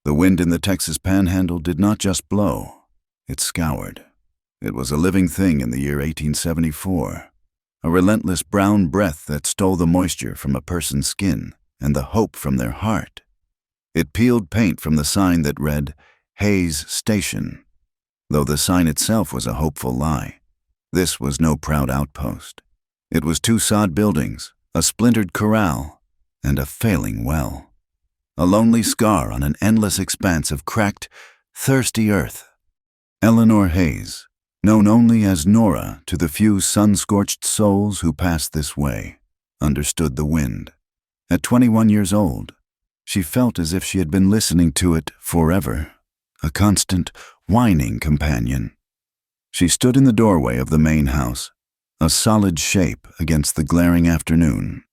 The wind in the Texas Panhandle did not just blow, it scoured. It was a living thing in the year 1874, a relentless brown breath that stole the moisture from a person's skin and the hope from their heart. It peeled paint from the sign that read, Hayes Station. Though the sign itself was a hopeful lie, this was no proud outpost. It was two sod buildings, a splintered corral, and a failing well. A lonely scar on an endless expanse of cracked, thirsty earth. Eleanor Hayes, known only as Nora to the few sun-scorched souls who passed this way, understood the wind. At 21 years old, she felt as if she had been listening to it forever, a constant, whining companion. She stood in the doorway of the main house, a solid shape against the glaring afternoon.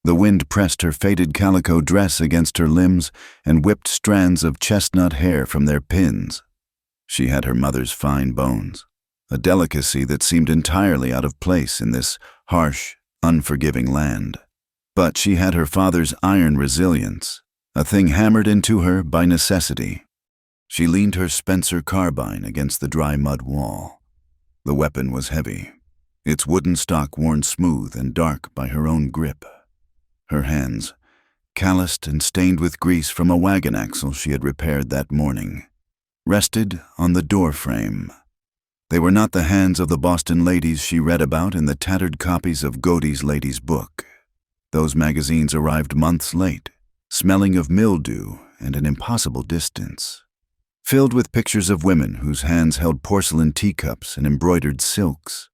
The wind pressed her faded calico dress against her limbs and whipped strands of chestnut hair from their pins. She had her mother's fine bones, a delicacy that seemed entirely out of place in this harsh, unforgiving land. But she had her father's iron resilience, a thing hammered into her by necessity. She leaned her Spencer carbine against the dry mud wall. The weapon was heavy, its wooden stock worn smooth and dark by her own grip. Her hands, calloused and stained with grease from a wagon axle she had repaired that morning, rested on the door frame. They were not the hands of the Boston ladies she read about in the tattered copies of Godey's Lady's Book. Those magazines arrived months late, smelling of mildew and an impossible distance, filled with pictures of women whose hands held porcelain teacups and embroidered silks.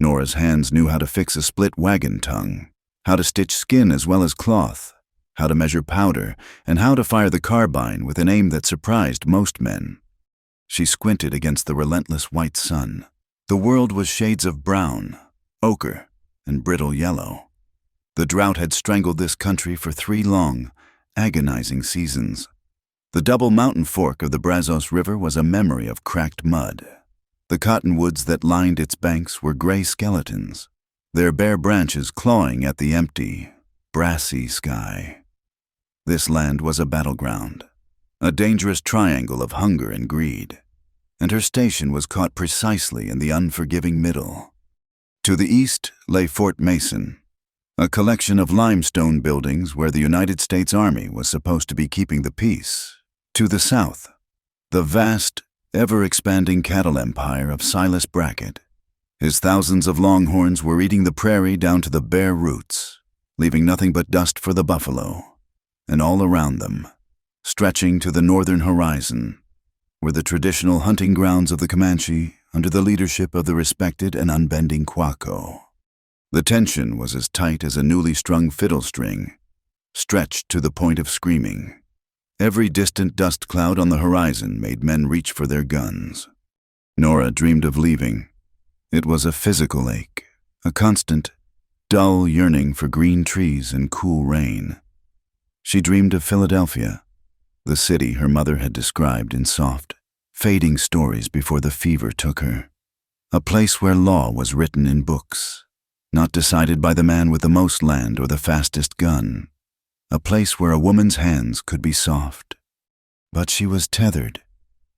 Nora's hands knew how to fix a split wagon tongue, how to stitch skin as well as cloth, how to measure powder, and how to fire the carbine with an aim that surprised most men. She squinted against the relentless white sun. The world was shades of brown, ochre, and brittle yellow. The drought had strangled this country for 3 long, agonizing seasons. The double mountain fork of the Brazos River was a memory of cracked mud. The cottonwoods that lined its banks were gray skeletons, their bare branches clawing at the empty, brassy sky. This land was a battleground, a dangerous triangle of hunger and greed, and her station was caught precisely in the unforgiving middle. To the east lay Fort Mason, a collection of limestone buildings where the United States Army was supposed to be keeping the peace. To the south, the vast, ever-expanding cattle empire of Silas Brackett. His thousands of longhorns were eating the prairie down to the bare roots, leaving nothing but dust for the buffalo. And all around them, stretching to the northern horizon, were the traditional hunting grounds of the Comanche under the leadership of the respected and unbending Quaco. The tension was as tight as a newly strung fiddle string, stretched to the point of screaming. Every distant dust cloud on the horizon made men reach for their guns. Nora dreamed of leaving. It was a physical ache, a constant, dull yearning for green trees and cool rain. She dreamed of Philadelphia, the city her mother had described in soft, fading stories before the fever took her. A place where law was written in books, not decided by the man with the most land or the fastest gun. A place where a woman's hands could be soft. But she was tethered.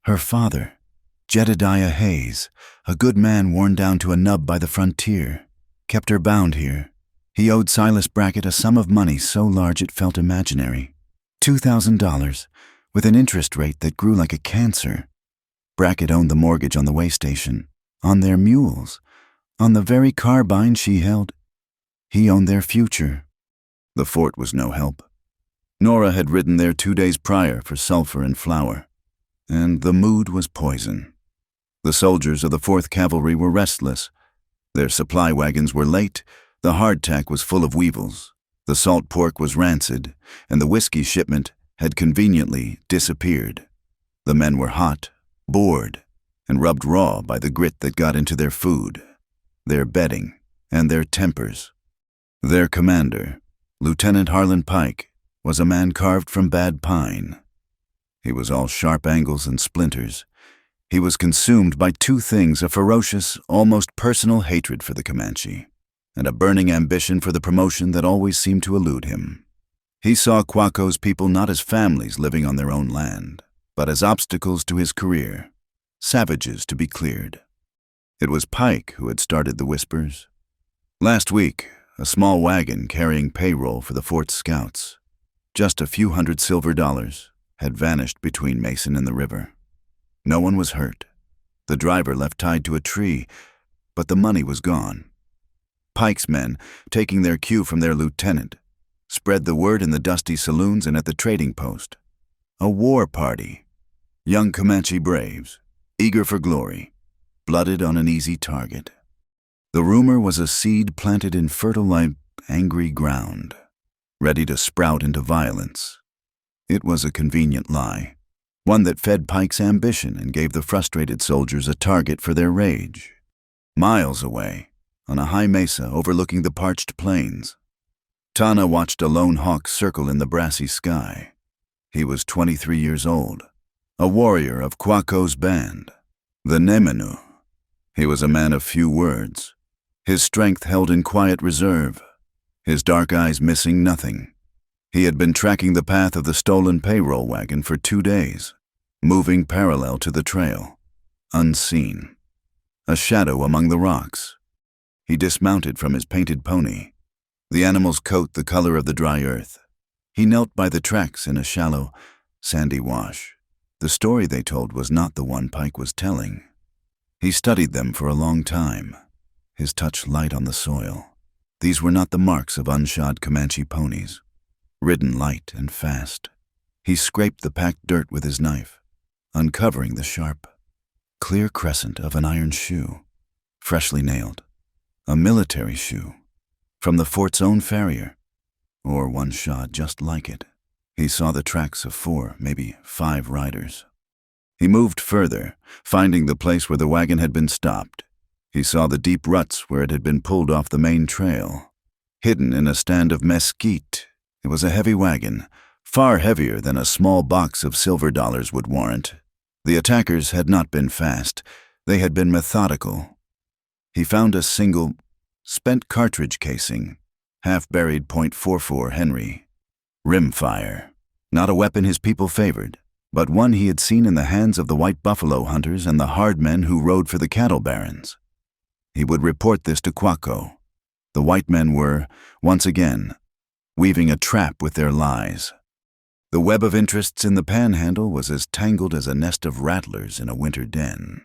Her father, Jedediah Hayes, a good man worn down to a nub by the frontier, kept her bound here. He owed Silas Brackett a sum of money so large it felt imaginary. $2,000, with an interest rate that grew like a cancer. Brackett owned the mortgage on the way station, on their mules, on the very carbine she held. He owned their future. The fort was no help. Nora had ridden there 2 days prior for sulfur and flour, and the mood was poison. The soldiers of the 4th Cavalry were restless. Their supply wagons were late, the hardtack was full of weevils, the salt pork was rancid, and the whiskey shipment had conveniently disappeared. The men were hot, bored, and rubbed raw by the grit that got into their food, their bedding, and their tempers. Their commander, Lieutenant Harlan Pike, was a man carved from bad pine. He was all sharp angles and splinters. He was consumed by 2 things: a ferocious, almost personal hatred for the Comanche, and a burning ambition for the promotion that always seemed to elude him. He saw Quaco's people not as families living on their own land, but as obstacles to his career, savages to be cleared. It was Pike who had started the whispers. Last week, a small wagon carrying payroll for the fort's scouts, just a few $100 silver, had vanished between Mason and the river. No one was hurt. The driver left tied to a tree, but the money was gone. Pike's men, taking their cue from their lieutenant, spread the word in the dusty saloons and at the trading post. A war party. Young Comanche braves, eager for glory, blooded on an easy target. The rumor was a seed planted in fertile, angry ground, ready to sprout into violence. It was a convenient lie, one that fed Pike's ambition and gave the frustrated soldiers a target for their rage. Miles away, on a high mesa overlooking the parched plains, Tana watched a lone hawk circle in the brassy sky. He was 23 years old, a warrior of Kwako's band, the Nemenu. He was a man of few words, his strength held in quiet reserve, his dark eyes missing nothing. He had been tracking the path of the stolen payroll wagon for 2 days, moving parallel to the trail, unseen, a shadow among the rocks. He dismounted from his painted pony, the animal's coat the color of the dry earth. He knelt by the tracks in a shallow, sandy wash. The story they told was not the one Pike was telling. He studied them for a long time, his touch light on the soil. These were not the marks of unshod Comanche ponies, ridden light and fast. He scraped the packed dirt with his knife, uncovering the sharp, clear crescent of an iron shoe, freshly nailed, a military shoe, from the fort's own farrier, or one shod just like it. He saw the tracks of 4, maybe 5 riders. He moved further, finding the place where the wagon had been stopped. He saw the deep ruts where it had been pulled off the main trail. Hidden in a stand of mesquite, it was a heavy wagon, far heavier than a small box of silver dollars would warrant. The attackers had not been fast. They had been methodical. He found a single, spent cartridge casing, half-buried .44 Henry. Rimfire. Not a weapon his people favored, but one he had seen in the hands of the white buffalo hunters and the hard men who rode for the cattle barons. He would report this to Kwako. The white men were, once again, weaving a trap with their lies. The web of interests in the panhandle was as tangled as a nest of rattlers in a winter den.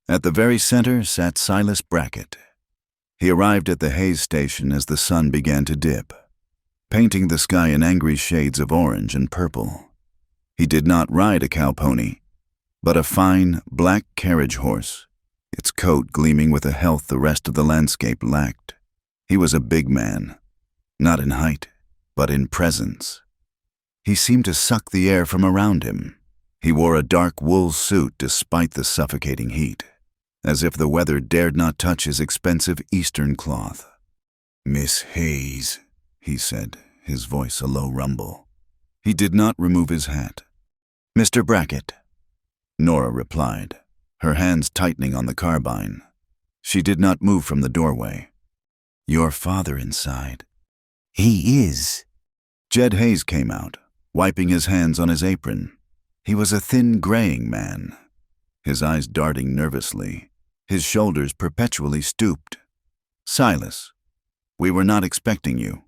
At the very center sat Silas Brackett. He arrived at the Hayes station as the sun began to dip, painting the sky in angry shades of orange and purple. He did not ride a cow pony, but a fine, black carriage horse, its coat gleaming with a health the rest of the landscape lacked. He was a big man, not in height, but in presence. He seemed to suck the air from around him. He wore a dark wool suit despite the suffocating heat, as if the weather dared not touch his expensive Eastern cloth. "Miss Hayes," he said, his voice a low rumble. He did not remove his hat. "Mr. Brackett," Nora replied, her hands tightening on the carbine. She did not move from the doorway. "Your father inside." "He is." Jed Hayes came out, wiping his hands on his apron. He was a thin, graying man, his eyes darting nervously, his shoulders perpetually stooped. "Silas, we were not expecting you."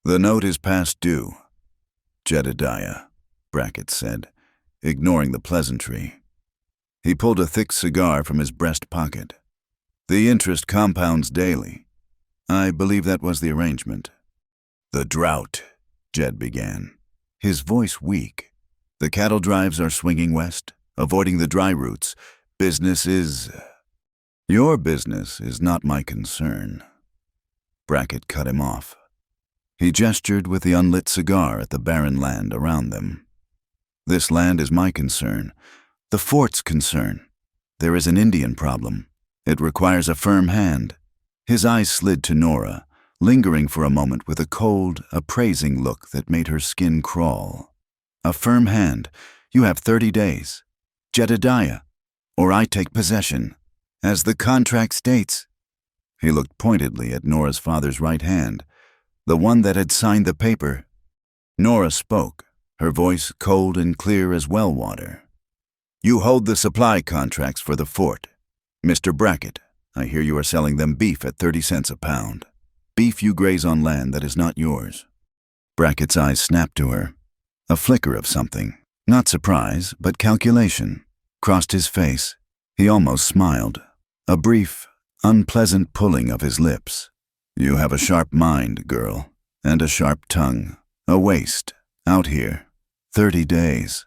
"The note is past due, Jedediah," Brackett said, ignoring the pleasantry. He pulled a thick cigar from his breast pocket. "The interest compounds daily. I believe that was the arrangement." "The drought," Jed began, his voice weak. "The cattle drives are swinging west, avoiding the dry routes. Business is—" "Your business is not my concern." Brackett cut him off. He gestured with the unlit cigar at the barren land around them. "This land is my concern, the fort's concern. There is an Indian problem. It requires a firm hand." His eyes slid to Nora, lingering for a moment with a cold, appraising look that made her skin crawl. "A firm hand. You have 30 days. Jedediah, or I take possession. As the contract states." He looked pointedly at Nora's father's right hand, the one that had signed the paper. Nora spoke, her voice cold and clear as well water. You hold the supply contracts for the fort. Mr. Brackett, I hear you are selling them beef at 30 cents a pound. Beef you graze on land that is not yours." Brackett's eyes snapped to her. A flicker of something, not surprise, but calculation, crossed his face. He almost smiled. A brief, unpleasant pulling of his lips. "You have a sharp mind, girl, and a sharp tongue. A waste, out here. 30 days.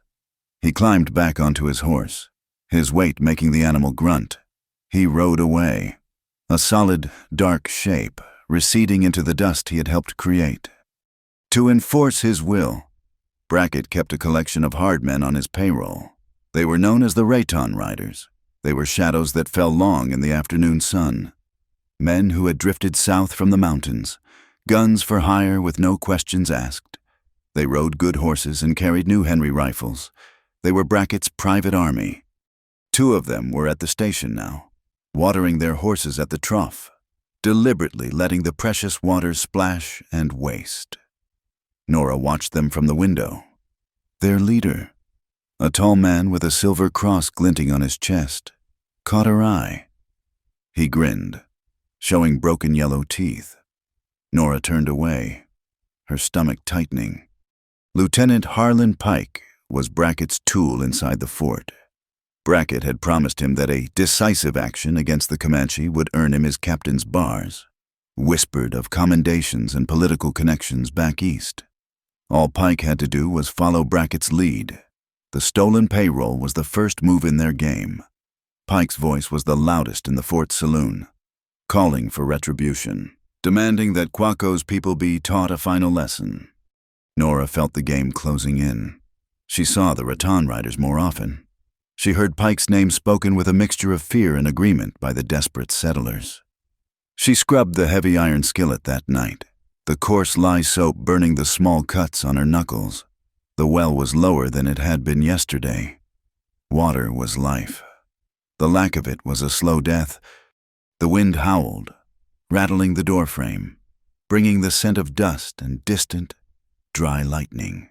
He climbed back onto his horse, his weight making the animal grunt. He rode away, a solid, dark shape, receding into the dust he had helped create. To enforce his will, Brackett kept a collection of hard men on his payroll. They were known as the Raton Riders. They were shadows that fell long in the afternoon sun. Men who had drifted south from the mountains, guns for hire with no questions asked. They rode good horses and carried new Henry rifles. They were Brackett's private army. 2 of them were at the station now, watering their horses at the trough, deliberately letting the precious waters splash and waste. Nora watched them from the window. Their leader, a tall man with a silver cross glinting on his chest, caught her eye. He grinned, showing broken yellow teeth. Nora turned away, her stomach tightening. Lieutenant Harlan Pike was Brackett's tool inside the fort. Brackett had promised him that a decisive action against the Comanche would earn him his captain's bars, whispered of commendations and political connections back east. All Pike had to do was follow Brackett's lead. The stolen payroll was the first move in their game. Pike's voice was the loudest in the fort saloon, calling for retribution, demanding that Quaco's people be taught a final lesson. Nora felt the game closing in. She saw the Raton Riders more often. She heard Pike's name spoken with a mixture of fear and agreement by the desperate settlers. She scrubbed the heavy iron skillet that night, the coarse lye soap burning the small cuts on her knuckles. The well was lower than it had been yesterday. Water was life. The lack of it was a slow death. The wind howled, rattling the doorframe, bringing the scent of dust and distant, dry lightning.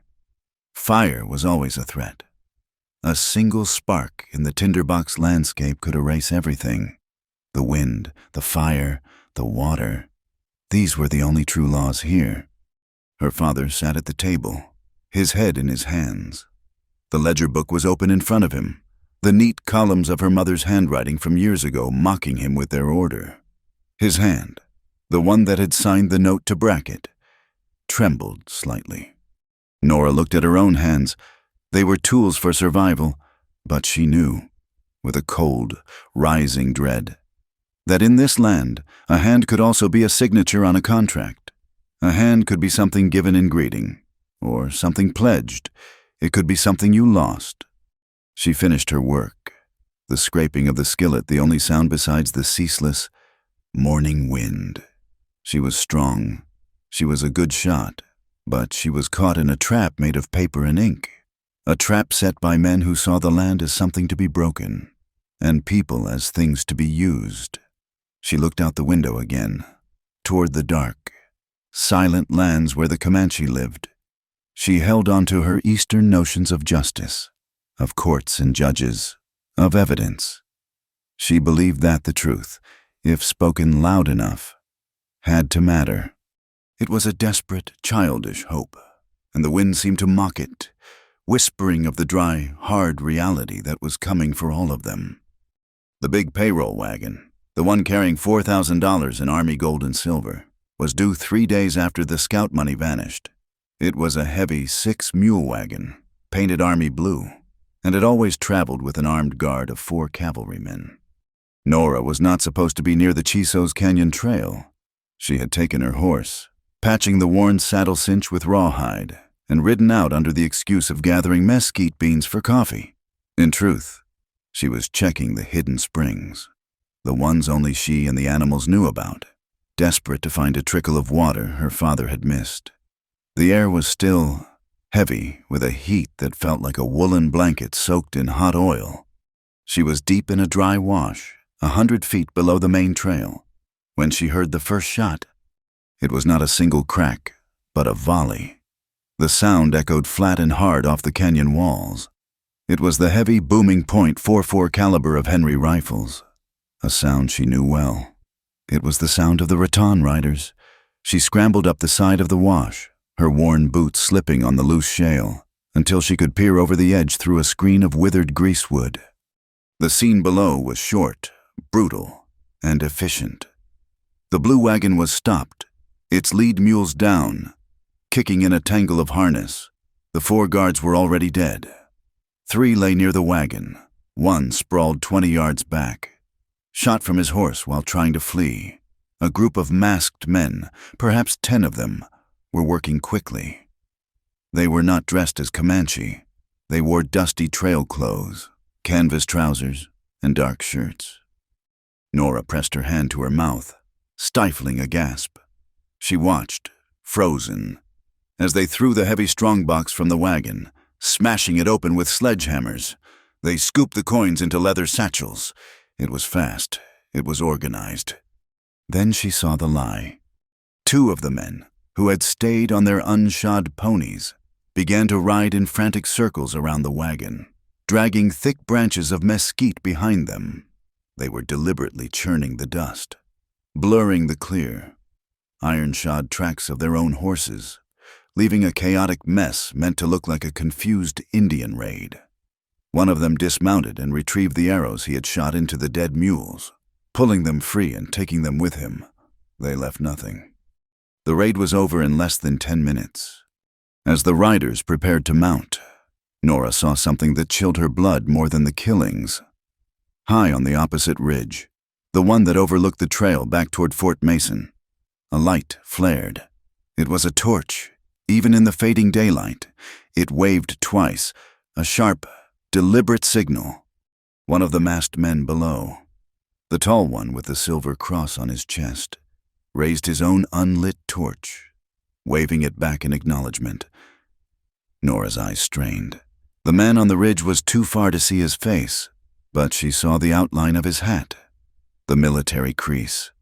Fire was always a threat. A single spark in the tinderbox landscape could erase everything. The wind, the fire, the water. These were the only true laws here. Her father sat at the table, his head in his hands. The ledger book was open in front of him, the neat columns of her mother's handwriting from years ago mocking him with their order. His hand, the one that had signed the note to Brackett, trembled slightly. Nora looked at her own hands. They were tools for survival, but she knew, with a cold, rising dread, that in this land, a hand could also be a signature on a contract. A hand could be something given in greeting, or something pledged. It could be something you lost. She finished her work, the scraping of the skillet the only sound besides the ceaseless morning wind. She was strong. She was a good shot, but she was caught in a trap made of paper and ink. A trap set by men who saw the land as something to be broken, and people as things to be used. She looked out the window again, toward the dark, silent lands where the Comanche lived. She held on to her Eastern notions of justice, of courts and judges, of evidence. She believed that the truth, if spoken loud enough, had to matter. It was a desperate, childish hope, and the wind seemed to mock it, whispering of the dry, hard reality that was coming for all of them. The big payroll wagon, the one carrying $4,000 in Army gold and silver, was due 3 days after the scout money vanished. It was a heavy 6-mule wagon, painted Army blue, and it always traveled with an armed guard of 4 cavalrymen. Nora was not supposed to be near the Chiso's Canyon Trail. She had taken her horse, patching the worn saddle cinch with rawhide, and ridden out under the excuse of gathering mesquite beans for coffee. In truth, she was checking the hidden springs, the ones only she and the animals knew about, desperate to find a trickle of water her father had missed. The air was still, heavy, with a heat that felt like a woolen blanket soaked in hot oil. She was deep in a dry wash, 100 feet below the main trail, when she heard the first shot. It was not a single crack, but a volley. The sound echoed flat and hard off the canyon walls. It was the heavy, booming .44 caliber of Henry rifles, a sound she knew well. It was the sound of the rattan riders. She scrambled up the side of the wash, her worn boots slipping on the loose shale, until she could peer over the edge through a screen of withered greasewood. The scene below was short, brutal, and efficient. The blue wagon was stopped, its lead mules down, kicking in a tangle of harness. The 4 guards were already dead. 3 lay near the wagon, 1 sprawled 20 yards back, shot from his horse while trying to flee. A group of masked men, perhaps 10 of them, were working quickly. They were not dressed as Comanche. They wore dusty trail clothes, canvas trousers, and dark shirts. Nora pressed her hand to her mouth, stifling a gasp. She watched, frozen, as they threw the heavy strongbox from the wagon, smashing it open with sledgehammers. They scooped the coins into leather satchels. It was fast. It was organized. Then she saw the lie. 2 of the men, who had stayed on their unshod ponies, began to ride in frantic circles around the wagon, dragging thick branches of mesquite behind them. They were deliberately churning the dust, blurring the clear, iron-shod tracks of their own horses, leaving a chaotic mess meant to look like a confused Indian raid. One of them dismounted and retrieved the arrows he had shot into the dead mules, pulling them free and taking them with him. They left nothing. The raid was over in less than 10 minutes. As the riders prepared to mount, Nora saw something that chilled her blood more than the killings. High on the opposite ridge, the one that overlooked the trail back toward Fort Mason, a light flared. It was a torch. Even in the fading daylight, it waved twice, a sharp, deliberate signal. One of the masked men below, the tall one with the silver cross on his chest, raised his own unlit torch, waving it back in acknowledgement. Nora's eyes strained. The man on the ridge was too far to see his face, but she saw the outline of his hat, the military crease,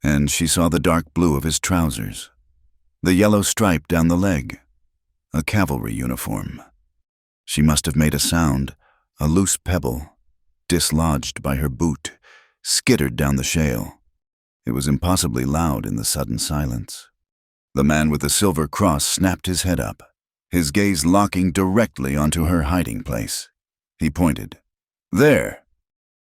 and she saw the dark blue of his trousers, the yellow stripe down the leg, a cavalry uniform. She must have made a sound. A loose pebble, dislodged by her boot, skittered down the shale. It was impossibly loud in the sudden silence. The man with the silver cross snapped his head up, his gaze locking directly onto her hiding place. He pointed. "There!"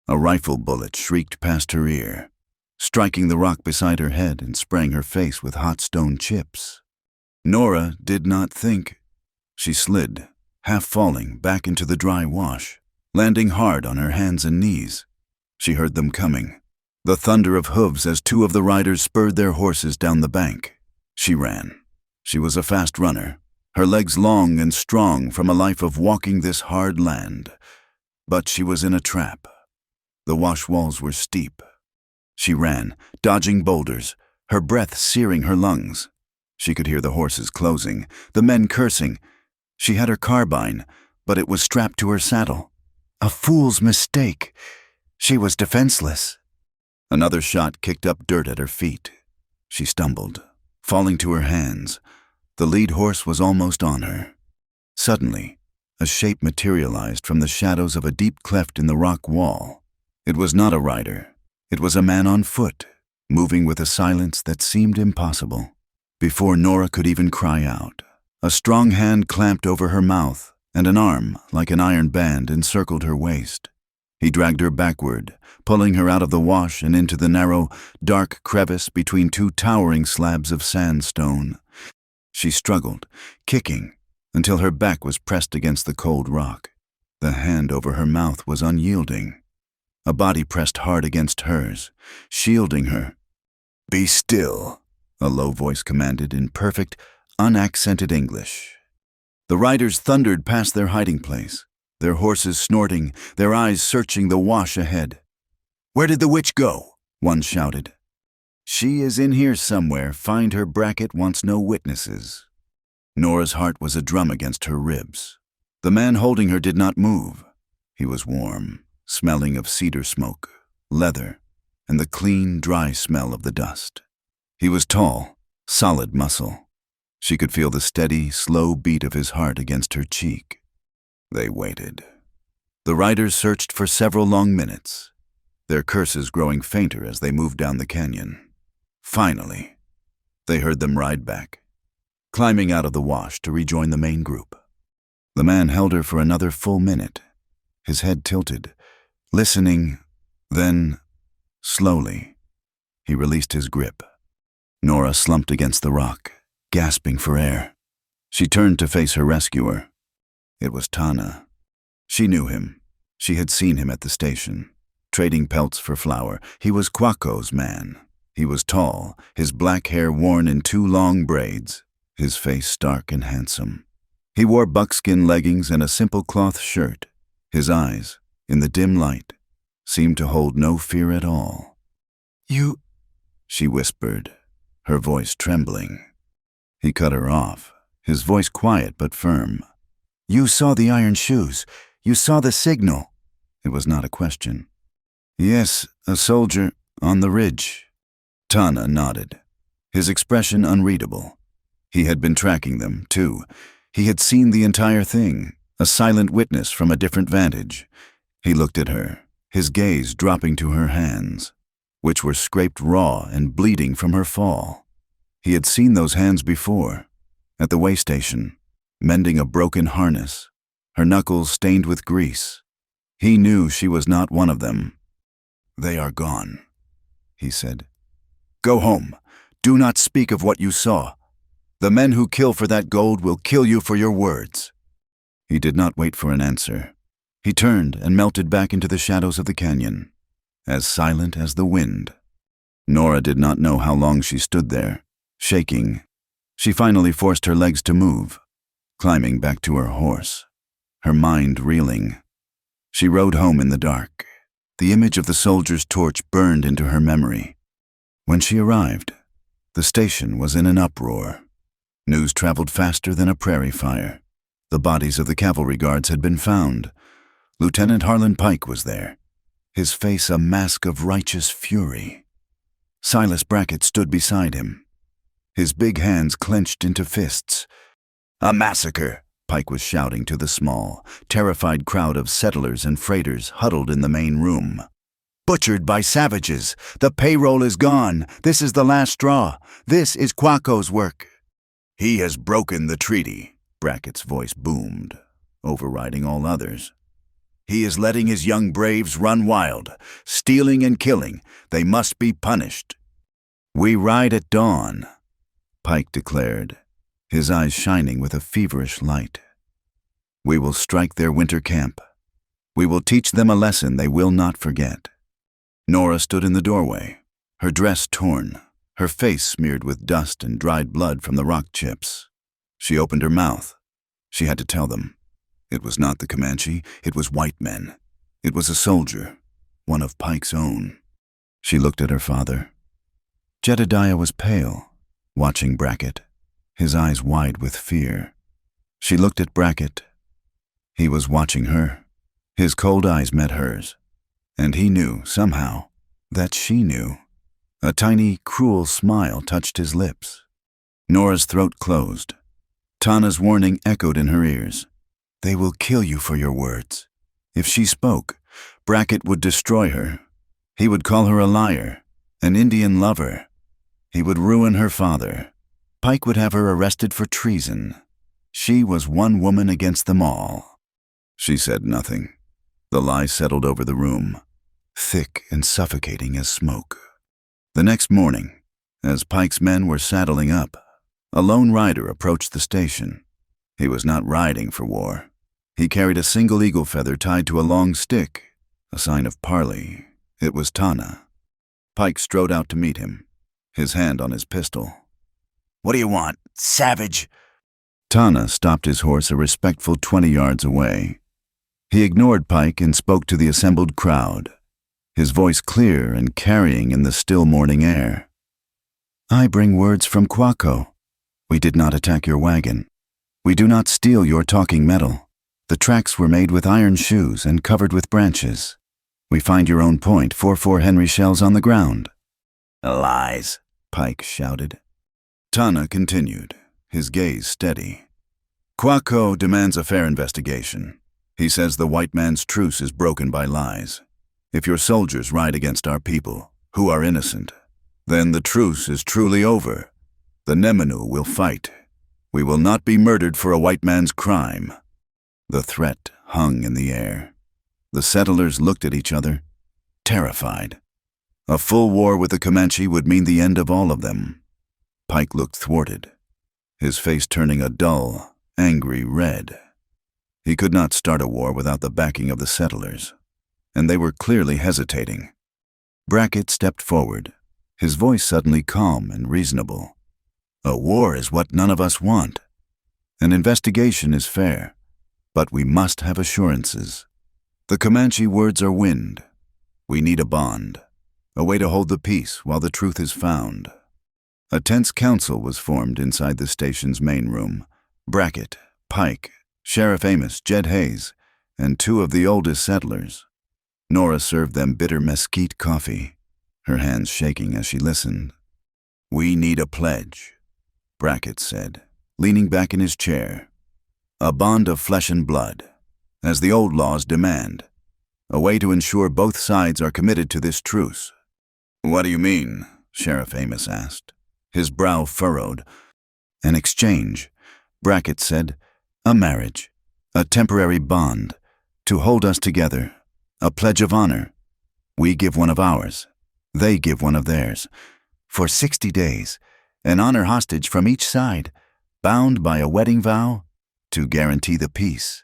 A rifle bullet shrieked past her ear, striking the rock beside her head and spraying her face with hot stone chips. Nora did not think. She slid, half falling, back into the dry wash, landing hard on her hands and knees. She heard them coming, the thunder of hooves as 2 of the riders spurred their horses down the bank. She ran. She was a fast runner, her legs long and strong from a life of walking this hard land. But she was in a trap. The wash walls were steep. She ran, dodging boulders, her breath searing her lungs. She could hear the horses closing, the men cursing. She had her carbine, but it was strapped to her saddle. A fool's mistake. She was defenseless. Another shot kicked up dirt at her feet. She stumbled, falling to her hands. The lead horse was almost on her. Suddenly, a shape materialized from the shadows of a deep cleft in the rock wall. It was not a rider. It was a man on foot, moving with a silence that seemed impossible. Before Nora could even cry out, a strong hand clamped over her mouth, and an arm, like an iron band, encircled her waist. He dragged her backward, pulling her out of the wash and into the narrow, dark crevice between 2 towering slabs of sandstone. She struggled, kicking, until her back was pressed against the cold rock. The hand over her mouth was unyielding. A body pressed hard against hers, shielding her. "Be still," a low voice commanded in perfect, unaccented English. The riders thundered past their hiding place, their horses snorting, their eyes searching the wash ahead. "Where did the witch go?" one shouted. "She is in here somewhere. Find her. Brackett wants no witnesses." Nora's heart was a drum against her ribs. The man holding her did not move. He was warm, smelling of cedar smoke, leather, and the clean, dry smell of the dust. He was tall, solid muscle. She could feel the steady, slow beat of his heart against her cheek. They waited. The riders searched for several long minutes, their curses growing fainter as they moved down the canyon. Finally, they heard them ride back, climbing out of the wash to rejoin the main group. The man held her for another full minute, his head tilted, listening. Then, slowly, he released his grip. Nora slumped against the rock, gasping for air. She turned to face her rescuer. It was Tana. She knew him. She had seen him at the station, trading pelts for flour. He was Kwako's man. He was tall, his black hair worn in 2 long braids, his face stark and handsome. He wore buckskin leggings and a simple cloth shirt. His eyes, in the dim light, seemed to hold no fear at all. "You," she whispered, her voice trembling. He cut her off, his voice quiet but firm. "You saw the iron shoes. You saw the signal." It was not a question. "Yes, a soldier on the ridge." Tana nodded, his expression unreadable. He had been tracking them, too. He had seen the entire thing, a silent witness from a different vantage. He looked at her, his gaze dropping to her hands, which were scraped raw and bleeding from her fall. He had seen those hands before, at the way station, mending a broken harness, her knuckles stained with grease. He knew she was not one of them. "They are gone," he said. "Go home. Do not speak of what you saw. The men who kill for that gold will kill you for your words." He did not wait for an answer. He turned and melted back into the shadows of the canyon, as silent as the wind. Nora did not know how long she stood there, shaking. She finally forced her legs to move, climbing back to her horse, her mind reeling. She rode home in the dark. The image of the soldier's torch burned into her memory. When she arrived, the station was in an uproar. News traveled faster than a prairie fire. The bodies of the cavalry guards had been found. Lieutenant Harlan Pike was there, his face a mask of righteous fury. Silas Brackett stood beside him, his big hands clenched into fists. "A massacre," Pike was shouting to the small, terrified crowd of settlers and freighters huddled in the main room. "Butchered by savages. The payroll is gone. This is the last straw. This is Kwako's work." "He has broken the treaty," Brackett's voice boomed, overriding all others. "He is letting his young braves run wild, stealing and killing. They must be punished." "We ride at dawn," Pike declared, his eyes shining with a feverish light. "We will strike their winter camp. We will teach them a lesson they will not forget." Nora stood in the doorway, her dress torn, her face smeared with dust and dried blood from the rock chips. She opened her mouth. She had to tell them. It was not the Comanche, it was white men. It was a soldier, one of Pike's own. She looked at her father. Jedediah was pale, watching Brackett, his eyes wide with fear. She looked at Brackett. He was watching her. His cold eyes met hers. And he knew, somehow, that she knew. A tiny, cruel smile touched his lips. Nora's throat closed. Tana's warning echoed in her ears. "They will kill you for your words." If she spoke, Brackett would destroy her. He would call her a liar, an Indian lover. He would ruin her father. Pike would have her arrested for treason. She was one woman against them all. She said nothing. The lie settled over the room, thick and suffocating as smoke. The next morning, as Pike's men were saddling up, a lone rider approached the station. He was not riding for war. He carried a single eagle feather tied to a long stick, a sign of parley. It was Tana. Pike strode out to meet him, his hand on his pistol. "What do you want, savage?" Tana stopped his horse a respectful 20 yards away. He ignored Pike and spoke to the assembled crowd, his voice clear and carrying in the still morning air. "I bring words from Kwako. We did not attack your wagon. We do not steal your talking metal. The tracks were made with iron shoes and covered with branches. We find your own .44 Henry shells on the ground." "Lies," Pike shouted. Tana continued, his gaze steady. "Kwako demands a fair investigation. He says the white man's truce is broken by lies. If your soldiers ride against our people, who are innocent, then the truce is truly over. The Nemenu will fight. We will not be murdered for a white man's crime." The threat hung in the air. The settlers looked at each other, terrified. A full war with the Comanche would mean the end of all of them. Pike looked thwarted, his face turning a dull, angry red. He could not start a war without the backing of the settlers, and they were clearly hesitating. Brackett stepped forward, his voice suddenly calm and reasonable. "A war is what none of us want. An investigation is fair, but we must have assurances. The Comanche words are wind. We need a bond, a way to hold the peace while the truth is found." A tense council was formed inside the station's main room. Brackett, Pike, Sheriff Amos, Jed Hayes, and 2 of the oldest settlers. Nora served them bitter mesquite coffee, her hands shaking as she listened. "We need a pledge," Brackett said, leaning back in his chair. "A bond of flesh and blood, as the old laws demand. A way to ensure both sides are committed to this truce." "What do you mean?" Sheriff Amos asked, his brow furrowed. "An exchange," Brackett said. "A marriage, a temporary bond, to hold us together, a pledge of honor. We give one of ours, they give one of theirs. For 60 days, an honor hostage from each side, bound by a wedding vow to guarantee the peace."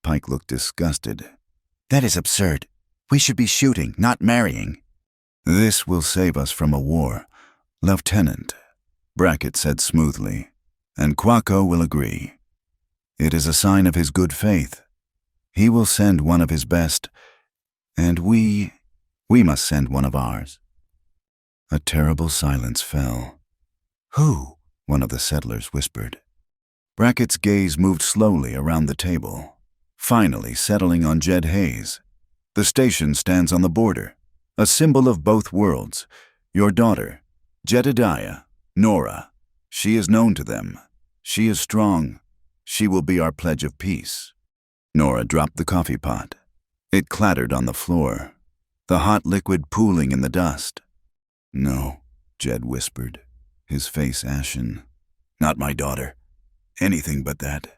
Pike looked disgusted. "That is absurd. We should be shooting, not marrying." "This will save us from a war, Lieutenant," Brackett said smoothly, "and Quaco will agree. It is a sign of his good faith. He will send one of his best, and we must send one of ours." A terrible silence fell. "Who?" one of the settlers whispered. Brackett's gaze moved slowly around the table, finally settling on Jed Hayes. "The station stands on the border, a symbol of both worlds. Your daughter, Jedediah, Nora, she is known to them. She is strong. She will be our pledge of peace." Nora dropped the coffee pot. It clattered on the floor, the hot liquid pooling in the dust. "No," Jed whispered, his face ashen. "Not my daughter. Anything but that."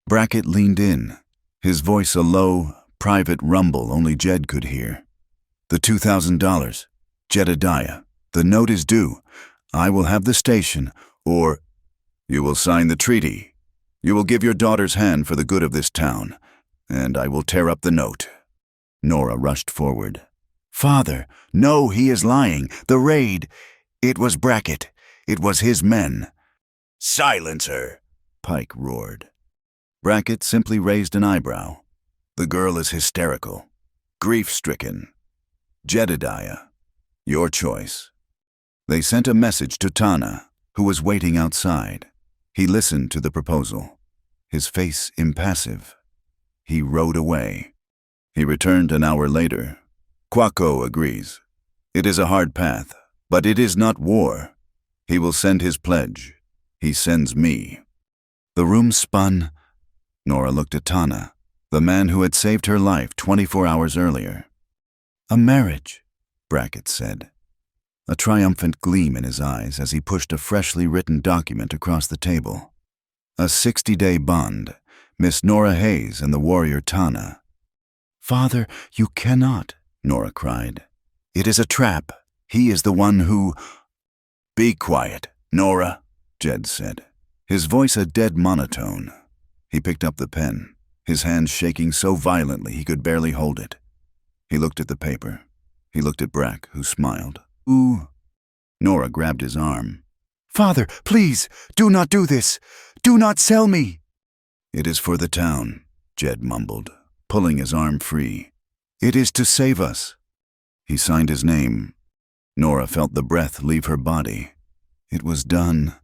Brackett leaned in, his voice a low, private rumble only Jed could hear. "The $2,000. Jedediah, the note is due. I will have the station, or you will sign the treaty. You will give your daughter's hand for the good of this town, and I will tear up the note." Nora rushed forward. "Father, no, he is lying. The raid. It was Brackett. It was his men." "Silence her," Pike roared. Brackett simply raised an eyebrow. "The girl is hysterical, grief-stricken. Jedediah, your choice." They sent a message to Tana, who was waiting outside. He listened to the proposal, his face impassive. He rode away. He returned an hour later. "Quaco agrees. It is a hard path, but it is not war. He will send his pledge. He sends me." The room spun. Nora looked at Tana, the man who had saved her life 24 hours earlier. "A marriage," Brackett said, a triumphant gleam in his eyes as he pushed a freshly written document across the table. "A 60-day bond, Miss Nora Hayes and the warrior Tana." "Father, you cannot," Nora cried. "It is a trap. He is the one who—" "Be quiet, Nora," Jed said, his voice a dead monotone. He picked up the pen, his hand shaking so violently he could barely hold it. He looked at the paper. He looked at Brack, who smiled. "Ooh." Nora grabbed his arm. "Father, please, do not do this. Do not sell me." "It is for the town," Jed mumbled, pulling his arm free. "It is to save us." He signed his name. Nora felt the breath leave her body. It was done.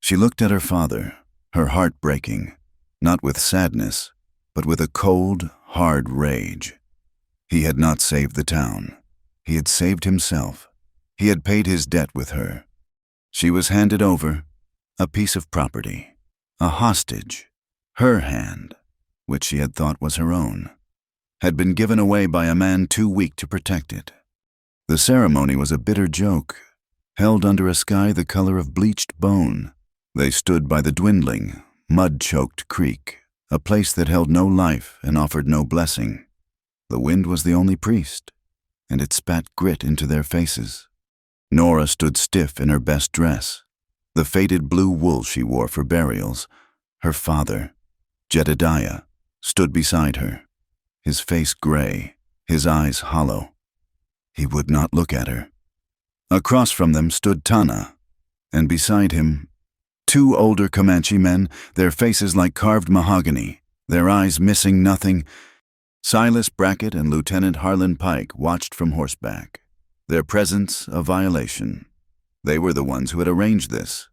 She looked at her father, her heart breaking, not with sadness, but with a cold, hard rage. He had not saved the town. He had saved himself. He had paid his debt with her. She was handed over, a piece of property, a hostage, her hand. which she had thought was her own, had been given away by a man too weak to protect it. The ceremony was a bitter joke, held under a sky the color of bleached bone. They stood by the dwindling, mud-choked creek, a place that held no life and offered no blessing. The wind was the only priest, and it spat grit into their faces. Nora stood stiff in her best dress, the faded blue wool she wore for burials. Her father, Jedediah, stood beside her, his face gray, his eyes hollow. He would not look at her. Across from them stood Tana, and beside him, two older Comanche men, their faces like carved mahogany, their eyes missing nothing. Silas Brackett and Lieutenant Harlan Pike watched from horseback, their presence a violation. They were the ones who had arranged this,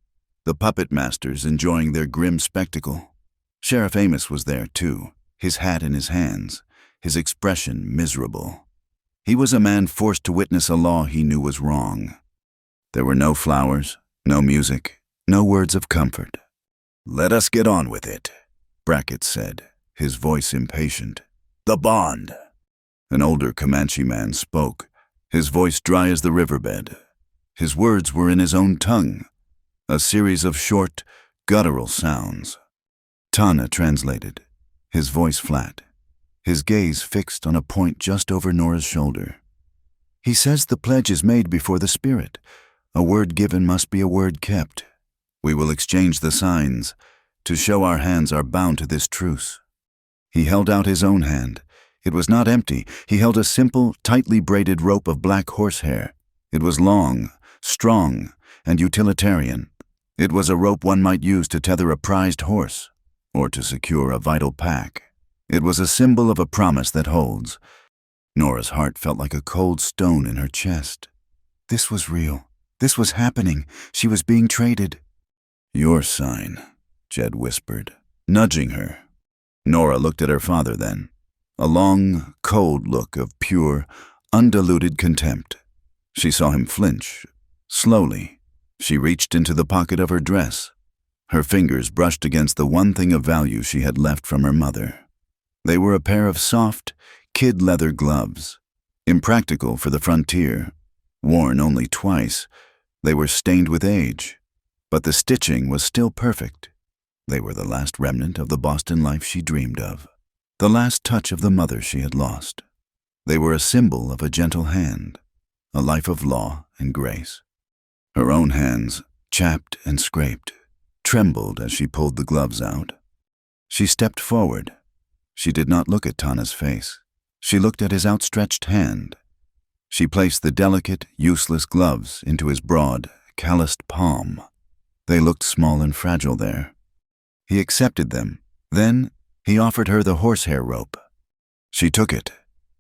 the puppet masters enjoying their grim spectacle. Sheriff Amos was there too, his hat in his hands, his expression miserable. He was a man forced to witness a law he knew was wrong. There were no flowers, no music, no words of comfort. "Let us get on with it," Brackett said, his voice impatient. "The bond." An older Comanche man spoke, his voice dry as the riverbed. His words were in his own tongue, a series of short, guttural sounds. Tana translated, his voice flat, his gaze fixed on a point just over Nora's shoulder. "He says the pledge is made before the spirit. A word given must be a word kept. We will exchange the signs to show our hands are bound to this truce." He held out his own hand. It was not empty. He held a simple, tightly braided rope of black horsehair. It was long, strong, and utilitarian. It was a rope one might use to tether a prized horse, or to secure a vital pack. It was a symbol of a promise that holds. Nora's heart felt like a cold stone in her chest. This was real. This was happening. She was being traded. "Your sign," Jed whispered, nudging her. Nora looked at her father then, a long, cold look of pure, undiluted contempt. She saw him flinch. Slowly, she reached into the pocket of her dress. Her fingers brushed against the one thing of value she had left from her mother. They were a pair of soft, kid leather gloves, impractical for the frontier, worn only twice. They were stained with age, but the stitching was still perfect. They were the last remnant of the Boston life she dreamed of, the last touch of the mother she had lost. They were a symbol of a gentle hand, a life of law and grace. Her own hands, chapped and scraped, trembled as she pulled the gloves out. She stepped forward. She did not look at Tana's face. She looked at his outstretched hand. She placed the delicate, useless gloves into his broad, calloused palm. They looked small and fragile there. He accepted them. Then he offered her the horsehair rope. She took it.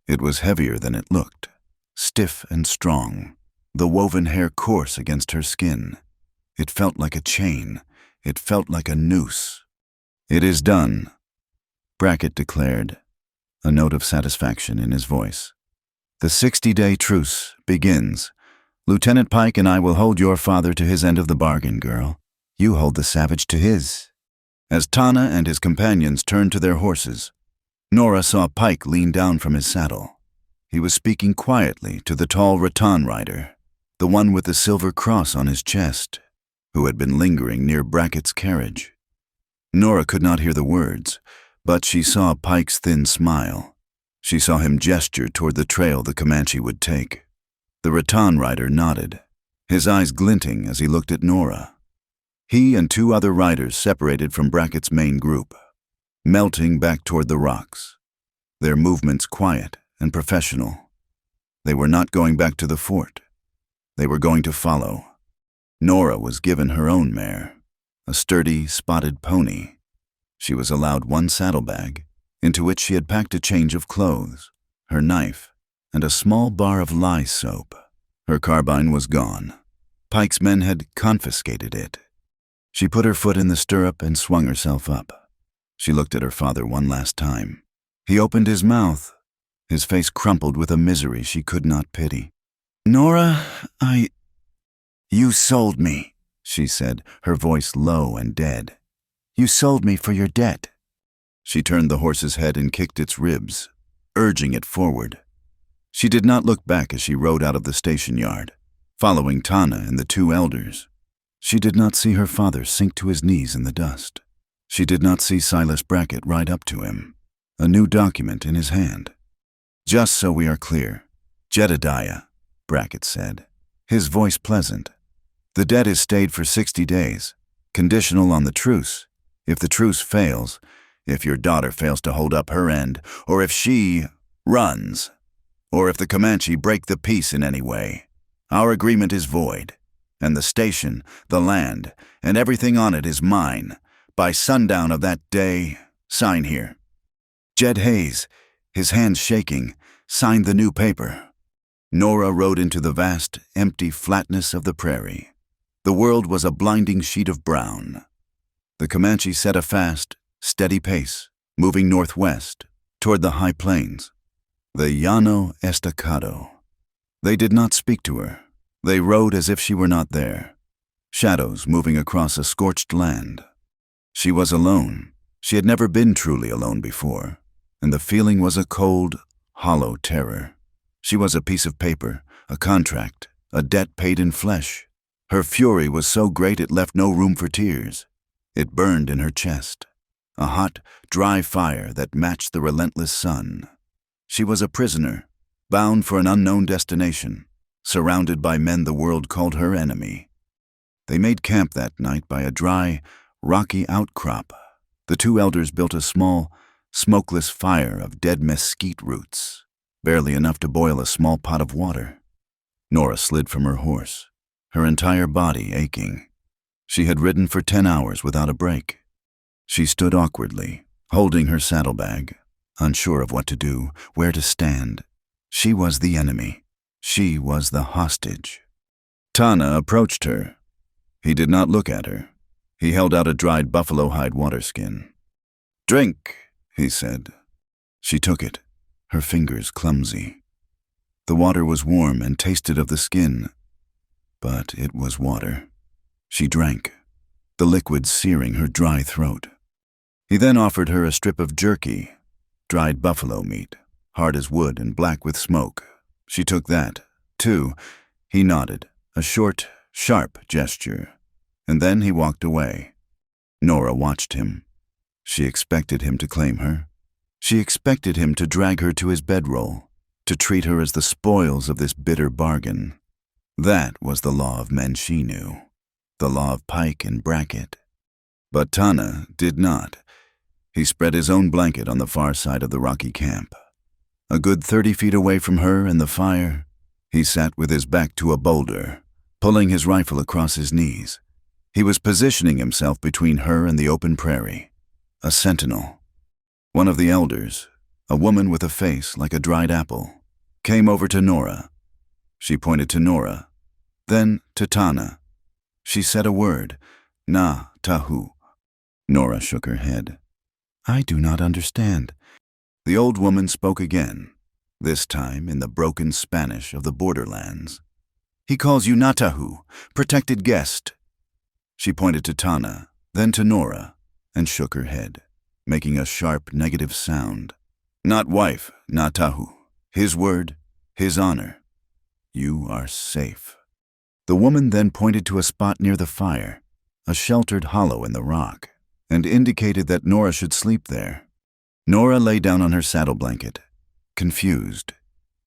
It was heavier than it looked, stiff and strong, the woven hair coarse against her skin. It felt like a chain. It felt like a noose. "It is done," Brackett declared, a note of satisfaction in his voice. "The 60-day truce begins. Lieutenant Pike and I will hold your father to his end of the bargain, girl. You hold the savage to his." As Tana and his companions turned to their horses, Nora saw Pike lean down from his saddle. He was speaking quietly to the tall rattan rider, the one with the silver cross on his chest, who had been lingering near Brackett's carriage. Nora could not hear the words, but she saw Pike's thin smile. She saw him gesture toward the trail the Comanche would take. The rattan rider nodded, his eyes glinting as he looked at Nora. He and two other riders separated from Brackett's main group, melting back toward the rocks, their movements quiet and professional. They were not going back to the fort. They were going to follow. Nora was given her own mare, a sturdy, spotted pony. She was allowed one saddlebag, into which she had packed a change of clothes, her knife, and a small bar of lye soap. Her carbine was gone. Pike's men had confiscated it. She put her foot in the stirrup and swung herself up. She looked at her father one last time. He opened his mouth, his face crumpled with a misery she could not pity. "Nora, You sold me," she said, her voice low and dead. "You sold me for your debt." She turned the horse's head and kicked its ribs, urging it forward. She did not look back as she rode out of the station yard, following Tana and the two elders. She did not see her father sink to his knees in the dust. She did not see Silas Brackett ride up to him, a new document in his hand. "Just so we are clear, Jedediah," Brackett said, his voice pleasant. "The debt is stayed for 60 days, conditional on the truce. If the truce fails, if your daughter fails to hold up her end, or if she runs, or if the Comanche break the peace in any way, our agreement is void, and the station, the land, and everything on it is mine. By sundown of that day, sign here." Jed Hayes, his hands shaking, signed the new paper. Nora rode into the vast, empty flatness of the prairie. The world was a blinding sheet of brown. The Comanche set a fast, steady pace, moving northwest, toward the high plains. The Llano Estacado. They did not speak to her. They rode as if she were not there, shadows moving across a scorched land. She was alone. She had never been truly alone before, and the feeling was a cold, hollow terror. She was a piece of paper, a contract, a debt paid in flesh. Her fury was so great it left no room for tears. It burned in her chest, a hot, dry fire that matched the relentless sun. She was a prisoner, bound for an unknown destination, surrounded by men the world called her enemy. They made camp that night by a dry, rocky outcrop. The two elders built a small, smokeless fire of dead mesquite roots, barely enough to boil a small pot of water. Nora slid from her horse, her entire body aching. She had ridden for 10 hours without a break. She stood awkwardly, holding her saddlebag, unsure of what to do, where to stand. She was the enemy. She was the hostage. Tana approached her. He did not look at her. He held out a dried buffalo hide waterskin. "Drink," he said. She took it, her fingers clumsy. The water was warm and tasted of the skin, but it was water. She drank, the liquid searing her dry throat. He then offered her a strip of jerky, dried buffalo meat, hard as wood and black with smoke. She took that, too. He nodded, a short, sharp gesture, and then he walked away. Nora watched him. She expected him to claim her. She expected him to drag her to his bedroll, to treat her as the spoils of this bitter bargain. That was the law of men she knew, the law of Pike and Brackett. But Tana did not. He spread his own blanket on the far side of the rocky camp. A good 30 feet away from her and the fire, he sat with his back to a boulder, pulling his rifle across his knees. He was positioning himself between her and the open prairie, a sentinel. One of the elders, a woman with a face like a dried apple, came over to Nora. She pointed to Nora, then to Tana. She said a word, "Na tahu." Nora shook her head. "I do not understand." The old woman spoke again, this time in the broken Spanish of the borderlands. "He calls you Natahu, protected guest." She pointed to Tana, then to Nora, and shook her head, making a sharp negative sound. "Not wife, Natahu. His word, his honor. You are safe." The woman then pointed to a spot near the fire, a sheltered hollow in the rock, and indicated that Nora should sleep there. Nora lay down on her saddle blanket, confused.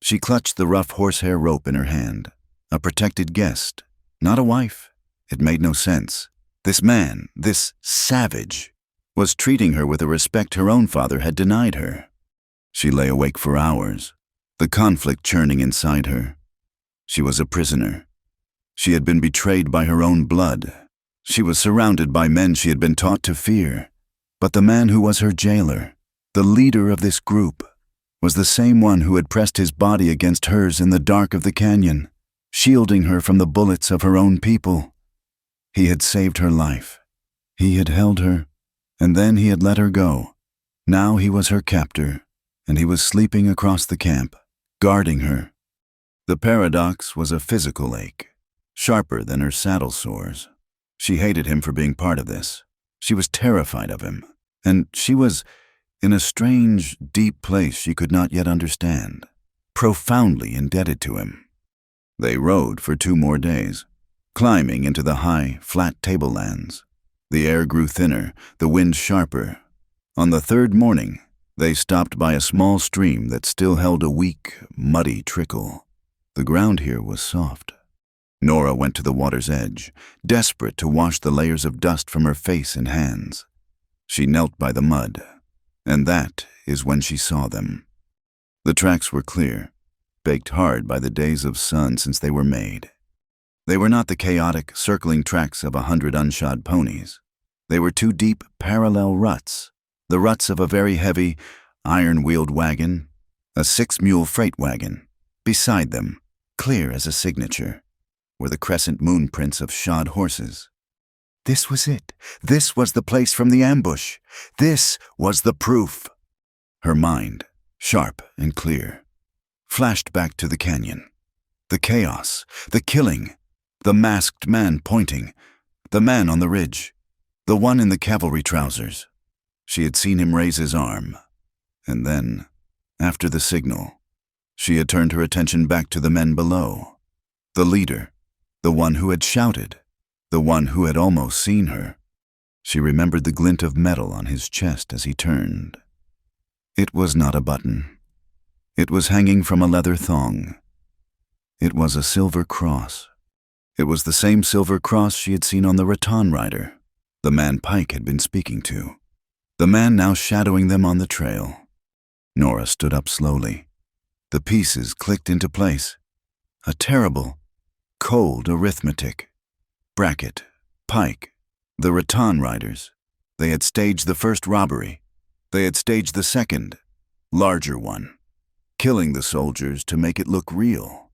She clutched the rough horsehair rope in her hand. A protected guest, not a wife. It made no sense. This man, this savage, was treating her with a respect her own father had denied her. She lay awake for hours, the conflict churning inside her. She was a prisoner. She had been betrayed by her own blood. She was surrounded by men she had been taught to fear. But the man who was her jailer, the leader of this group, was the same one who had pressed his body against hers in the dark of the canyon, shielding her from the bullets of her own people. He had saved her life. He had held her, and then he had let her go. Now he was her captor, and he was sleeping across the camp, guarding her. The paradox was a physical ache, sharper than her saddle sores. She hated him for being part of this. She was terrified of him, and she was in a strange, deep place she could not yet understand, profoundly indebted to him. They rode for 2 more days, climbing into the high, flat tablelands. The air grew thinner, the wind sharper. On the 3rd morning, they stopped by a small stream that still held a weak, muddy trickle. The ground here was soft. Nora went to the water's edge, desperate to wash the layers of dust from her face and hands. She knelt by the mud, and that is when she saw them. The tracks were clear, baked hard by the days of sun since they were made. They were not the chaotic, circling tracks of 100 unshod ponies. They were 2 deep, parallel ruts, the ruts of a very heavy, iron-wheeled wagon, a 6-mule freight wagon. Beside them, clear as a signature, were the crescent moon prints of shod horses. This was it. This was the place from the ambush. This was the proof. Her mind, sharp and clear, flashed back to the canyon. The chaos, the killing, the masked man pointing, the man on the ridge, the one in the cavalry trousers. She had seen him raise his arm, and then, after the signal, she had turned her attention back to the men below. The leader, the one who had shouted, the one who had almost seen her. She remembered the glint of metal on his chest as he turned. It was not a button. It was hanging from a leather thong. It was a silver cross. It was the same silver cross she had seen on the rattan rider, the man Pike had been speaking to, the man now shadowing them on the trail. Nora stood up slowly. The pieces clicked into place. A terrible, cold arithmetic. Brackett, Pike, the rattan riders. They had staged the first robbery. They had staged the second, larger one, killing the soldiers to make it look real.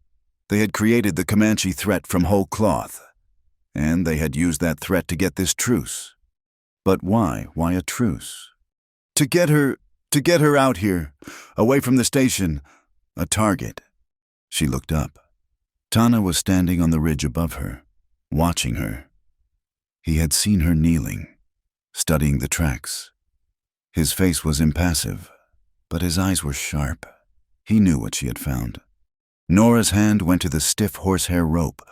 They had created the Comanche threat from whole cloth, and they had used that threat to get this truce. But why? Why a truce? To get her out here, away from the station, a target. She looked up. Tana was standing on the ridge above her, watching her. He had seen her kneeling, studying the tracks. His face was impassive, but his eyes were sharp. He knew what she had found. Nora's hand went to the stiff horsehair rope,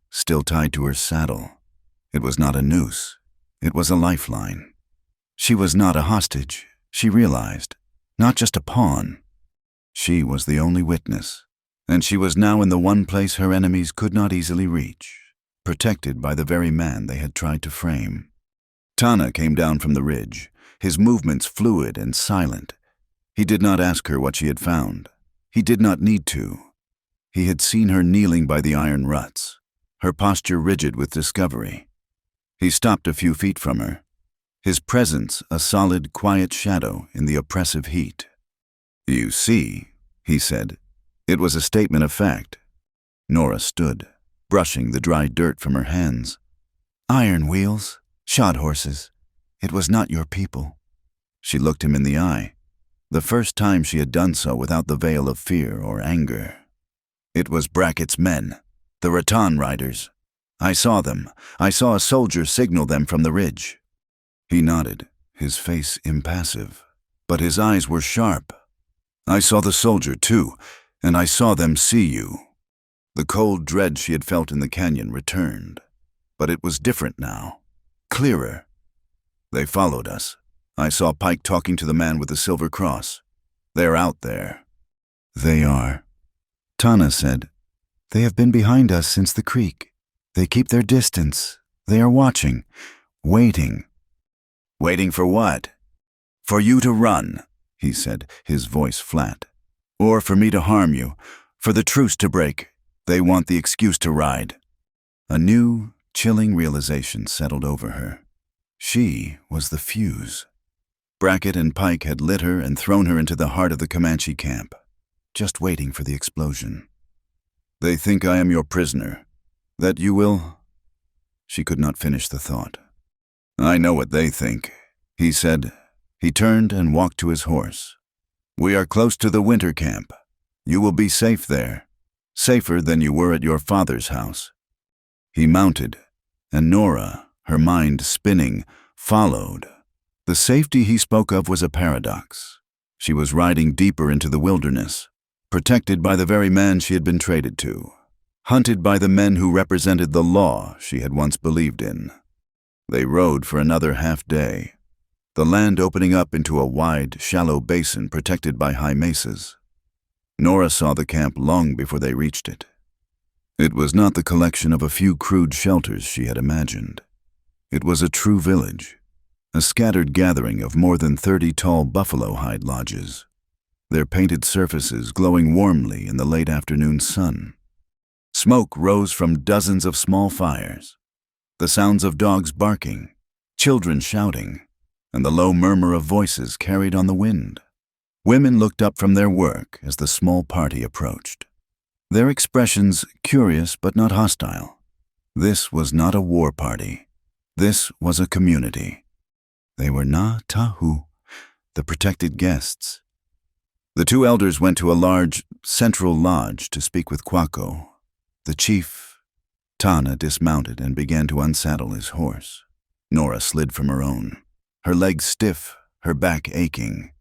still tied to her saddle. It was not a noose. It was a lifeline. She was not a hostage, she realized, not just a pawn. She was the only witness, and she was now in the one place her enemies could not easily reach, protected by the very man they had tried to frame. Tana came down from the ridge, his movements fluid and silent. He did not ask her what she had found. He did not need to. He had seen her kneeling by the iron ruts, her posture rigid with discovery. He stopped a few feet from her, his presence a solid, quiet shadow in the oppressive heat. "You see," he said. It was a statement of fact. Nora stood, brushing the dry dirt from her hands. "Iron wheels, shod horses. It was not your people." She looked him in the eye, the first time she had done so without the veil of fear or anger. "It was Brackett's men, the rattan riders. I saw them. I saw a soldier signal them from the ridge." He nodded, his face impassive, but his eyes were sharp. "I saw the soldier, too, and I saw them see you." The cold dread she had felt in the canyon returned, but it was different now, clearer. "They followed us. I saw Pike talking to the man with the silver cross. They're out there." "They are," Tana said. "They have been behind us since the creek. They keep their distance. They are watching, waiting." "Waiting for what?" "For you to run," he said, his voice flat. "Or for me to harm you, for the truce to break. They want the excuse to ride." A new, chilling realization settled over her. She was the fuse. Brackett and Pike had lit her and thrown her into the heart of the Comanche camp, just waiting for the explosion. "They think I am your prisoner, that you will—" She could not finish the thought. "I know what they think," he said. He turned and walked to his horse. "We are close to the winter camp. You will be safe there, safer than you were at your father's house." He mounted, and Nora, her mind spinning, followed. The safety he spoke of was a paradox. She was riding deeper into the wilderness, protected by the very man she had been traded to, hunted by the men who represented the law she had once believed in. They rode for another half-day, the land opening up into a wide, shallow basin protected by high mesas. Nora saw the camp long before they reached it. It was not the collection of a few crude shelters she had imagined. It was a true village, a scattered gathering of more than 30 tall buffalo hide lodges, their painted surfaces glowing warmly in the late afternoon sun. Smoke rose from dozens of small fires, the sounds of dogs barking, children shouting, and the low murmur of voices carried on the wind. Women looked up from their work as the small party approached, their expressions curious but not hostile. This was not a war party. This was a community. They were Na Tahu, the protected guests. The two elders went to a large, central lodge to speak with Kwaku, the chief. Tana dismounted and began to unsaddle his horse. Nora slid from her own, her legs stiff, her back aching.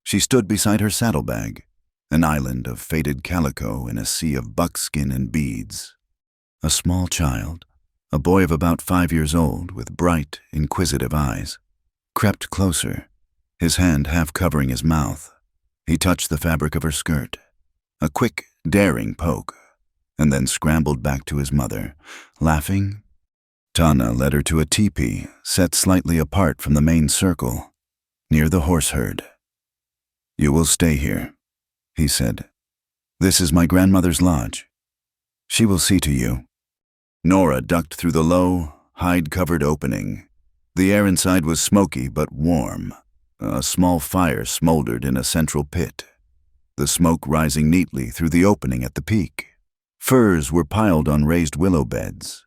She stood beside her saddlebag, an island of faded calico in a sea of buckskin and beads. A small child, a boy of about 5 years old with bright, inquisitive eyes, crept closer, his hand half covering his mouth. He touched the fabric of her skirt, a quick, daring poke, and then scrambled back to his mother, laughing. Tana led her to a teepee set slightly apart from the main circle, near the horse herd. "You will stay here," he said. "This is my grandmother's lodge. She will see to you." Nora ducked through the low, hide-covered opening. The air inside was smoky but warm. A small fire smoldered in a central pit, the smoke rising neatly through the opening at the peak. Furs were piled on raised willow beds,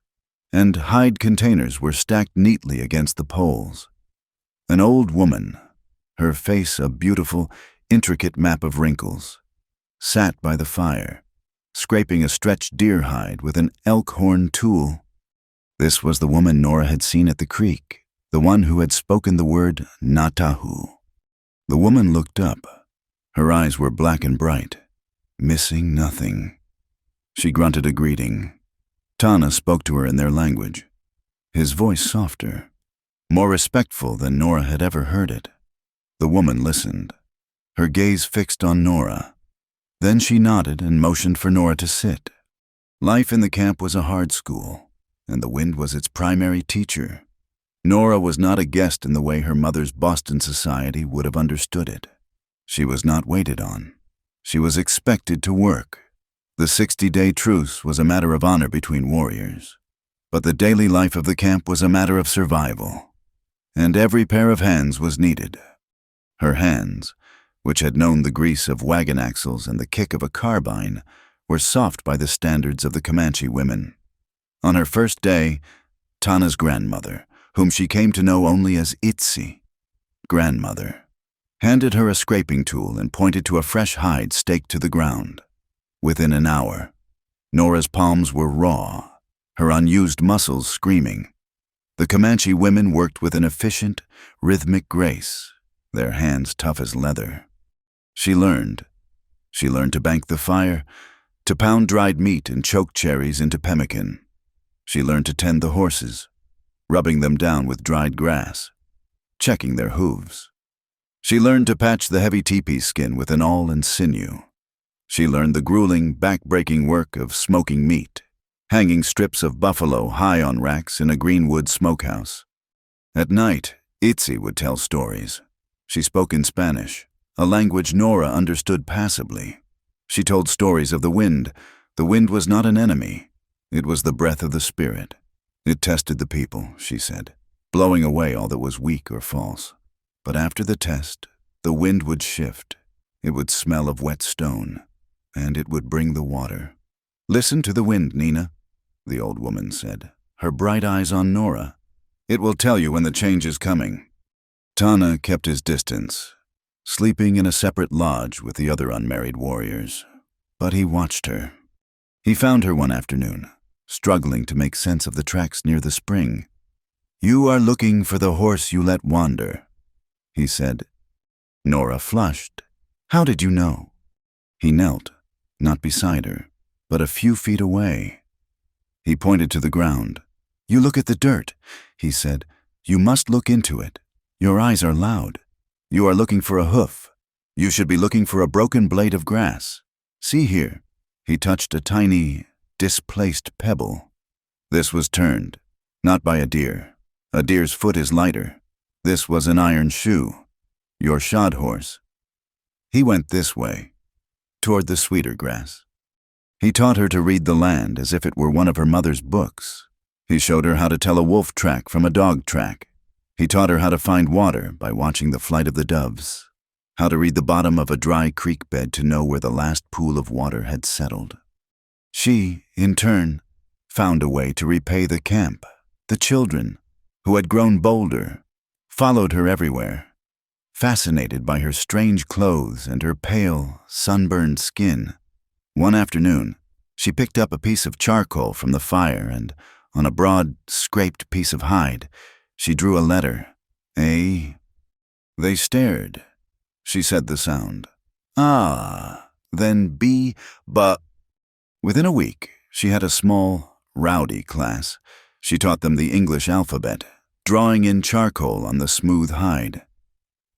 and hide containers were stacked neatly against the poles. An old woman, her face a beautiful, intricate map of wrinkles, sat by the fire, scraping a stretched deer hide with an elk horn tool. This was the woman Nora had seen at the creek, the one who had spoken the word Natahu. The woman looked up. Her eyes were black and bright, missing nothing. She grunted a greeting. Tana spoke to her in their language, his voice softer, more respectful than Nora had ever heard it. The woman listened, her gaze fixed on Nora. Then she nodded and motioned for Nora to sit. Life in the camp was a hard school, and the wind was its primary teacher. Nora was not a guest in the way her mother's Boston society would have understood it. She was not waited on. She was expected to work. The 60-day truce was a matter of honor between warriors, but the daily life of the camp was a matter of survival, and every pair of hands was needed. Her hands, which had known the grease of wagon axles and the kick of a carbine, were soft by the standards of the Comanche women. On her first day, Tana's grandmother, whom she came to know only as Itzi, grandmother, handed her a scraping tool and pointed to a fresh hide staked to the ground. Within an hour, Nora's palms were raw, her unused muscles screaming. The Comanche women worked with an efficient, rhythmic grace, their hands tough as leather. She learned. She learned to bank the fire, to pound dried meat and choke cherries into pemmican. She learned to tend the horses, rubbing them down with dried grass, checking their hooves. She learned to patch the heavy teepee skin with an awl and sinew. She learned the grueling, back-breaking work of smoking meat, hanging strips of buffalo high on racks in a greenwood smokehouse. At night, Itzi would tell stories. She spoke in Spanish, a language Nora understood passably. She told stories of the wind. The wind was not an enemy. It was the breath of the spirit. It tested the people, she said, blowing away all that was weak or false. But after the test, the wind would shift. It would smell of wet stone, and it would bring the water. "Listen to the wind, Nina," the old woman said, her bright eyes on Nora. "It will tell you when the change is coming." Tana kept his distance, sleeping in a separate lodge with the other unmarried warriors. But he watched her. He found her one afternoon, struggling to make sense of the tracks near the spring. "You are looking for the horse you let wander," he said. Nora flushed. How did you know? He knelt, not beside her, but a few feet away. He pointed to the ground. You look at the dirt, he said. You must look into it. Your eyes are loud. You are looking for a hoof. You should be looking for a broken blade of grass. See here. He touched a tiny, displaced pebble. This was turned, not by a deer. A deer's foot is lighter. This was an iron shoe. Your shod horse. He went this way, toward the sweeter grass. He taught her to read the land as if it were one of her mother's books. He showed her how to tell a wolf track from a dog track. He taught her how to find water by watching the flight of the doves, how to read the bottom of a dry creek bed to know where the last pool of water had settled. She, in turn, found a way to repay the camp. The children, who had grown bolder, followed her everywhere, fascinated by her strange clothes and her pale, sunburned skin. One afternoon, she picked up a piece of charcoal from the fire and, on a broad, scraped piece of hide, she drew a letter. A. They stared. She said the sound. Ah, then B, but. Within a week, she had a small, rowdy class. She taught them the English alphabet, drawing in charcoal on the smooth hide.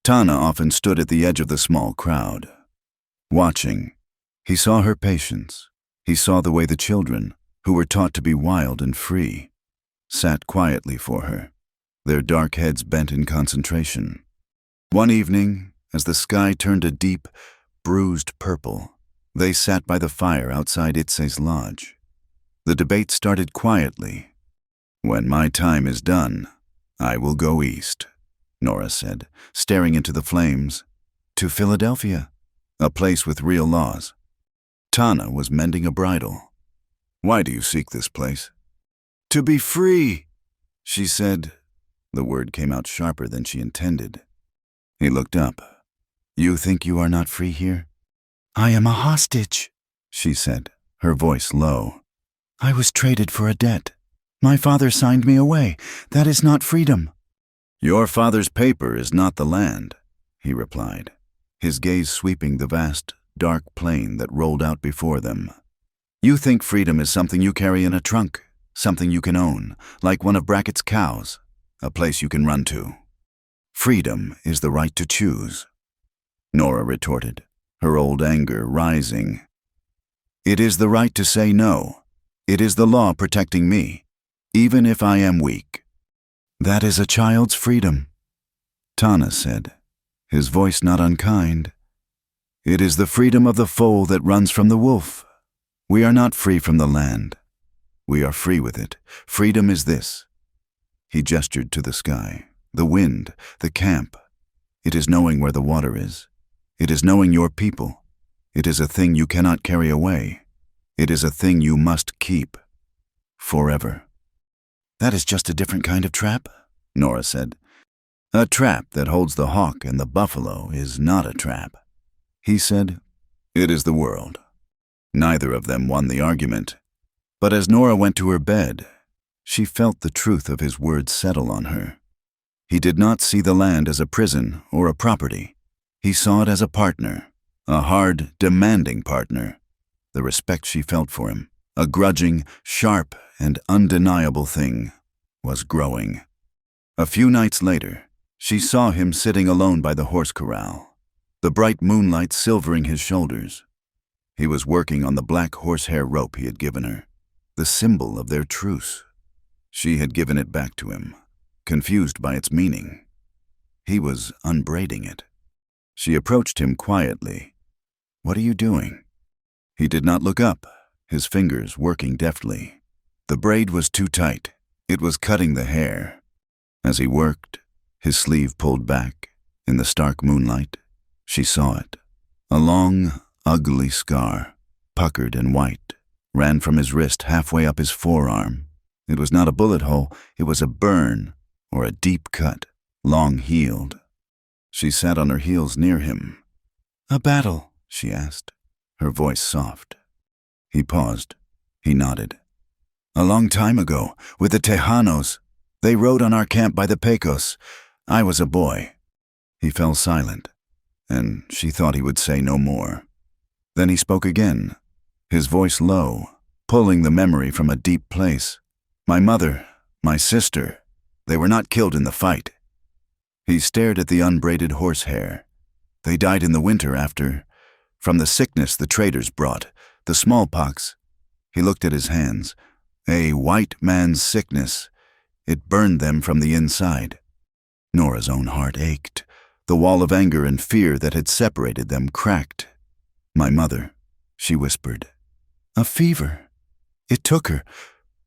Tana often stood at the edge of the small crowd, watching. He saw her patience. He saw the way the children, who were taught to be wild and free, sat quietly for her, their dark heads bent in concentration. One evening, as the sky turned a deep, bruised purple, they sat by the fire outside Itse's lodge. The debate started quietly. When my time is done, I will go east, Nora said, staring into the flames. To Philadelphia, a place with real laws. Tana was mending a bridle. Why do you seek this place? To be free, she said. The word came out sharper than she intended. He looked up. You think you are not free here? I am a hostage, she said, her voice low. I was traded for a debt. My father signed me away. That is not freedom. Your father's paper is not the land, he replied, his gaze sweeping the vast, dark plain that rolled out before them. You think freedom is something you carry in a trunk, something you can own, like one of Brackett's cows, a place you can run to. Freedom is the right to choose, Nora retorted, her old anger rising. It is the right to say no. It is the law protecting me, even if I am weak. That is a child's freedom, Tana said, his voice not unkind. It is the freedom of the foal that runs from the wolf. We are not free from the land. We are free with it. Freedom is this. He gestured to the sky, the wind, the camp. It is knowing where the water is. It is knowing your people. It is a thing you cannot carry away. It is a thing you must keep. Forever. That is just a different kind of trap, Nora said. A trap that holds the hawk and the buffalo is not a trap. He said, It is the world. Neither of them won the argument. But as Nora went to her bed, she felt the truth of his words settle on her. He did not see the land as a prison or a property. He saw it as a partner, a hard, demanding partner. The respect she felt for him, a grudging, sharp, and undeniable thing, was growing. A few nights later, she saw him sitting alone by the horse corral, the bright moonlight silvering his shoulders. He was working on the black horsehair rope he had given her, the symbol of their truce. She had given it back to him, confused by its meaning. He was unbraiding it. She approached him quietly. What are you doing? He did not look up, his fingers working deftly. The braid was too tight. It was cutting the hair. As he worked, his sleeve pulled back. In the stark moonlight, she saw it. A long, ugly scar, puckered and white, ran from his wrist halfway up his forearm. It was not a bullet hole, it was a burn, or a deep cut, long-healed. She sat on her heels near him. A battle, she asked, her voice soft. He paused. He nodded. A long time ago, with the Tejanos. They rode on our camp by the Pecos. I was a boy. He fell silent. and she thought he would say no more. Then he spoke again, his voice low, pulling the memory from a deep place. My mother, my sister, they were not killed in the fight. He stared at the unbraided horsehair. They died in the winter from the sickness the traders brought, the smallpox. He looked at his hands. A white man's sickness. It burned them from the inside. Nora's own heart ached. The wall of anger and fear that had separated them cracked. My mother, she whispered. A fever. It took her.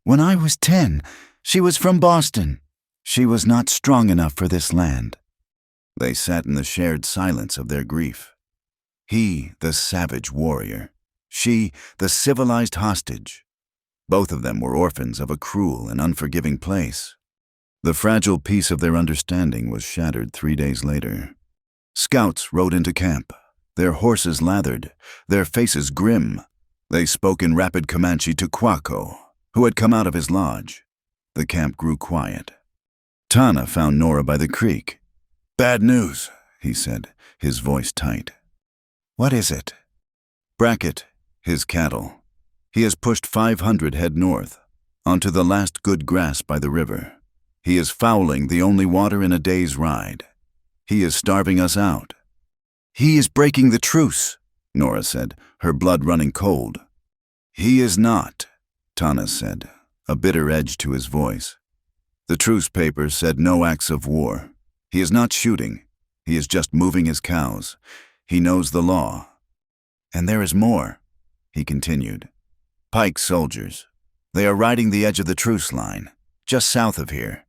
When I was 10, she was from Boston. She was not strong enough for this land. They sat in the shared silence of their grief. He, the savage warrior. She, the civilized hostage. Both of them were orphans of a cruel and unforgiving place. The fragile peace of their understanding was shattered 3 days later. Scouts rode into camp, their horses lathered, their faces grim. They spoke in rapid Comanche to Quaco, who had come out of his lodge. The camp grew quiet. Tana found Nora by the creek. Bad news, he said, his voice tight. What is it? Brackett, his cattle. He has pushed 500 head north, onto the last good grass by the river. He is fouling the only water in a day's ride. He is starving us out. He is breaking the truce, Nora said, her blood running cold. He is not, Tana said, a bitter edge to his voice. The truce papers said no acts of war. He is not shooting. He is just moving his cows. He knows the law. And there is more, he continued. Pike soldiers. They are riding the edge of the truce line, just south of here.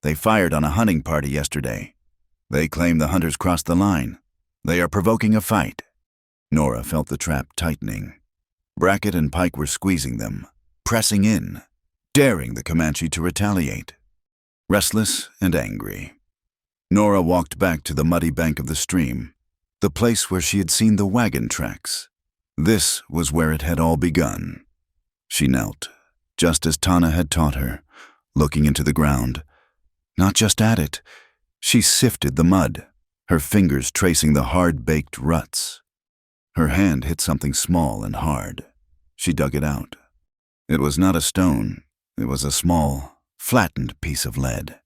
They fired on a hunting party yesterday. They claim the hunters crossed the line. They are provoking a fight. Nora felt the trap tightening. Brackett and Pike were squeezing them, pressing in, daring the Comanche to retaliate. Restless and angry, Nora walked back to the muddy bank of the stream, the place where she had seen the wagon tracks. This was where it had all begun. She knelt, just as Tana had taught her, looking into the ground. Not just at it, she sifted the mud, her fingers tracing the hard-baked ruts. Her hand hit something small and hard. She dug it out. It was not a stone. It was a small, flattened piece of lead.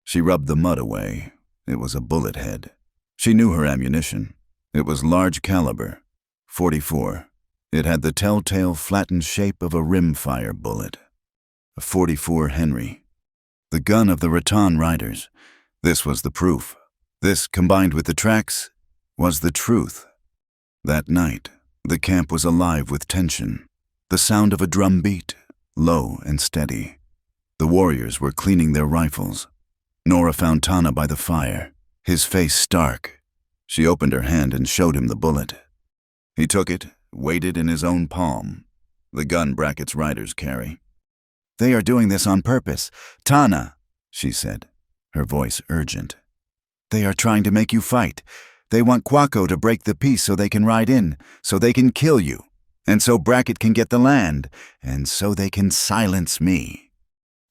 She rubbed the mud away. It was a bullet head. She knew her ammunition. It was large caliber, .44. It had the telltale flattened shape of a rimfire bullet. A .44 Henry. The gun of the Raton riders. This was the proof. This, combined with the tracks, was the truth. That night, the camp was alive with tension. The sound of a drum beat, low and steady. The warriors were cleaning their rifles. Nora found Tana by the fire, his face stark. She opened her hand and showed him the bullet. He took it, weighed it in his own palm. The gun Brackett's riders carry. They are doing this on purpose. Tana, she said, her voice urgent. They are trying to make you fight. They want Quaco to break the peace so they can ride in, so they can kill you, and so Brackett can get the land, and so they can silence me.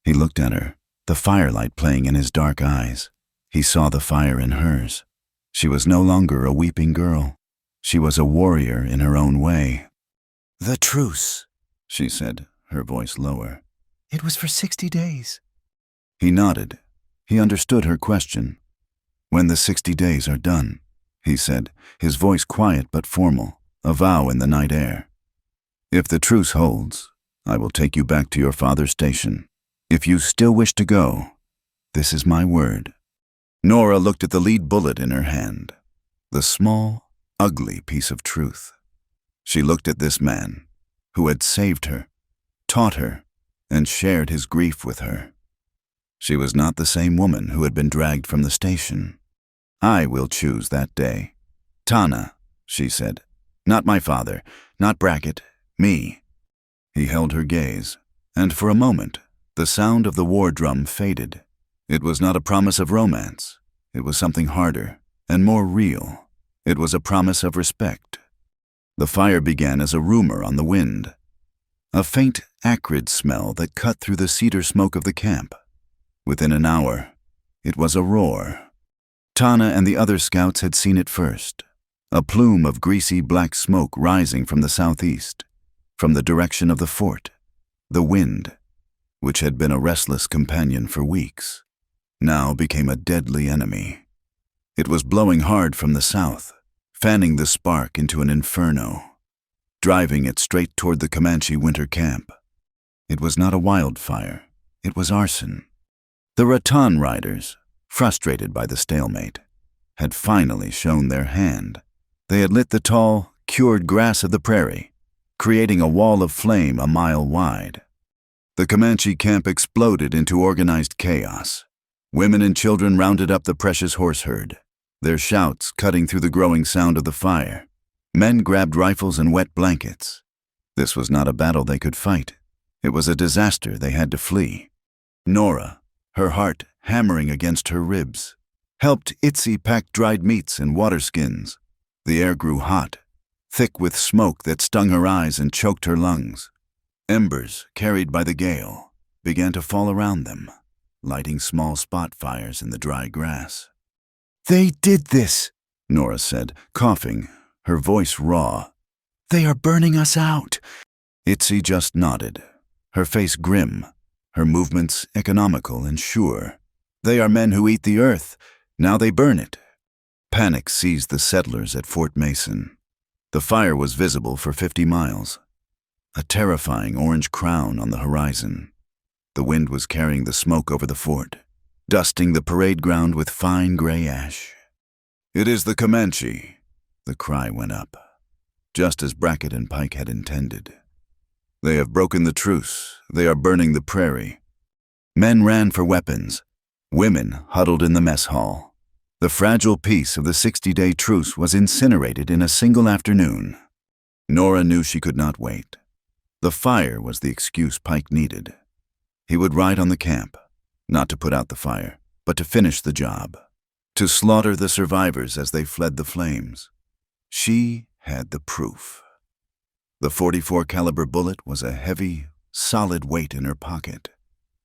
He looked at her, the firelight playing in his dark eyes. He saw the fire in hers. She was no longer a weeping girl. She was a warrior in her own way. The truce, she said, her voice lower. It was for 60 days. He nodded. He understood her question. When the 60 days are done, he said, his voice quiet but formal, a vow in the night air. If the truce holds, I will take you back to your father's station. If you still wish to go, this is my word. Nora looked at the lead bullet in her hand, the small, ugly piece of truth. She looked at this man, who had saved her, taught her, and shared his grief with her. She was not the same woman who had been dragged from the station. I will choose that day. Tana, she said. Not my father, not Brackett, me. He held her gaze, and for a moment, the sound of the war drum faded. It was not a promise of romance. It was something harder and more real. It was a promise of respect. The fire began as a rumor on the wind, a faint, acrid smell that cut through the cedar smoke of the camp. Within an hour, it was a roar. Tana and the other scouts had seen it first. a plume of greasy black smoke rising from the southeast, from the direction of the fort. The wind, which had been a restless companion for weeks, now became a deadly enemy. It was blowing hard from the south, fanning the spark into an inferno, driving it straight toward the Comanche winter camp. It was not a wildfire, it was arson. The rattan riders, frustrated by the stalemate, had finally shown their hand. They had lit the tall, cured grass of the prairie, creating a wall of flame a mile wide. The Comanche camp exploded into organized chaos. Women and children rounded up the precious horse herd, their shouts cutting through the growing sound of the fire. Men grabbed rifles and wet blankets. This was not a battle they could fight. It was a disaster they had to flee. Nora, her heart hammering against her ribs, helped Itzy pack dried meats and water skins. The air grew hot, thick with smoke that stung her eyes and choked her lungs. Embers, carried by the gale, began to fall around them, lighting small spot fires in the dry grass. "They did this," Nora said, coughing, her voice raw. "They are burning us out." Itzy just nodded, her face grim, her movements economical and sure. "They are men who eat the earth. Now they burn it." Panic seized the settlers at Fort Mason. The fire was visible for 50 miles, a terrifying orange crown on the horizon. The wind was carrying the smoke over the fort, dusting the parade ground with fine gray ash. "It is the Comanche," the cry went up, just as Brackett and Pike had intended. "They have broken the truce. They are burning the prairie." Men ran for weapons. Women huddled in the mess hall. The fragile peace of the 60-day truce was incinerated in a single afternoon. Nora knew she could not wait. The fire was the excuse Pike needed. He would ride on the camp, not to put out the fire, but to finish the job, to slaughter the survivors as they fled the flames. She had the proof. The .44 caliber bullet was a heavy, solid weight in her pocket.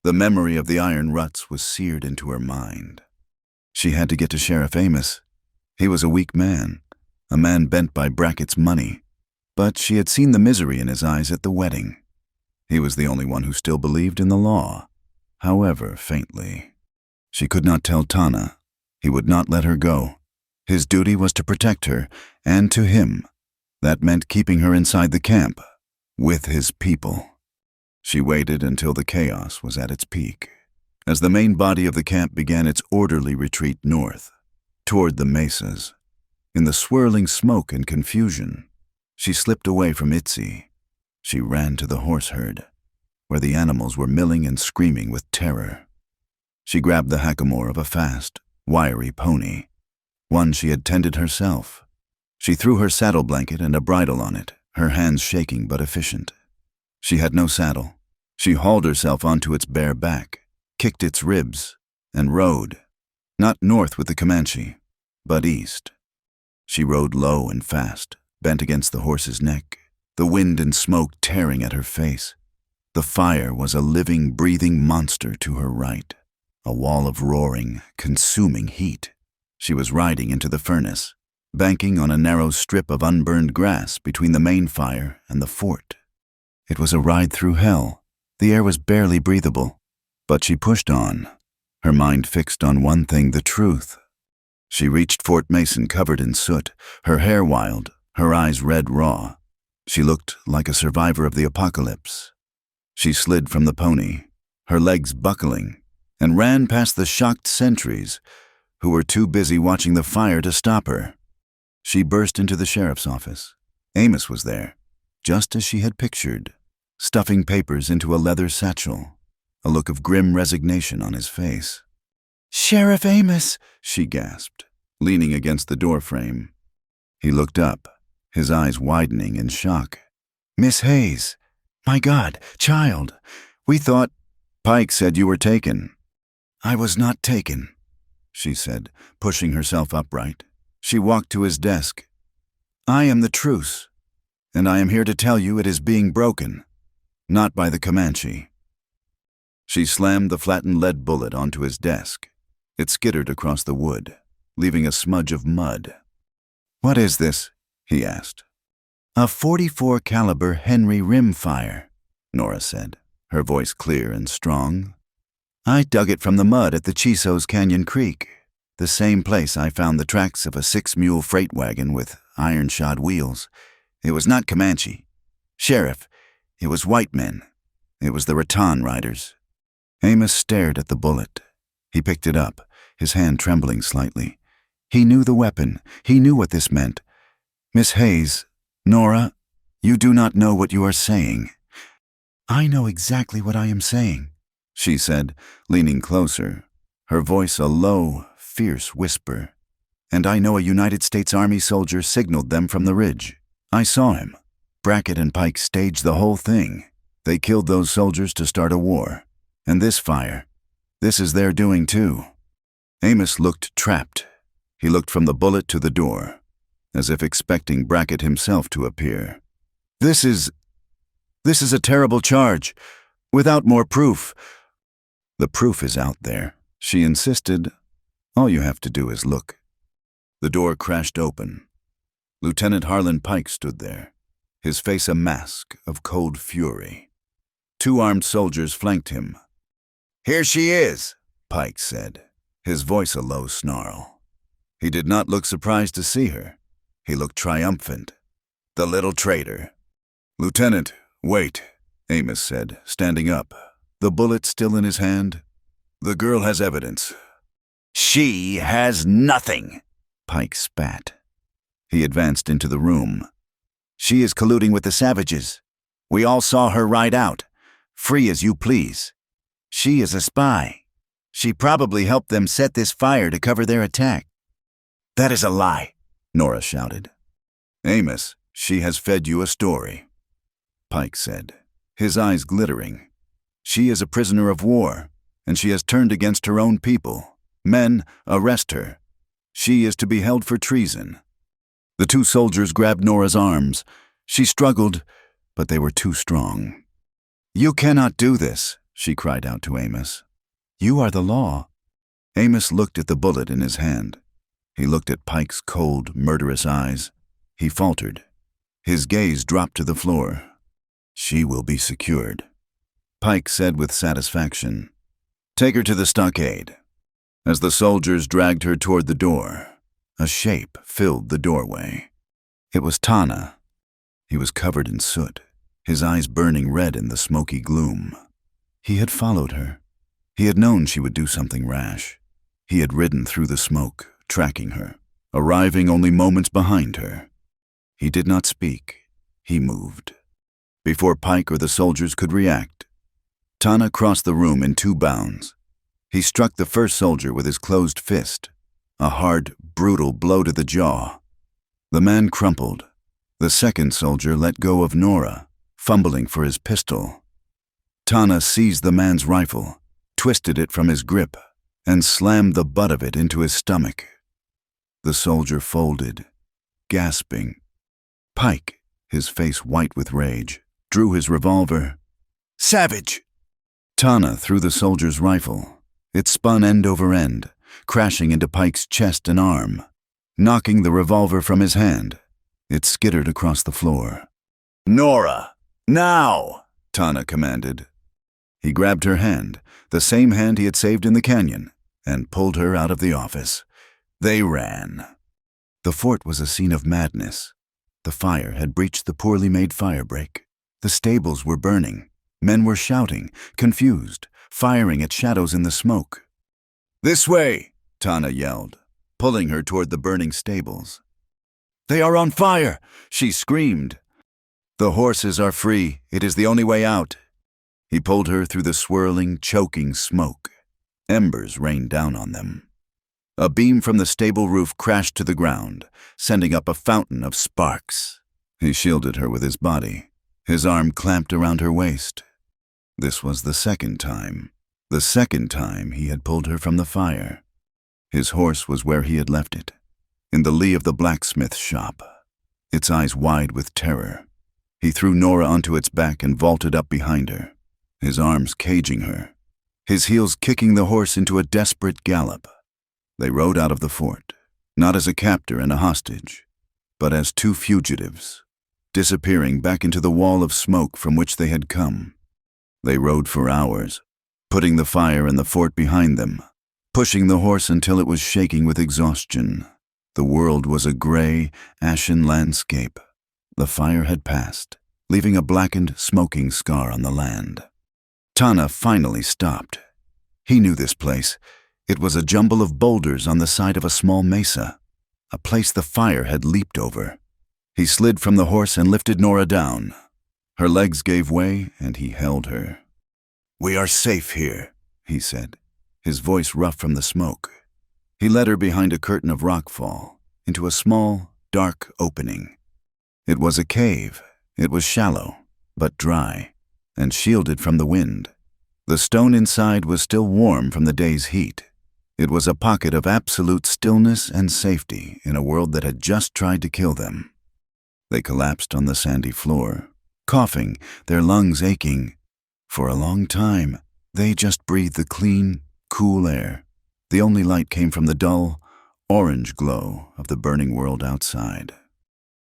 The memory of the iron ruts was seared into her mind. She had to get to Sheriff Amos. He was a weak man, a man bent by Brackett's money, but she had seen the misery in his eyes at the wedding. He was the only one who still believed in the law, however faintly. She could not tell Tana. He would not let her go. His duty was to protect her, and to him, that meant keeping her inside the camp, with his people. She waited until the chaos was at its peak, as the main body of the camp began its orderly retreat north, toward the mesas. In the swirling smoke and confusion, she slipped away from Itzy. She ran to the horse herd, where the animals were milling and screaming with terror. She grabbed the hackamore of a fast, wiry pony, one she had tended herself. She threw her saddle blanket and a bridle on it, her hands shaking but efficient. She had no saddle. She hauled herself onto its bare back, kicked its ribs, and rode, not north with the Comanche, but east. She rode low and fast, bent against the horse's neck, the wind and smoke tearing at her face. The fire was a living, breathing monster to her right, a wall of roaring, consuming heat. She was riding into the furnace, banking on a narrow strip of unburned grass between the main fire and the fort. It was a ride through hell. The air was barely breathable, but she pushed on, her mind fixed on one thing, the truth. She reached Fort Mason covered in soot, her hair wild, her eyes red raw. She looked like a survivor of the apocalypse. She slid from the pony, her legs buckling, and ran past the shocked sentries, who were too busy watching the fire to stop her. She burst into the sheriff's office. Amos was there, just as she had pictured, stuffing papers into a leather satchel, a look of grim resignation on his face. "Sheriff Amos," she gasped, leaning against the doorframe. He looked up, his eyes widening in shock. "Miss Hayes, my God, child, we thought—" "Pike said you were taken." "I was not taken," she said, pushing herself upright. She walked to his desk. "I am the truce, and I am here to tell you it is being broken, not by the Comanche." She slammed the flattened lead bullet onto his desk. It skittered across the wood, leaving a smudge of mud. "What is this?" he asked. "A .44 caliber Henry rimfire," Nora said, her voice clear and strong. "I dug it from the mud at the Chisos Canyon Creek, the same place I found the tracks of a 6-mule freight wagon with iron-shod wheels. It was not Comanche. Sheriff, it was white men. It was the rattan riders." Amos stared at the bullet. He picked it up, his hand trembling slightly. He knew the weapon. He knew what this meant. "Miss Hayes, Nora, you do not know what you are saying." "I know exactly what I am saying," she said, leaning closer, her voice a low, fierce whisper. "And I know a United States Army soldier signaled them from the ridge. I saw him. Brackett and Pike staged the whole thing. They killed those soldiers to start a war. And this fire, this is their doing too." Amos looked trapped. He looked from the bullet to the door, as if expecting Brackett himself to appear. This is a terrible charge, without more proof." "The proof is out there," she insisted. "All you have to do is look." The door crashed open. Lieutenant Harlan Pike stood there, his face a mask of cold fury. 2 armed soldiers flanked him. "Here she is," Pike said, his voice a low snarl. He did not look surprised to see her. He looked triumphant. "The little traitor." "Lieutenant, wait," Amos said, standing up, the bullet still in his hand. "The girl has evidence." "She has nothing," Pike spat. He advanced into the room. "She is colluding with the savages. We all saw her ride out, free as you please. She is a spy. She probably helped them set this fire to cover their attack." "That is a lie," Nora shouted. "Amos, she has fed you a story," Pike said, his eyes glittering. "She is a prisoner of war, and she has turned against her own people. Men, arrest her. She is to be held for treason." The 2 soldiers grabbed Nora's arms. She struggled, but they were too strong. "You cannot do this," she cried out to Amos. "You are the law." Amos looked at the bullet in his hand. He looked at Pike's cold, murderous eyes. He faltered. His gaze dropped to the floor. "She will be secured," Pike said with satisfaction. "Take her to the stockade." As the soldiers dragged her toward the door, a shape filled the doorway. It was Tana. He was covered in soot, his eyes burning red in the smoky gloom. He had followed her. He had known she would do something rash. He had ridden through the smoke, tracking her, arriving only moments behind her. He did not speak. He moved. Before Pike or the soldiers could react, Tana crossed the room in 2 bounds. He struck the first soldier with his closed fist, a hard, brutal blow to the jaw. The man crumpled. The second soldier let go of Nora, fumbling for his pistol. Tana seized the man's rifle, twisted it from his grip, and slammed the butt of it into his stomach. The soldier folded, gasping. Pike, his face white with rage, drew his revolver. "Savage!" Tana threw the soldier's rifle. It spun end over end, crashing into Pike's chest and arm, knocking the revolver from his hand. It skittered across the floor. "Nora, now!" Tana commanded. He grabbed her hand, the same hand he had saved in the canyon, and pulled her out of the office. They ran. The fort was a scene of madness. The fire had breached the poorly made firebreak. The stables were burning. Men were shouting, confused, firing at shadows in the smoke. "This way!" Tana yelled, pulling her toward the burning stables. "They are on fire!" she screamed. "The horses are free. It is the only way out." He pulled her through the swirling, choking smoke. Embers rained down on them. A beam from the stable roof crashed to the ground, sending up a fountain of sparks. He shielded her with his body, his arm clamped around her waist. This was the second time he had pulled her from the fire. His horse was where he had left it, in the lee of the blacksmith shop, its eyes wide with terror. He threw Nora onto its back and vaulted up behind her, his arms caging her, his heels kicking the horse into a desperate gallop. They rode out of the fort, not as a captor and a hostage, but as two fugitives, disappearing back into the wall of smoke from which they had come. They rode for hours, putting the fire and the fort behind them, pushing the horse until it was shaking with exhaustion. The world was a gray, ashen landscape. The fire had passed, leaving a blackened, smoking scar on the land. Tana finally stopped. He knew this place. It was a jumble of boulders on the side of a small mesa, a place the fire had leaped over. He slid from the horse and lifted Nora down. Her legs gave way, and he held her. "We are safe here," he said, his voice rough from the smoke. He led her behind a curtain of rockfall, into a small, dark opening. It was a cave. It was shallow, but dry, and shielded from the wind. The stone inside was still warm from the day's heat. It was a pocket of absolute stillness and safety in a world that had just tried to kill them. They collapsed on the sandy floor, coughing, their lungs aching. For a long time, they just breathed the clean, cool air. The only light came from the dull, orange glow of the burning world outside.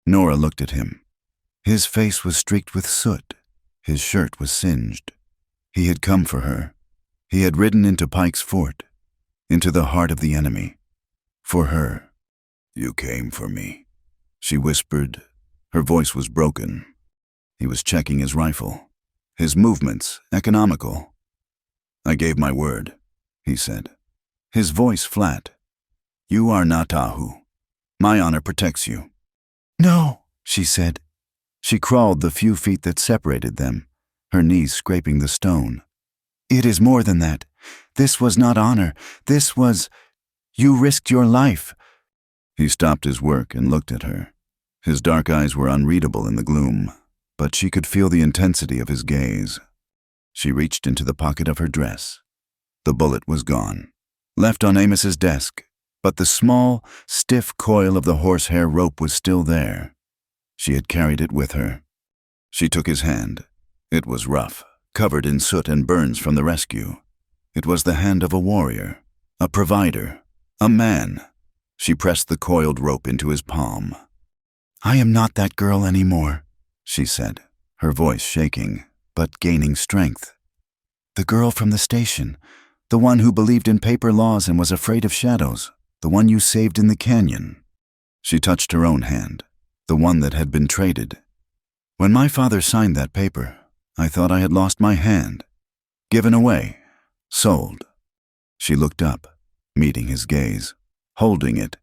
Nora looked at him. His face was streaked with soot. His shirt was singed. He had come for her. He had ridden into Pike's Fort, into the heart of the enemy. For her. "You came for me," she whispered. Her voice was broken. He was checking his rifle. His movements economical. "I gave my word," he said, his voice flat. "You are not Ahu. My honor protects you." "No," she said. She crawled the few feet that separated them, her knees scraping the stone. "It is more than that. This was not honor. This was... You risked your life." He stopped his work and looked at her. His dark eyes were unreadable in the gloom, but she could feel the intensity of his gaze. She reached into the pocket of her dress. The bullet was gone, left on Amos's desk, but the small, stiff coil of the horsehair rope was still there. She had carried it with her. She took his hand. It was rough, covered in soot and burns from the rescue. It was the hand of a warrior, a provider, a man. She pressed the coiled rope into his palm. "I am not that girl anymore," she said, her voice shaking, but gaining strength. "The girl from the station, the one who believed in paper laws and was afraid of shadows, the one you saved in the canyon." She touched her own hand, the one that had been traded. "When my father signed that paper, I thought I had lost my hand. Given away. Sold." She looked up, meeting his gaze, holding it.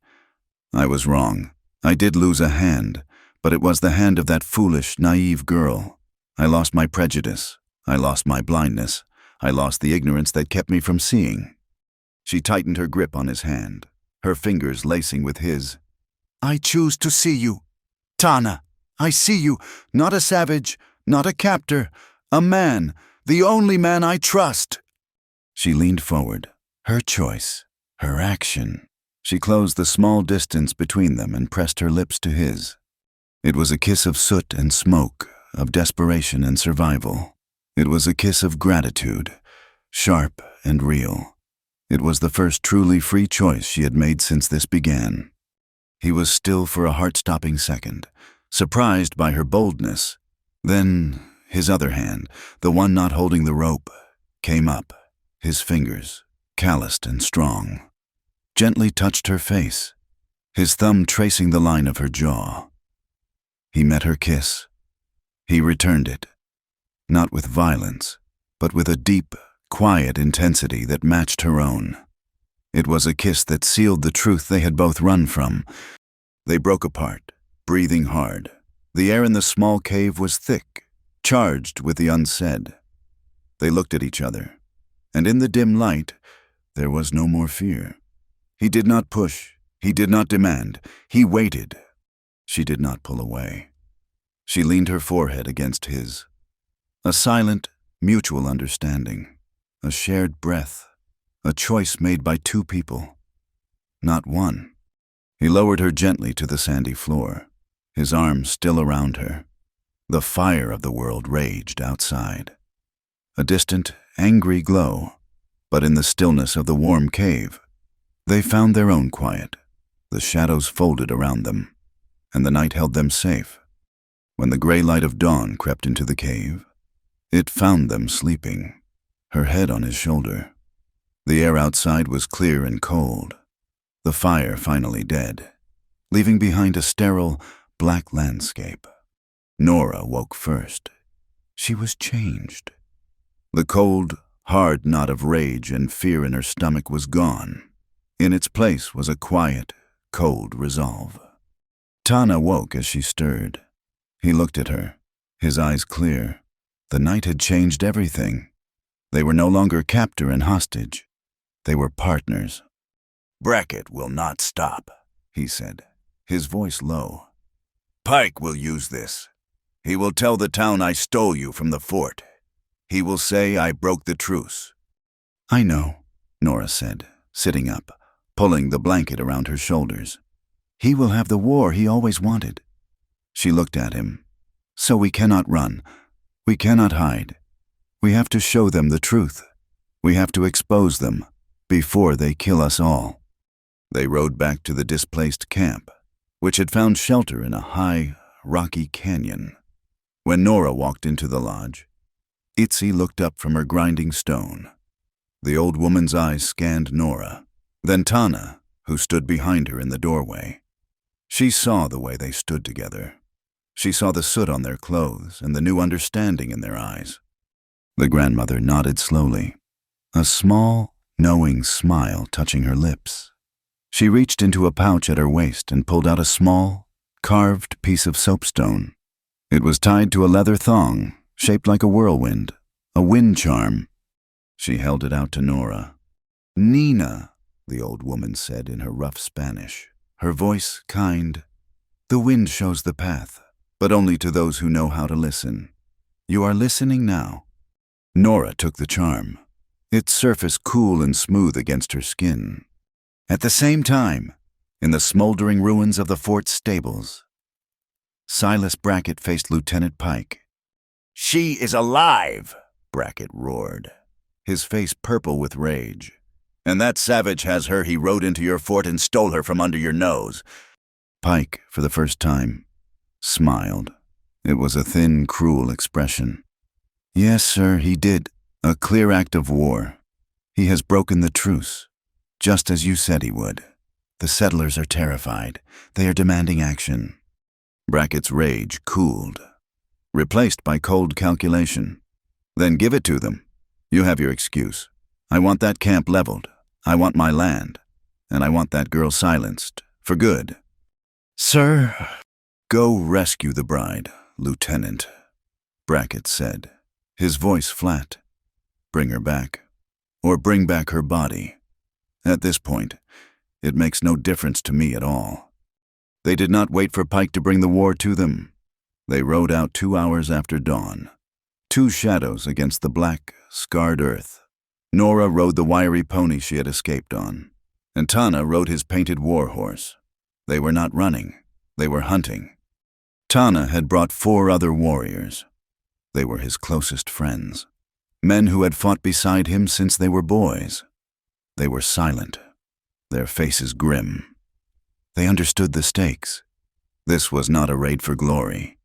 "I was wrong. I did lose a hand, but it was the hand of that foolish, naive girl. I lost my prejudice. I lost my blindness. I lost the ignorance that kept me from seeing." She tightened her grip on his hand, her fingers lacing with his. "I choose to see you. Tana, I see you, not a savage, not a captor, a man, the only man I trust." She leaned forward, her choice, her action. She closed the small distance between them and pressed her lips to his. It was a kiss of soot and smoke, of desperation and survival. It was a kiss of gratitude, sharp and real. It was the first truly free choice she had made since this began. He was still for a heart-stopping second, surprised by her boldness. Then his other hand, the one not holding the rope, came up, his fingers, calloused and strong, gently touched her face, his thumb tracing the line of her jaw. He met her kiss. He returned it, not with violence, but with a deep, quiet intensity that matched her own. It was a kiss that sealed the truth they had both run from. They broke apart, breathing hard. The air in the small cave was thick, charged with the unsaid. They looked at each other, and in the dim light, there was no more fear. He did not push. He did not demand. He waited. She did not pull away. She leaned her forehead against his. A silent, mutual understanding. A shared breath. A choice made by two people. Not one. He lowered her gently to the sandy floor, his arms still around her. The fire of the world raged outside. A distant, angry glow, but in the stillness of the warm cave, they found their own quiet. The shadows folded around them. and the night held them safe. When the gray light of dawn crept into the cave, it found them sleeping, her head on his shoulder. The air outside was clear and cold, the fire finally dead, leaving behind a sterile, black landscape. Nora woke first. She was changed. The cold, hard knot of rage and fear in her stomach was gone. In its place was a quiet, cold resolve. Tana woke as she stirred. He looked at her, his eyes clear. The night had changed everything. They were no longer captor and hostage. They were partners. "Brackett will not stop," he said, his voice low. "Pike will use this. He will tell the town I stole you from the fort. He will say I broke the truce." "I know," Nora said, sitting up, pulling the blanket around her shoulders. "He will have the war he always wanted." She looked at him. "So we cannot run. We cannot hide. We have to show them the truth. We have to expose them before they kill us all." They rode back to the displaced camp, which had found shelter in a high, rocky canyon. When Nora walked into the lodge, Itzy looked up from her grinding stone. The old woman's eyes scanned Nora, then Tana, who stood behind her in the doorway. She saw the way they stood together. She saw the soot on their clothes and the new understanding in their eyes. The grandmother nodded slowly, a small, knowing smile touching her lips. She reached into a pouch at her waist and pulled out a small, carved piece of soapstone. It was tied to a leather thong, shaped like a whirlwind, a wind charm. She held it out to Nora. "Nina," the old woman said in her rough Spanish, her voice kind. "The wind shows the path, but only to those who know how to listen. You are listening now." Nora took the charm, its surface cool and smooth against her skin. At the same time, in the smoldering ruins of the fort's stables, Silas Brackett faced Lieutenant Pike. "She is alive!" Brackett roared, his face purple with rage. "And that savage has her he rode into your fort and stole her from under your nose." Pike, for the first time, smiled. It was a thin, cruel expression. "Yes, sir, he did. A clear act of war. He has broken the truce, just as you said he would. The settlers are terrified. They are demanding action." Brackett's rage cooled, replaced by cold calculation. "Then give it to them. You have your excuse. I want that camp leveled. I want my land. And I want that girl silenced, for good." "Sir," "Go rescue the bride, Lieutenant," Brackett said, his voice flat. "Bring her back, or bring back her body. At this point, it makes no difference to me at all." They did not wait for Pike to bring the war to them. They rode out 2 hours after dawn, two shadows against the black, scarred earth. Nora rode the wiry pony she had escaped on, and Tana rode his painted war horse. They were not running, they were hunting. Tana had brought 4 other warriors. They were his closest friends, men who had fought beside him since they were boys. They were silent, their faces grim. They understood the stakes. This was not a raid for glory.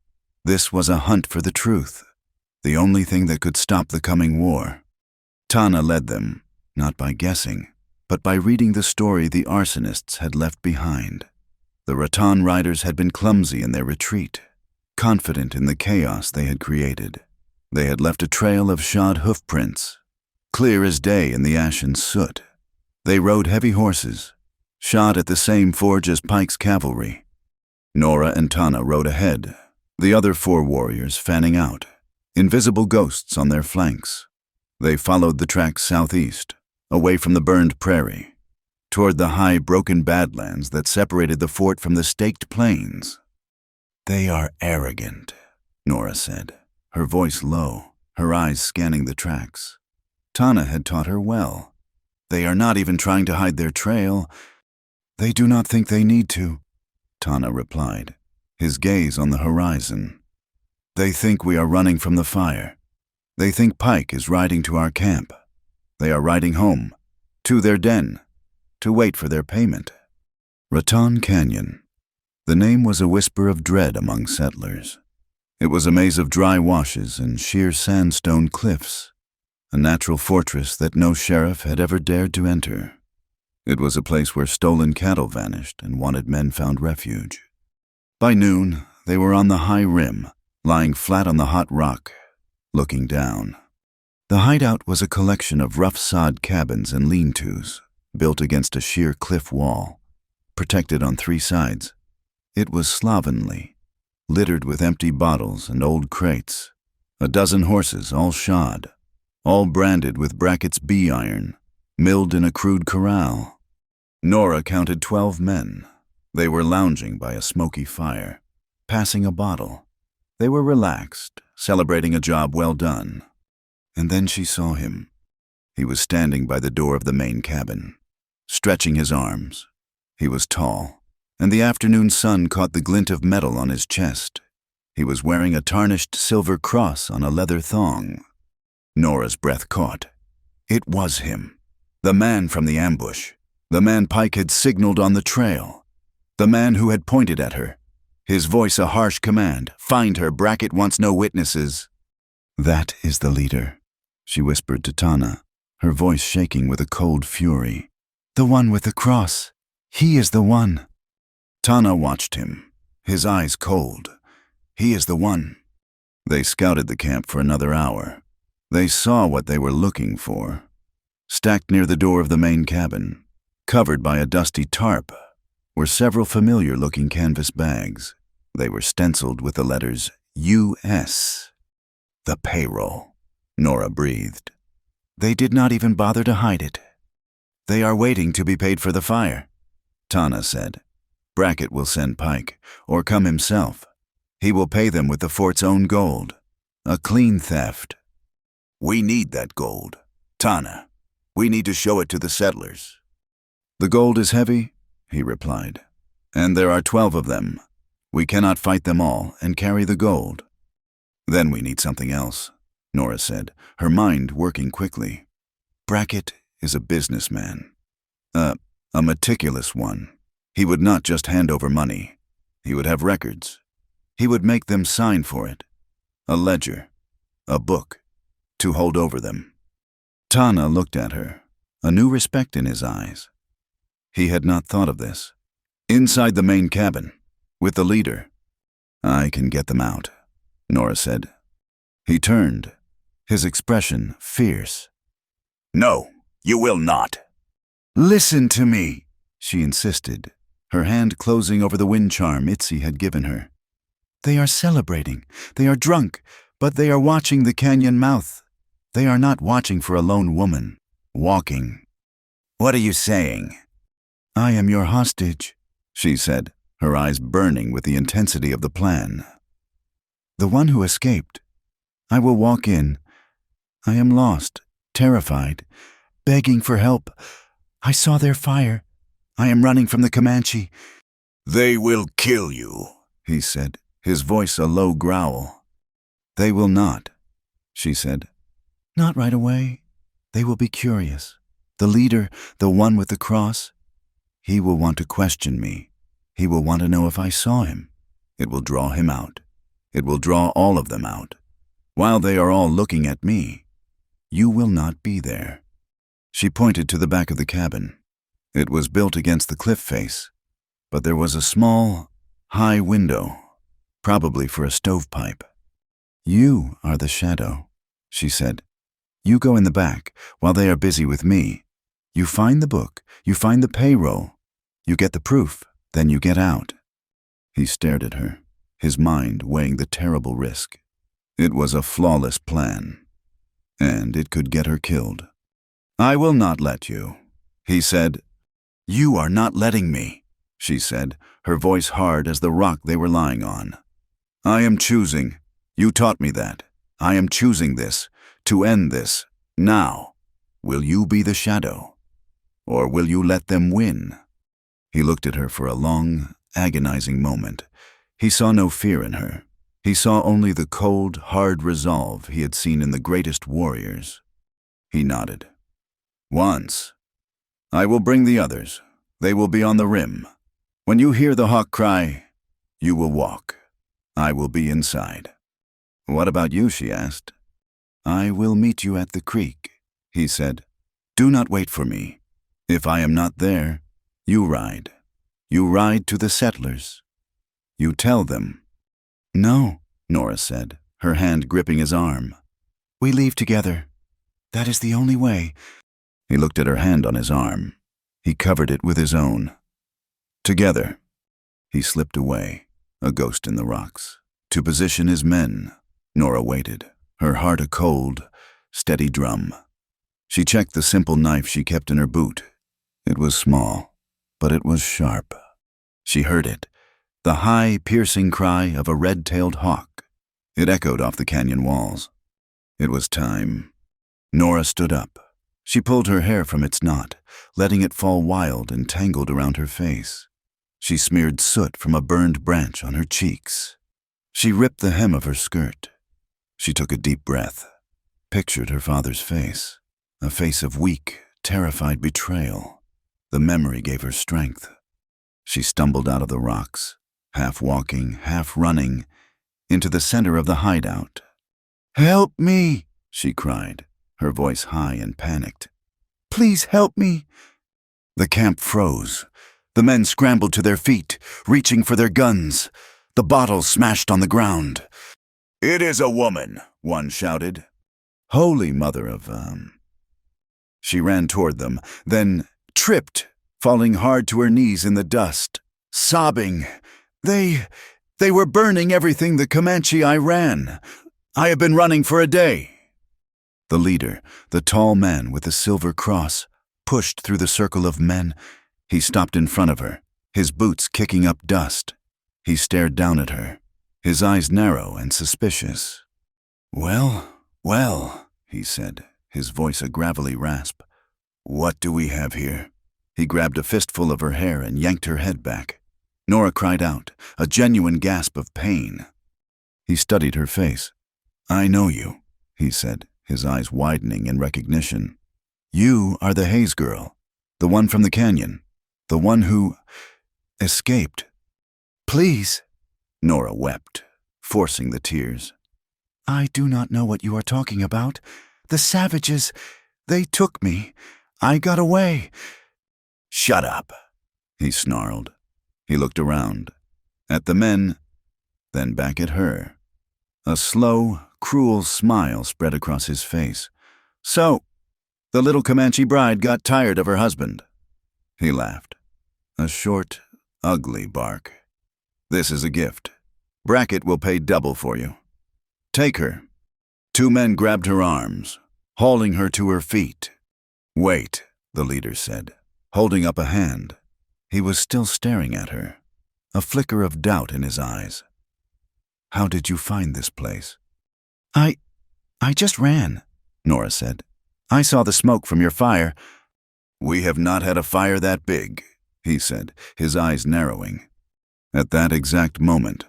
This was a hunt for the truth, the only thing that could stop the coming war. Tana led them, not by guessing, but by reading the story the arsonists had left behind. The rattan riders had been clumsy in their retreat, confident in the chaos they had created. They had left a trail of shod hoofprints, clear as day in the ashen soot. They rode heavy horses, shod at the same forge as Pike's cavalry. Nora and Tana rode ahead, the other 4 warriors fanning out, invisible ghosts on their flanks. They followed the tracks southeast, away from the burned prairie, toward the high, broken badlands that separated the fort from the staked plains. "They are arrogant," Nora said, her voice low, her eyes scanning the tracks. Tana had taught her well. "They are not even trying to hide their trail." "They do not think they need to," Tana replied, his gaze on the horizon. "They think we are running from the fire. They think Pike is riding to our camp. They are riding home, to their den, to wait for their payment." Rattan Canyon. The name was a whisper of dread among settlers. It was a maze of dry washes and sheer sandstone cliffs, a natural fortress that no sheriff had ever dared to enter. It was a place where stolen cattle vanished and wanted men found refuge. By noon, they were on the high rim, lying flat on the hot rock, looking down. The hideout was a collection of rough sod cabins and lean-tos, built against a sheer cliff wall, protected on 3 sides. It was slovenly, littered with empty bottles and old crates, a dozen horses all shod, all branded with Brackett's bee iron, milled in a crude corral. Nora counted 12 men. They were lounging by a smoky fire, passing a bottle. They were relaxed, celebrating a job well done. And then she saw him. He was standing by the door of the main cabin, stretching his arms. He was tall, and the afternoon sun caught the glint of metal on his chest. He was wearing a tarnished silver cross on a leather thong. Nora's breath caught. It was him, the man from the ambush, the man Pike had signaled on the trail, the man who had pointed at her. His voice a harsh command. "Find her, Brackett wants no witnesses." "That is the leader," she whispered to Tana, her voice shaking with a cold fury. "The one with the cross. He is the one." Tana watched him, his eyes cold. "He is the one." They scouted the camp for another hour. They saw what they were looking for. Stacked near the door of the main cabin, covered by a dusty tarp, were several familiar-looking canvas bags. They were stenciled with the letters U.S. "The payroll," Nora breathed. "They did not even bother to hide it." "They are waiting to be paid for the fire," Tana said. "Brackett will send Pike, or come himself. He will pay them with the fort's own gold. A clean theft." "We need that gold, Tana. We need to show it to the settlers." "The gold is heavy," he replied, "and there are 12 of them. We cannot fight them all and carry the gold." "Then we need something else," Nora said, her mind working quickly. "Brackett is a businessman. A meticulous one. He would not just hand over money. He would have records. He would make them sign for it. A ledger. A book. To hold over them." Tana looked at her, a new respect in his eyes. He had not thought of this. "Inside the main cabin, with the leader." "I can get them out," Nora said. He turned, his expression fierce. "No, you will not." "Listen to me," she insisted, her hand closing over the wind charm Itzy had given her. "They are celebrating. They are drunk, but they are watching the canyon mouth. They are not watching for a lone woman, walking." "What are you saying?" "I am your hostage," she said, her eyes burning with the intensity of the plan. "The one who escaped. I will walk in. I am lost, terrified, begging for help. I saw their fire. I am running from the Comanche." "They will kill you," he said, his voice a low growl. "They will not," she said. "Not right away. They will be curious. The leader, the one with the cross, he will want to question me. He will want to know if I saw him. It will draw him out. It will draw all of them out. While they are all looking at me, you will not be there." She pointed to the back of the cabin. It was built against the cliff face, but there was a small, high window, probably for a stovepipe. "You are the shadow," she said. "You go in the back while they are busy with me. You find the book, you find the payroll, you get the proof, then you get out." He stared at her, his mind weighing the terrible risk. It was a flawless plan, and it could get her killed. "I will not let you," he said. "You are not letting me," she said, her voice hard as the rock they were lying on. "I am choosing. You taught me that. I am choosing this, to end this, now. Will you be the shadow? Or will you let them win?" He looked at her for a long, agonizing moment. He saw no fear in her. He saw only the cold, hard resolve he had seen in the greatest warriors. He nodded. "Once. I will bring the others. They will be on the rim. When you hear the hawk cry, You will walk. I will be inside. What about you? She asked. I will meet you at the creek, he said. Do not wait for me. If I am not there, you ride. You ride to the settlers. You tell them. No, Nora said, her hand gripping his arm. We leave together. That is the only way. He looked at her hand on his arm. He covered it with his own. Together. He slipped away, a ghost in the rocks. To position his men, Nora waited, her heart a cold, steady drum. She checked the simple knife she kept in her boot. It was small, but it was sharp. She heard it, the high, piercing cry of a red-tailed hawk. It echoed off the canyon walls. It was time. Nora stood up. She pulled her hair from its knot, letting it fall wild and tangled around her face. She smeared soot from a burned branch on her cheeks. She ripped the hem of her skirt. She took a deep breath, pictured her father's face, a face of weak, terrified betrayal. The memory gave her strength. She stumbled out of the rocks, half walking, half running, into the center of the hideout. Help me, she cried, her voice high and panicked. Please help me. The camp froze. The men scrambled to their feet, reaching for their guns. The bottles smashed on the ground. It is a woman, one shouted. Holy mother of, She ran toward them, then tripped, falling hard to her knees in the dust, sobbing. They were burning everything the Comanche I ran. I have been running for a day. The leader, the tall man with the silver cross, pushed through the circle of men. He stopped in front of her, his boots kicking up dust. He stared down at her, his eyes narrow and suspicious. Well, well, he said, his voice a gravelly rasp. What do we have here? He grabbed a fistful of her hair and yanked her head back. Nora cried out, a genuine gasp of pain. He studied her face. I know you, he said, his eyes widening in recognition. You are the Hayes girl, the one from the canyon, the one who escaped. Please, Nora wept, forcing the tears. I do not know what you are talking about. The savages, they took me. I got away. Shut up, he snarled. He looked around, at the men, then back at her. A slow, cruel smile spread across his face. So, the little Comanche bride got tired of her husband. He laughed. A short, ugly bark. This is a gift. Brackett will pay double for you. Take her. Two men grabbed her arms, hauling her to her feet. Wait, the leader said, holding up a hand. He was still staring at her, a flicker of doubt in his eyes. How did you find this place? I just ran, Nora said. I saw the smoke from your fire. We have not had a fire that big, he said, his eyes narrowing. At that exact moment,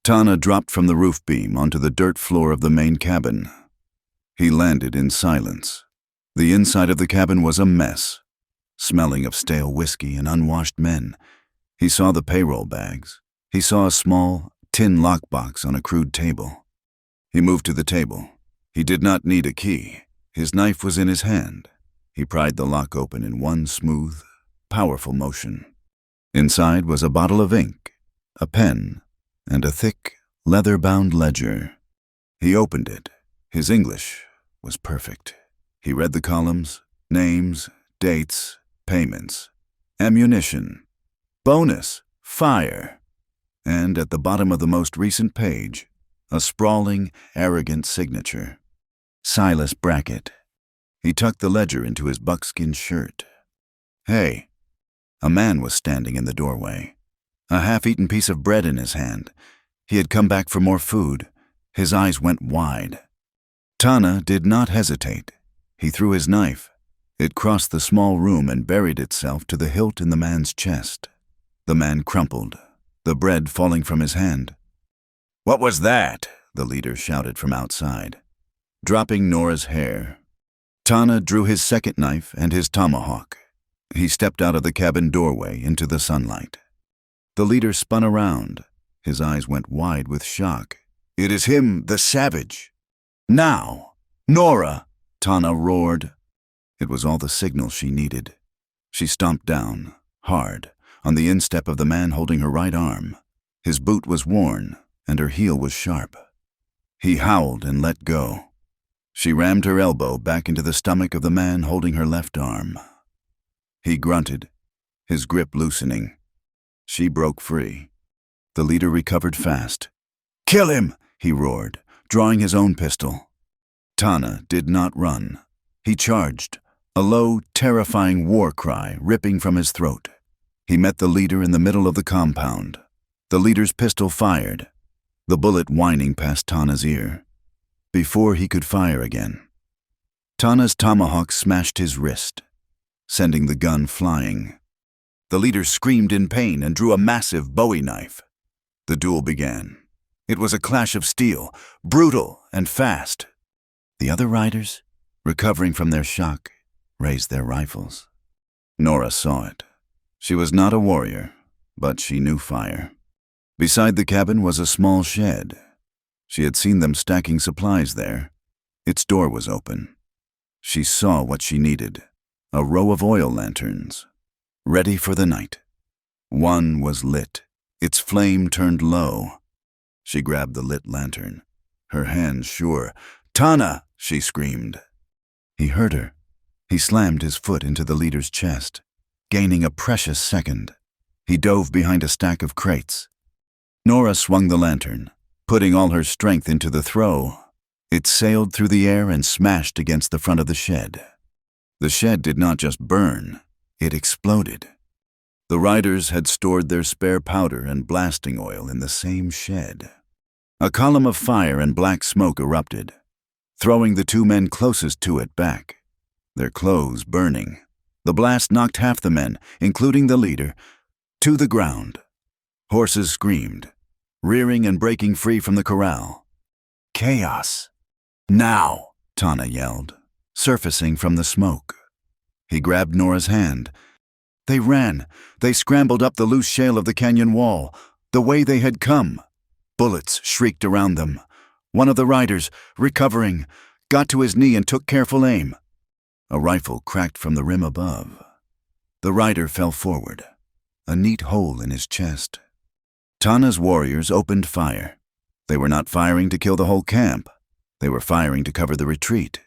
Tana dropped from the roof beam onto the dirt floor of the main cabin. He landed in silence. The inside of the cabin was a mess, smelling of stale whiskey and unwashed men. He saw the payroll bags. He saw a small, tin lockbox on a crude table. He moved to the table. He did not need a key. His knife was in his hand. He pried the lock open in one smooth, powerful motion. Inside was a bottle of ink, a pen, and a thick, leather-bound ledger. He opened it. His English was perfect. He read the columns, names, dates, payments, ammunition, bonus, fire, and at the bottom of the most recent page, a sprawling, arrogant signature. Silas Brackett. He tucked the ledger into his buckskin shirt. Hey, a man was standing in the doorway, a half-eaten piece of bread in his hand. He had come back for more food. His eyes went wide. Tana did not hesitate. He threw his knife. It crossed the small room and buried itself to the hilt in the man's chest. The man crumpled, the bread falling from his hand. What was that? The leader shouted from outside, dropping Nora's hair. Tana drew his second knife and his tomahawk. He stepped out of the cabin doorway into the sunlight. The leader spun around. His eyes went wide with shock. "It is him, the savage!" "Now! Nora!" Tana roared. It was all the signal she needed. She stomped down, hard, on the instep of the man holding her right arm. His boot was worn, and her heel was sharp. He howled and let go. She rammed her elbow back into the stomach of the man holding her left arm. He grunted, his grip loosening. She broke free. The leader recovered fast. "Kill him!" he roared, drawing his own pistol. Tana did not run. He charged, a low, terrifying war cry ripping from his throat. He met the leader in the middle of the compound. The leader's pistol fired, the bullet whining past Tana's ear, before he could fire again. Tana's tomahawk smashed his wrist, sending the gun flying. The leader screamed in pain and drew a massive Bowie knife. The duel began. It was a clash of steel, brutal and fast. The other riders, recovering from their shock, raised their rifles. Nora saw it. She was not a warrior, but she knew fire. Beside the cabin was a small shed. She had seen them stacking supplies there. Its door was open. She saw what she needed, a row of oil lanterns, ready for the night. One was lit. Its flame turned low. She grabbed the lit lantern, her hands sure. "Tana!" she screamed. He heard her. He slammed his foot into the leader's chest, gaining a precious second. He dove behind a stack of crates. Nora swung the lantern, putting all her strength into the throw. It sailed through the air and smashed against the front of the shed. The shed did not just burn, it exploded. The riders had stored their spare powder and blasting oil in the same shed. A column of fire and black smoke erupted, throwing the two men closest to it back, their clothes burning. The blast knocked half the men, including the leader, to the ground. Horses screamed, rearing and breaking free from the corral. Chaos. "Now!" Tana yelled, surfacing from the smoke. He grabbed Nora's hand. They ran. They scrambled up the loose shale of the canyon wall, the way they had come. Bullets shrieked around them. One of the riders, recovering, got to his knee and took careful aim. A rifle cracked from the rim above. The rider fell forward, a neat hole in his chest. Tana's warriors opened fire. They were not firing to kill the whole camp. They were firing to cover the retreat.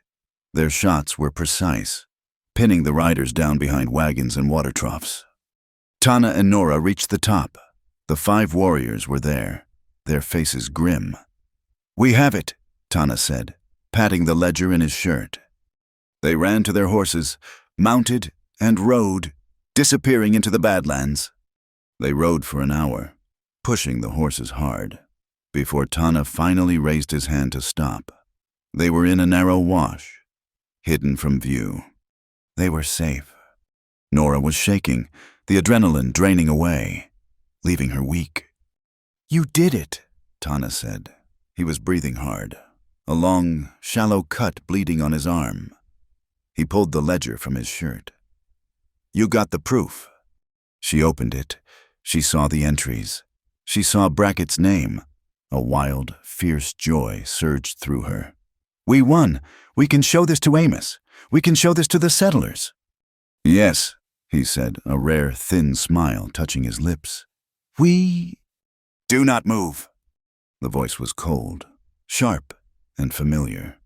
Their shots were precise, pinning the riders down behind wagons and water troughs. Tana and Nora reached the top. The 5 warriors were there, their faces grim. "We have it," Tana said, patting the ledger in his shirt. They ran to their horses, mounted, and rode, disappearing into the Badlands. They rode for an hour, pushing the horses hard, before Tana finally raised his hand to stop. They were in a narrow wash, hidden from view. They were safe. Nora was shaking, the adrenaline draining away, leaving her weak. "You did it," Tana said. He was breathing hard, a long, shallow cut bleeding on his arm. He pulled the ledger from his shirt. "You got the proof." She opened it. She saw the entries. She saw Brackett's name. A wild, fierce joy surged through her. "We won. We can show this to Amos. We can show this to the settlers." "Yes," he said, a rare, thin smile touching his lips. "We—" "Do not move." The voice was cold, sharp, and familiar.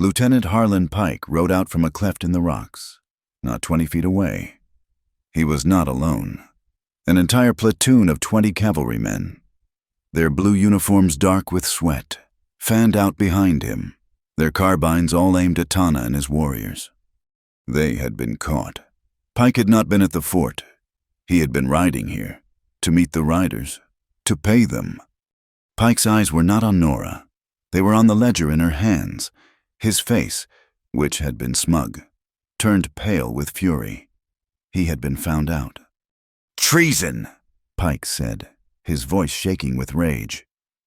Lieutenant Harlan Pike rode out from a cleft in the rocks, not 20 feet away. He was not alone. An entire platoon of 20 cavalrymen, their blue uniforms dark with sweat, fanned out behind him, their carbines all aimed at Tana and his warriors. They had been caught. Pike had not been at the fort. He had been riding here, to meet the riders, to pay them. Pike's eyes were not on Nora. They were on the ledger in her hands. His face, which had been smug, turned pale with fury. He had been found out. "Treason," Pike said, his voice shaking with rage.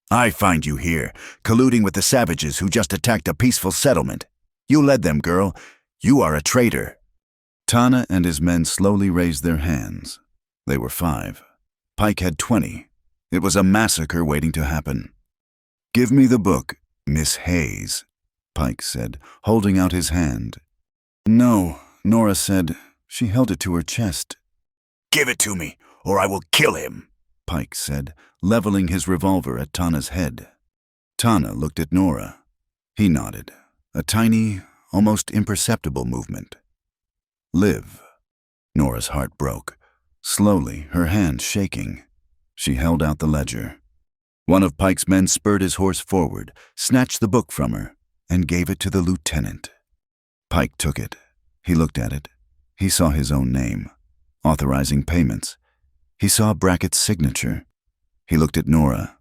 "I find you here, colluding with the savages who just attacked a peaceful settlement. You led them, girl. You are a traitor." Tana and his men slowly raised their hands. They were 5. Pike had 20, It was a massacre waiting to happen. "Give me the book, Miss Hayes," Pike said, holding out his hand. "No," Nora said. She held it to her chest. "Give it to me, or I will kill him," Pike said, leveling his revolver at Tana's head. Tana looked at Nora. He nodded, a tiny, almost imperceptible movement. "Live." Nora's heart broke. Slowly, her hand shaking. She held out the ledger. One of Pike's men spurred his horse forward, snatched the book from her, and gave it to the lieutenant. Pike took it. He looked at it. He saw his own name, authorizing payments. He saw Brackett's signature. He looked at Nora,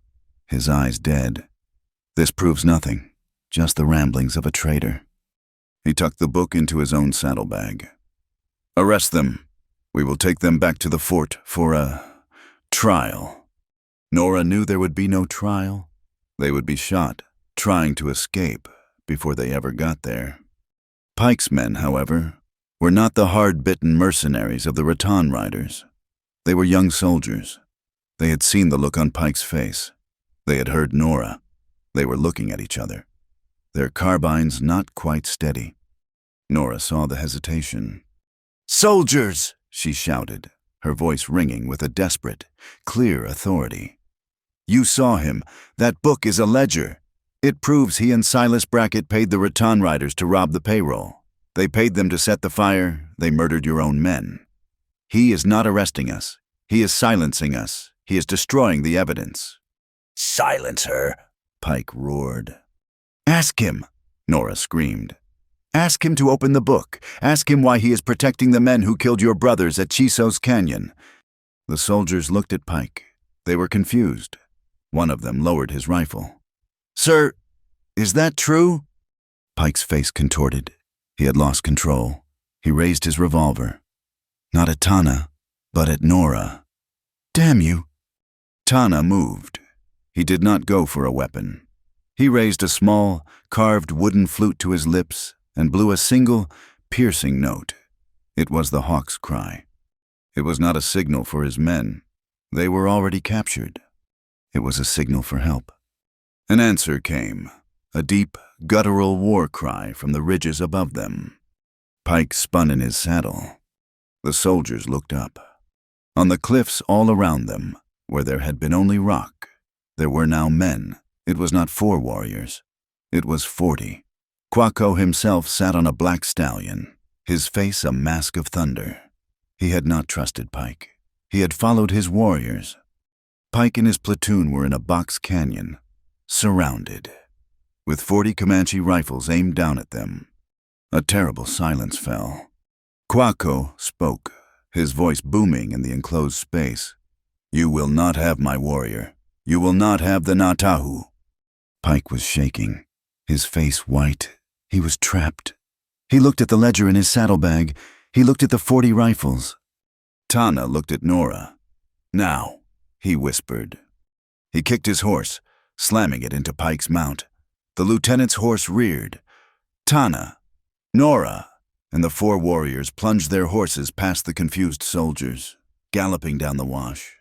his eyes dead. This proves nothing, just the ramblings of a traitor. He tucked the book into his own saddlebag. "Arrest them. We will take them back to the fort for a trial." Nora knew there would be no trial. They would be shot, trying to escape, before they ever got there. Pike's men, however, were not the hard-bitten mercenaries of the rattan riders. They were young soldiers. They had seen the look on Pike's face. They had heard Nora. They were looking at each other, their carbines not quite steady. Nora saw the hesitation. "Soldiers!" she shouted, her voice ringing with a desperate, clear authority. "You saw him. That book is a ledger. It proves he and Silas Brackett paid the rattan riders to rob the payroll. They paid them to set the fire. They murdered your own men. He is not arresting us. He is silencing us. He is destroying the evidence." "Silence her," Pike roared. "Ask him," Nora screamed. "Ask him to open the book. Ask him why he is protecting the men who killed your brothers at Chiso's Canyon." The soldiers looked at Pike. They were confused. One of them lowered his rifle. "Sir, is that true?" Pike's face contorted. He had lost control. He raised his revolver. Not at Tana, but at Nora. "Damn you!" Tana moved. He did not go for a weapon. He raised a small, carved wooden flute to his lips and blew a single, piercing note. It was the hawk's cry. It was not a signal for his men. They were already captured. It was a signal for help. An answer came, a deep, guttural war cry from the ridges above them. Pike spun in his saddle. The soldiers looked up. On the cliffs all around them, where there had been only rock, there were now men. It was not 4 warriors. It was 40. Quaco himself sat on a black stallion, his face a mask of thunder. He had not trusted Pike. He had followed his warriors. Pike and his platoon were in a box canyon, surrounded, with 40 Comanche rifles aimed down at them. A terrible silence fell. Quaco spoke, his voice booming in the enclosed space. "You will not have my warrior. You will not have the Natahu." Pike was shaking, his face white. He was trapped. He looked at the ledger in his saddlebag. He looked at the 40 rifles. Tana looked at Nora. "Now," he whispered. He kicked his horse, slamming it into Pike's mount. The lieutenant's horse reared. Tana, Nora, and the 4 warriors plunged their horses past the confused soldiers, galloping down the wash.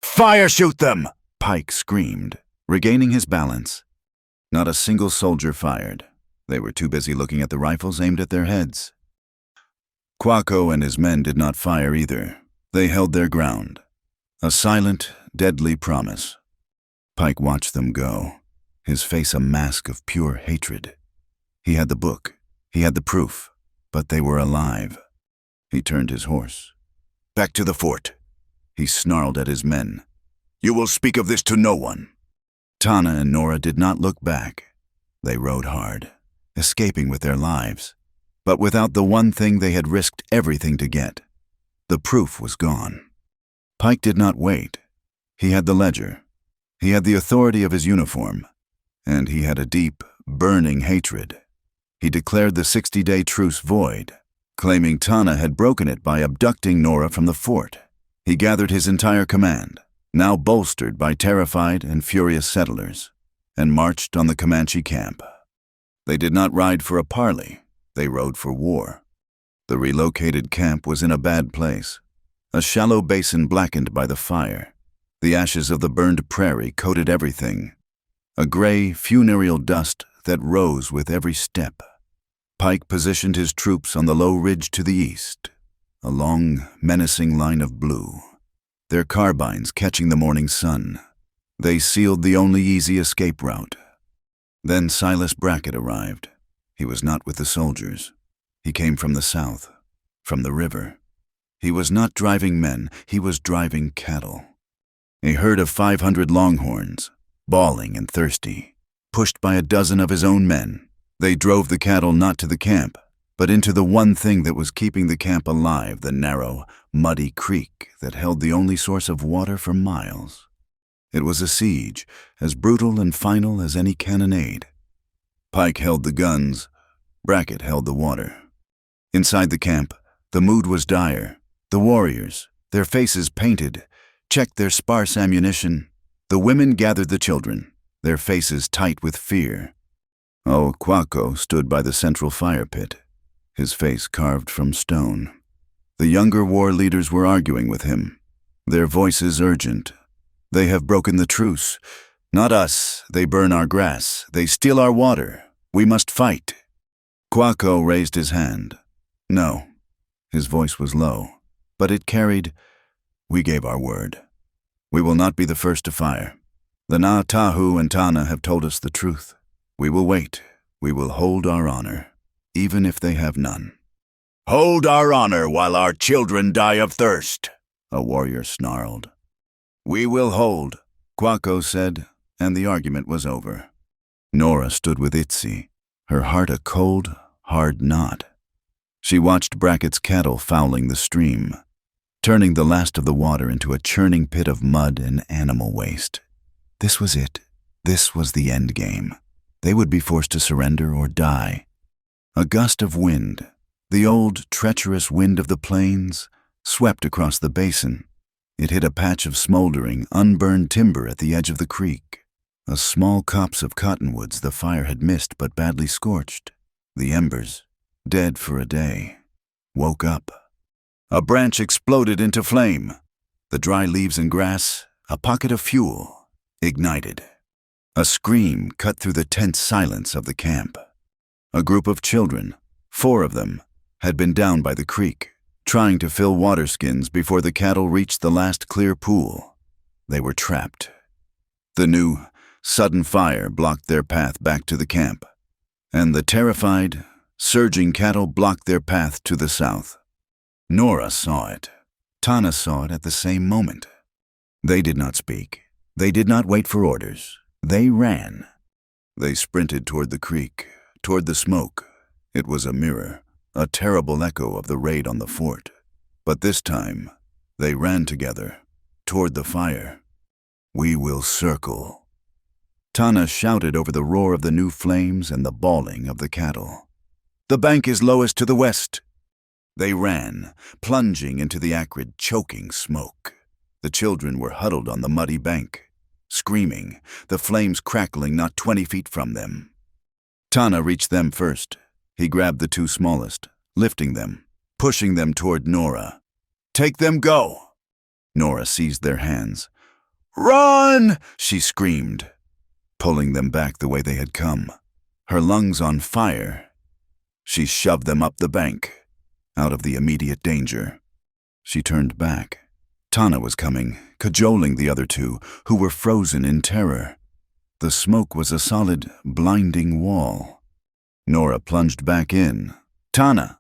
"Fire shoot them!" Pike screamed, regaining his balance. Not a single soldier fired. They were too busy looking at the rifles aimed at their heads. Quaco and his men did not fire either. They held their ground. A silent, deadly promise. Pike watched them go, his face a mask of pure hatred. He had the book. He had the proof. But they were alive. He turned his horse. "Back to the fort." He snarled at his men. "You will speak of this to no one." Tana and Nora did not look back. They rode hard, escaping with their lives, but without the one thing they had risked everything to get. The proof was gone. Pike did not wait. He had the ledger. He had the authority of his uniform, and he had a deep, burning hatred. He declared the 60-day truce void, claiming Tana had broken it by abducting Nora from the fort. He gathered his entire command, now bolstered by terrified and furious settlers, and marched on the Comanche camp. They did not ride for a parley. They rode for war. The relocated camp was in a bad place, a shallow basin blackened by the fire, The ashes of the burned prairie coated everything, a gray, funereal dust that rose with every step. Pike positioned his troops on the low ridge to the east, a long, menacing line of blue, their carbines catching the morning sun. They sealed the only easy escape route. Then Silas Brackett arrived. He was not with the soldiers. He came from the south, from the river. He was not driving men, he was driving cattle. A herd of 500 longhorns, bawling and thirsty, pushed by a dozen of his own men. They drove the cattle not to the camp, but into the one thing that was keeping the camp alive, the narrow, muddy creek that held the only source of water for miles. It was a siege, as brutal and final as any cannonade. Pike held the guns, Brackett held the water. Inside the camp, the mood was dire. The warriors, their faces painted, checked their sparse ammunition. The women gathered the children, their faces tight with fear. Oh, Quaco stood by the central fire pit, his face carved from stone. The younger war leaders were arguing with him, their voices urgent. They have broken the truce. Not us. They burn our grass. They steal our water. We must fight. Quaco raised his hand. No. His voice was low, but it carried, we gave our word. We will not be the first to fire. The Na Tahu and Tana have told us the truth. We will wait. We will hold our honor, even if they have none. Hold our honor while our children die of thirst, a warrior snarled. We will hold, Quaco said, and the argument was over. Nora stood with Itzy, her heart a cold, hard knot. She watched Brackett's cattle fouling the stream, turning the last of the water into a churning pit of mud and animal waste. This was it. This was the end game. They would be forced to surrender or die. A gust of wind, the old treacherous wind of the plains, swept across the basin. It hit a patch of smoldering, unburned timber at the edge of the creek. A small copse of cottonwoods the fire had missed but badly scorched. The embers, dead for a day, woke up. A branch exploded into flame. The dry leaves and grass, a pocket of fuel, ignited. A scream cut through the tense silence of the camp. A group of children, 4 of them, had been down by the creek, trying to fill water skins before the cattle reached the last clear pool. They were trapped. The new, sudden fire blocked their path back to the camp, and the terrified, surging cattle blocked their path to the south. Nora saw it. Tana saw it at the same moment. They did not speak. They did not wait for orders. They ran. They sprinted toward the creek, toward the smoke. It was a mirror, a terrible echo of the raid on the fort. But this time, they ran together, toward the fire. We will circle. Tana shouted over the roar of the new flames and the bawling of the cattle. The bank is lowest to the west. They ran, plunging into the acrid, choking smoke. The children were huddled on the muddy bank, screaming, the flames crackling not 20 feet from them. Tana reached them first. He grabbed the 2 smallest, lifting them, pushing them toward Nora. Take them, go! Nora seized their hands. Run! She screamed, pulling them back the way they had come, her lungs on fire. She shoved them up the bank, out of the immediate danger. She turned back. Tana was coming, cajoling the other 2, who were frozen in terror. The smoke was a solid, blinding wall. Nora plunged back in. Tana!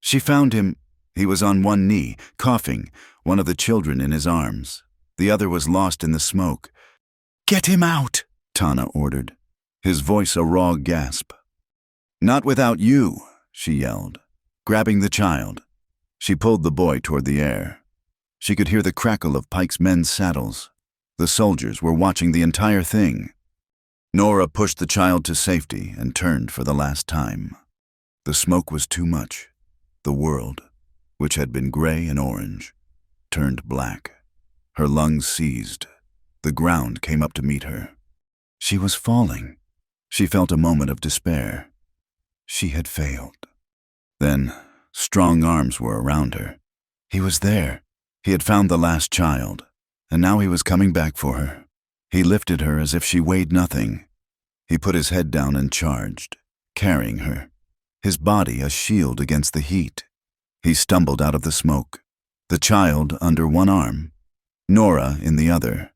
She found him. He was on one knee, coughing, one of the children in his arms. The other was lost in the smoke. Get him out, Tana ordered, his voice a raw gasp. Not without you, she yelled, grabbing the child. She pulled the boy toward the air. She could hear the crackle of Pike's men's saddles. The soldiers were watching the entire thing. Nora pushed the child to safety and turned for the last time. The smoke was too much. The world, which had been gray and orange, turned black. Her lungs seized. The ground came up to meet her. She was falling. She felt a moment of despair. She had failed. Then, strong arms were around her. He was there. He had found the last child. and now he was coming back for her. He lifted her as if she weighed nothing. He put his head down and charged, carrying her, his body a shield against the heat. He stumbled out of the smoke, the child under one arm, Nora in the other,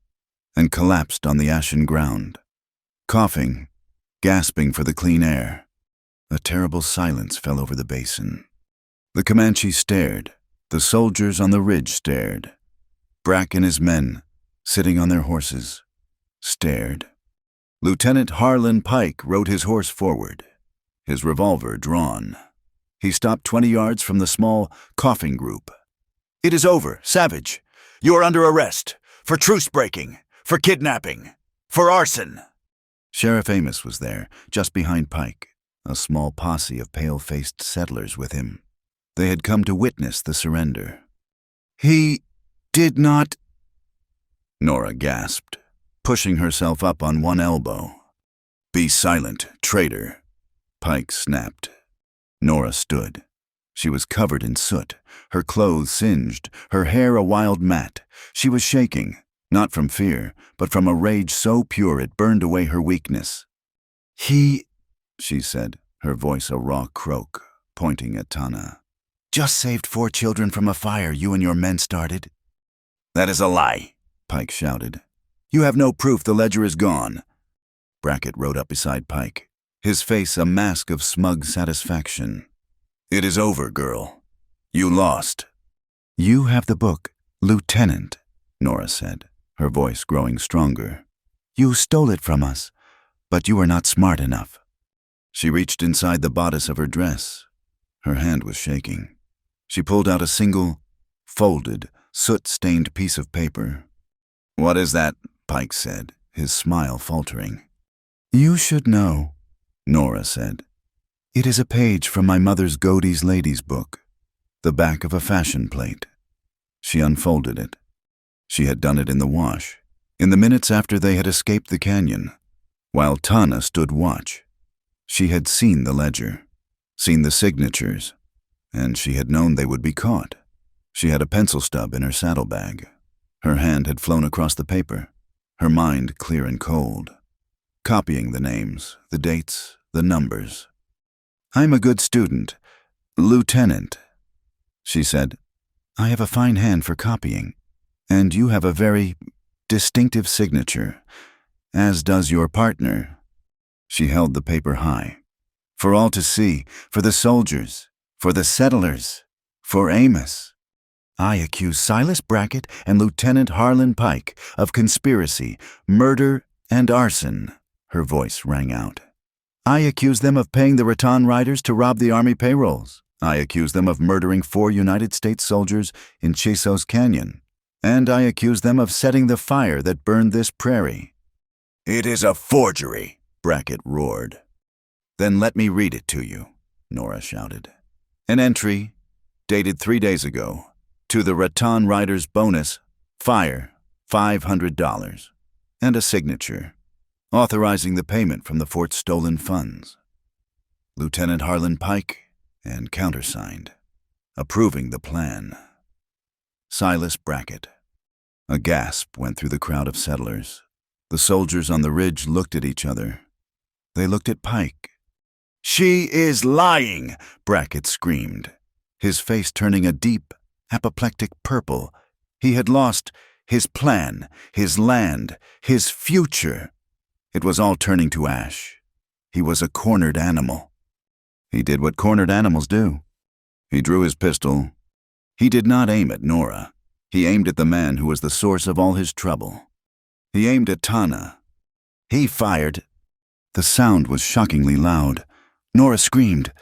and collapsed on the ashen ground, coughing, gasping for the clean air. A terrible silence fell over the basin. The Comanche stared. The soldiers on the ridge stared. Brack and his men, sitting on their horses, stared. Lieutenant Harlan Pike rode his horse forward, his revolver drawn. He stopped 20 yards from the small, coughing group. "It is over, Savage. You are under arrest, for truce breaking, for kidnapping, for arson." Sheriff Amos was there, just behind Pike, a small posse of pale-faced settlers with him. They had come to witness the surrender. "He did not—" Nora gasped, pushing herself up on one elbow. "Be silent, traitor," Pike snapped. Nora stood. She was covered in soot, her clothes singed, her hair a wild mat. She was shaking, not from fear, but from a rage so pure it burned away her weakness. "He," she said, her voice a raw croak, pointing at Tana, "just saved 4 children from a fire you and your men started." "That is a lie," Pike shouted. "You have no proof. The ledger is gone." Brackett rode up beside Pike, his face a mask of smug satisfaction. "It is over, girl. You lost." "You have the book, Lieutenant," Nora said, her voice growing stronger. "You stole it from us, but you were not smart enough." She reached inside the bodice of her dress. Her hand was shaking. She pulled out a single, folded, soot-stained piece of paper. "What is that?" Pike said, his smile faltering. "You should know," Nora said. "It is a page from my mother's Godey's ladies' book, the back of a fashion plate." She unfolded it. She had done it in the wash, in the minutes after they had escaped the canyon, while Tana stood watch. She had seen the ledger, seen the signatures, and she had known they would be caught. She had a pencil stub in her saddlebag. Her hand had flown across the paper, her mind clear and cold, copying the names, the dates, the numbers. "I'm a good student, Lieutenant," she said. "I have a fine hand for copying, and you have a very distinctive signature, as does your partner." She held the paper high, for all to see, for the soldiers, for the settlers, for Amos. "I accuse Silas Brackett and Lieutenant Harlan Pike of conspiracy, murder, and arson," her voice rang out. "I accuse them of paying the Rattan riders to rob the Army payrolls. I accuse them of murdering 4 United States soldiers in Chisos Canyon. And I accuse them of setting the fire that burned this prairie." "It is a forgery," Brackett roared. "Then let me read it to you," Nora shouted. "An entry, dated 3 days ago, to the Rattan Riders bonus, fire, $500, and a signature, authorizing the payment from the fort's stolen funds. Lieutenant Harlan Pike, and countersigned, approving the plan. Silas Brackett." A gasp went through the crowd of settlers. The soldiers on the ridge looked at each other. They looked at Pike. "She is lying!" Brackett screamed, his face turning a deep, apoplectic purple. He had lost his plan, his land, his future. It was all turning to ash. He was a cornered animal. He did what cornered animals do. He drew his pistol. He did not aim at Nora. He aimed at the man who was the source of all his trouble. He aimed at Tana. He fired. The sound was shockingly loud. Nora screamed.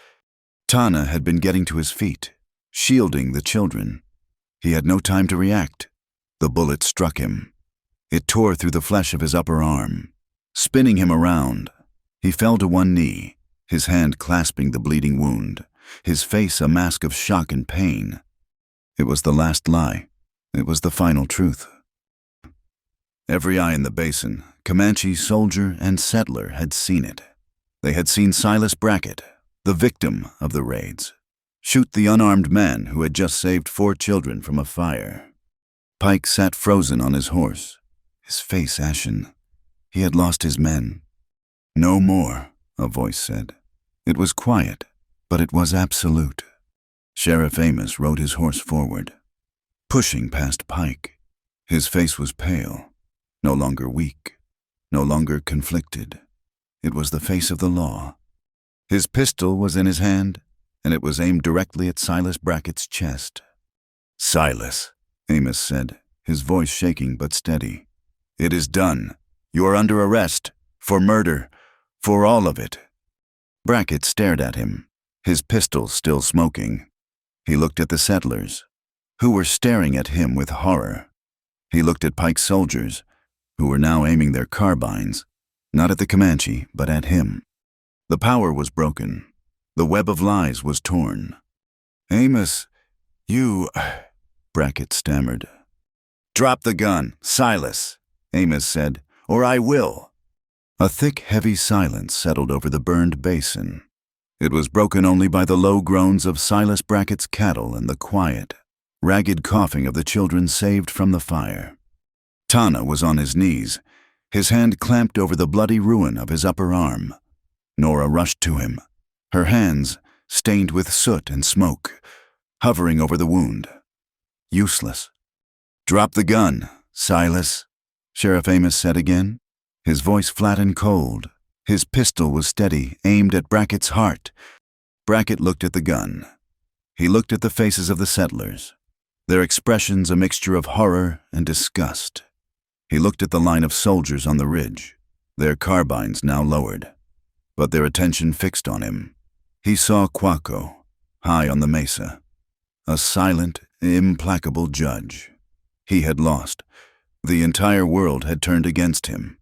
Tana had been getting to his feet, shielding the children. He had no time to react. The bullet struck him. It tore through the flesh of his upper arm, spinning him around. He fell to one knee, his hand clasping the bleeding wound, his face a mask of shock and pain. It was the last lie. It was the final truth. Every eye in the basin, Comanche soldier and settler, had seen it. They had seen Silas Brackett, the victim of the raids, shoot the unarmed man who had just saved 4 children from a fire. Pike sat frozen on his horse, his face ashen. He had lost his men. "No more," a voice said. It was quiet, but it was absolute. Sheriff Amos rode his horse forward, pushing past Pike. His face was pale, no longer weak, no longer conflicted. It was the face of the law. His pistol was in his hand, and it was aimed directly at Silas Brackett's chest. "Silas," Amos said, his voice shaking but steady. "It is done. You are under arrest, for murder, for all of it." Brackett stared at him, his pistol still smoking. He looked at the settlers, who were staring at him with horror. He looked at Pike's soldiers, who were now aiming their carbines, not at the Comanche, but at him. The power was broken. The web of lies was torn. "Amos, you—" Brackett stammered. "Drop the gun, Silas," Amos said, "or I will." A thick, heavy silence settled over the burned basin. It was broken only by the low groans of Silas Brackett's cattle and the quiet, ragged coughing of the children saved from the fire. Tana was on his knees, his hand clamped over the bloody ruin of his upper arm. Nora rushed to him, her hands stained with soot and smoke, hovering over the wound. Useless. "Drop the gun, Silas," Sheriff Amos said again, his voice flat and cold. His pistol was steady, aimed at Brackett's heart. Brackett looked at the gun. He looked at the faces of the settlers, their expressions a mixture of horror and disgust. He looked at the line of soldiers on the ridge, their carbines now lowered, but their attention fixed on him. He saw Quaco, high on the mesa, a silent, implacable judge. He had lost. The entire world had turned against him.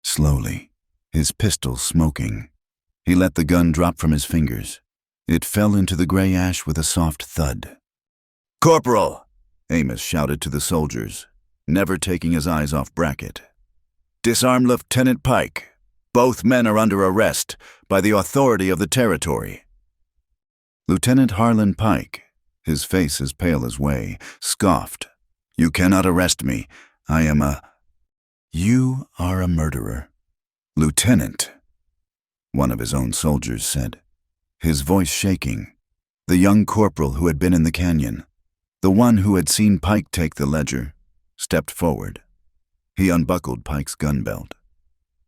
Slowly, his pistol smoking, he let the gun drop from his fingers. It fell into the gray ash with a soft thud. "Corporal!" Amos shouted to the soldiers, never taking his eyes off Brackett. "Disarm Lieutenant Pike. Both men are under arrest by the authority of the territory." Lieutenant Harlan Pike, his face as pale as whey, scoffed. "You cannot arrest me. I am a—" "You are a murderer." "Lieutenant," one of his own soldiers said, his voice shaking. The young corporal who had been in the canyon, the one who had seen Pike take the ledger, stepped forward. He unbuckled Pike's gun belt.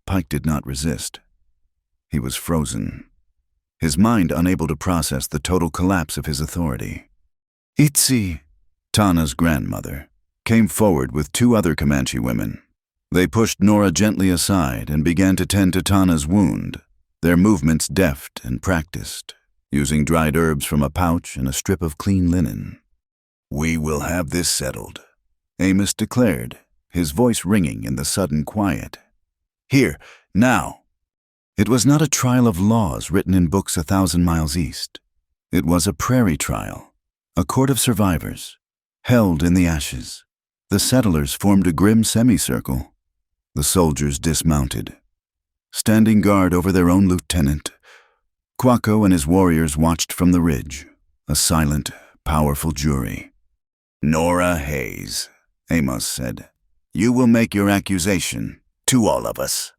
Pike did not resist. He was frozen, his mind unable to process the total collapse of his authority. Itzi, Tana's grandmother, came forward with two other Comanche women. They pushed Nora gently aside and began to tend to Tana's wound, their movements deft and practiced, using dried herbs from a pouch and a strip of clean linen. "We will have this settled," Amos declared, his voice ringing in the sudden quiet. "Here, now." It was not a trial of laws written in books 1,000 miles east. It was a prairie trial, a court of survivors, held in the ashes. The settlers formed a grim semicircle. The soldiers dismounted, standing guard over their own lieutenant. Quaco and his warriors watched from the ridge, a silent, powerful jury. "Nora Hayes," Amos said, "you will make your accusation to all of us."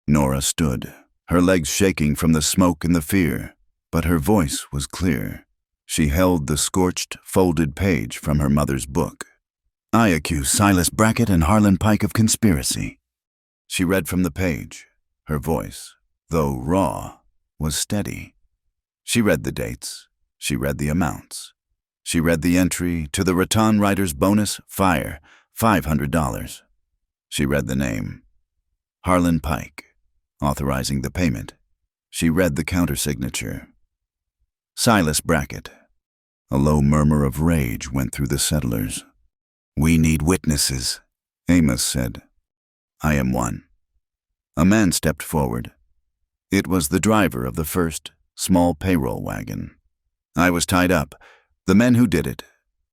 Nora stood, her legs shaking from the smoke and the fear, but her voice was clear. She held the scorched, folded page from her mother's book. "I accuse Silas Brackett and Harlan Pike of conspiracy." She read from the page. Her voice, though raw, was steady. She read the dates. She read the amounts. She read the entry to the Raton Writer's bonus, fire, $500. She read the name, Harlan Pike, authorizing the payment. She read the countersignature, Silas Brackett. A low murmur of rage went through the settlers. "We need witnesses," Amos said. "I am one." A man stepped forward. It was the driver of the first, small payroll wagon. "I was tied up. The men who did it,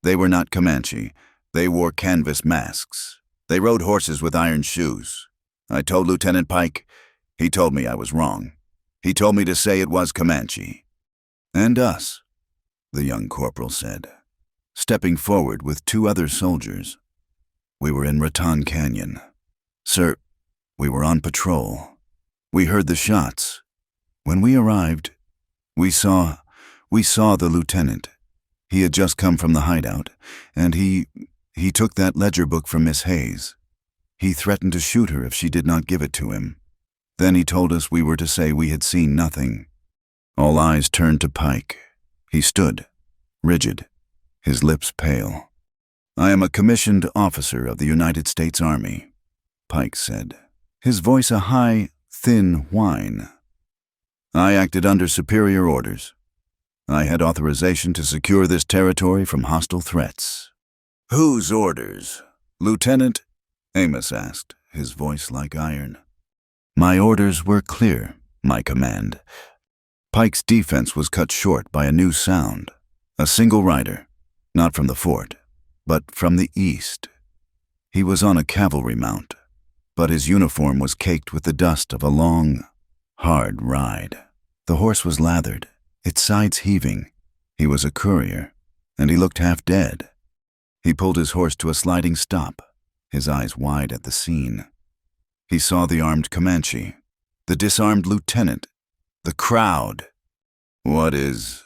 they were not Comanche. They wore canvas masks. They rode horses with iron shoes. I told Lieutenant Pike. He told me I was wrong. He told me to say it was Comanche." "And us," the young corporal said, stepping forward with two other soldiers. We were in Raton Canyon. Sir, we were on patrol. We heard the shots. When we arrived, we saw the lieutenant. He had just come from the hideout, and he took that ledger book from Miss Hayes. He threatened to shoot her if she did not give it to him. Then he told us we were to say we had seen nothing. All eyes turned to Pike. He stood, rigid, his lips pale. "I am a commissioned officer of the United States Army," Pike said, his voice a high, thin whine. "I acted under superior orders. I had authorization to secure this territory from hostile threats." "Whose orders, Lieutenant?" Amos asked, his voice like iron. "My orders were clear, my command." Pike's defense was cut short by a new sound, a single rider, not from the fort, but from the east. He was on a cavalry mount, but his uniform was caked with the dust of a long, hard ride. The horse was lathered, its sides heaving. He was a courier, and he looked half dead. He pulled his horse to a sliding stop, his eyes wide at the scene. He saw the armed Comanche, the disarmed lieutenant, the crowd. "What is—"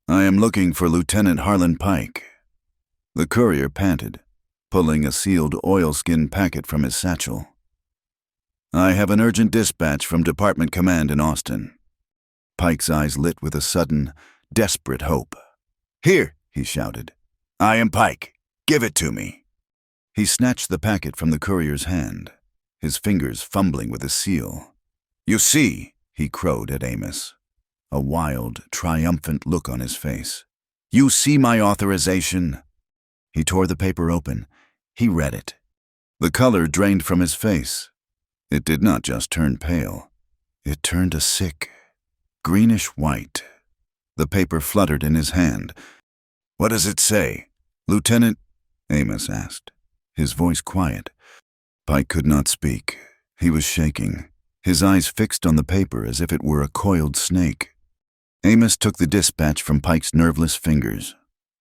"I am looking for Lieutenant Harlan Pike." The courier panted, pulling a sealed oilskin packet from his satchel. "I have an urgent dispatch from Department Command in Austin." Pike's eyes lit with a sudden, desperate hope. "Here," he shouted. "I am Pike. Give it to me." He snatched the packet from the courier's hand, his fingers fumbling with the seal. "You see," he crowed at Amos, a wild, triumphant look on his face. "You see my authorization." He tore the paper open. He read it. The color drained from his face. It did not just turn pale. It turned a sick, greenish white. The paper fluttered in his hand. "What does it say, Lieutenant?" Amos asked, his voice quiet. Pike could not speak. He was shaking, his eyes fixed on the paper as if it were a coiled snake. Amos took the dispatch from Pike's nerveless fingers.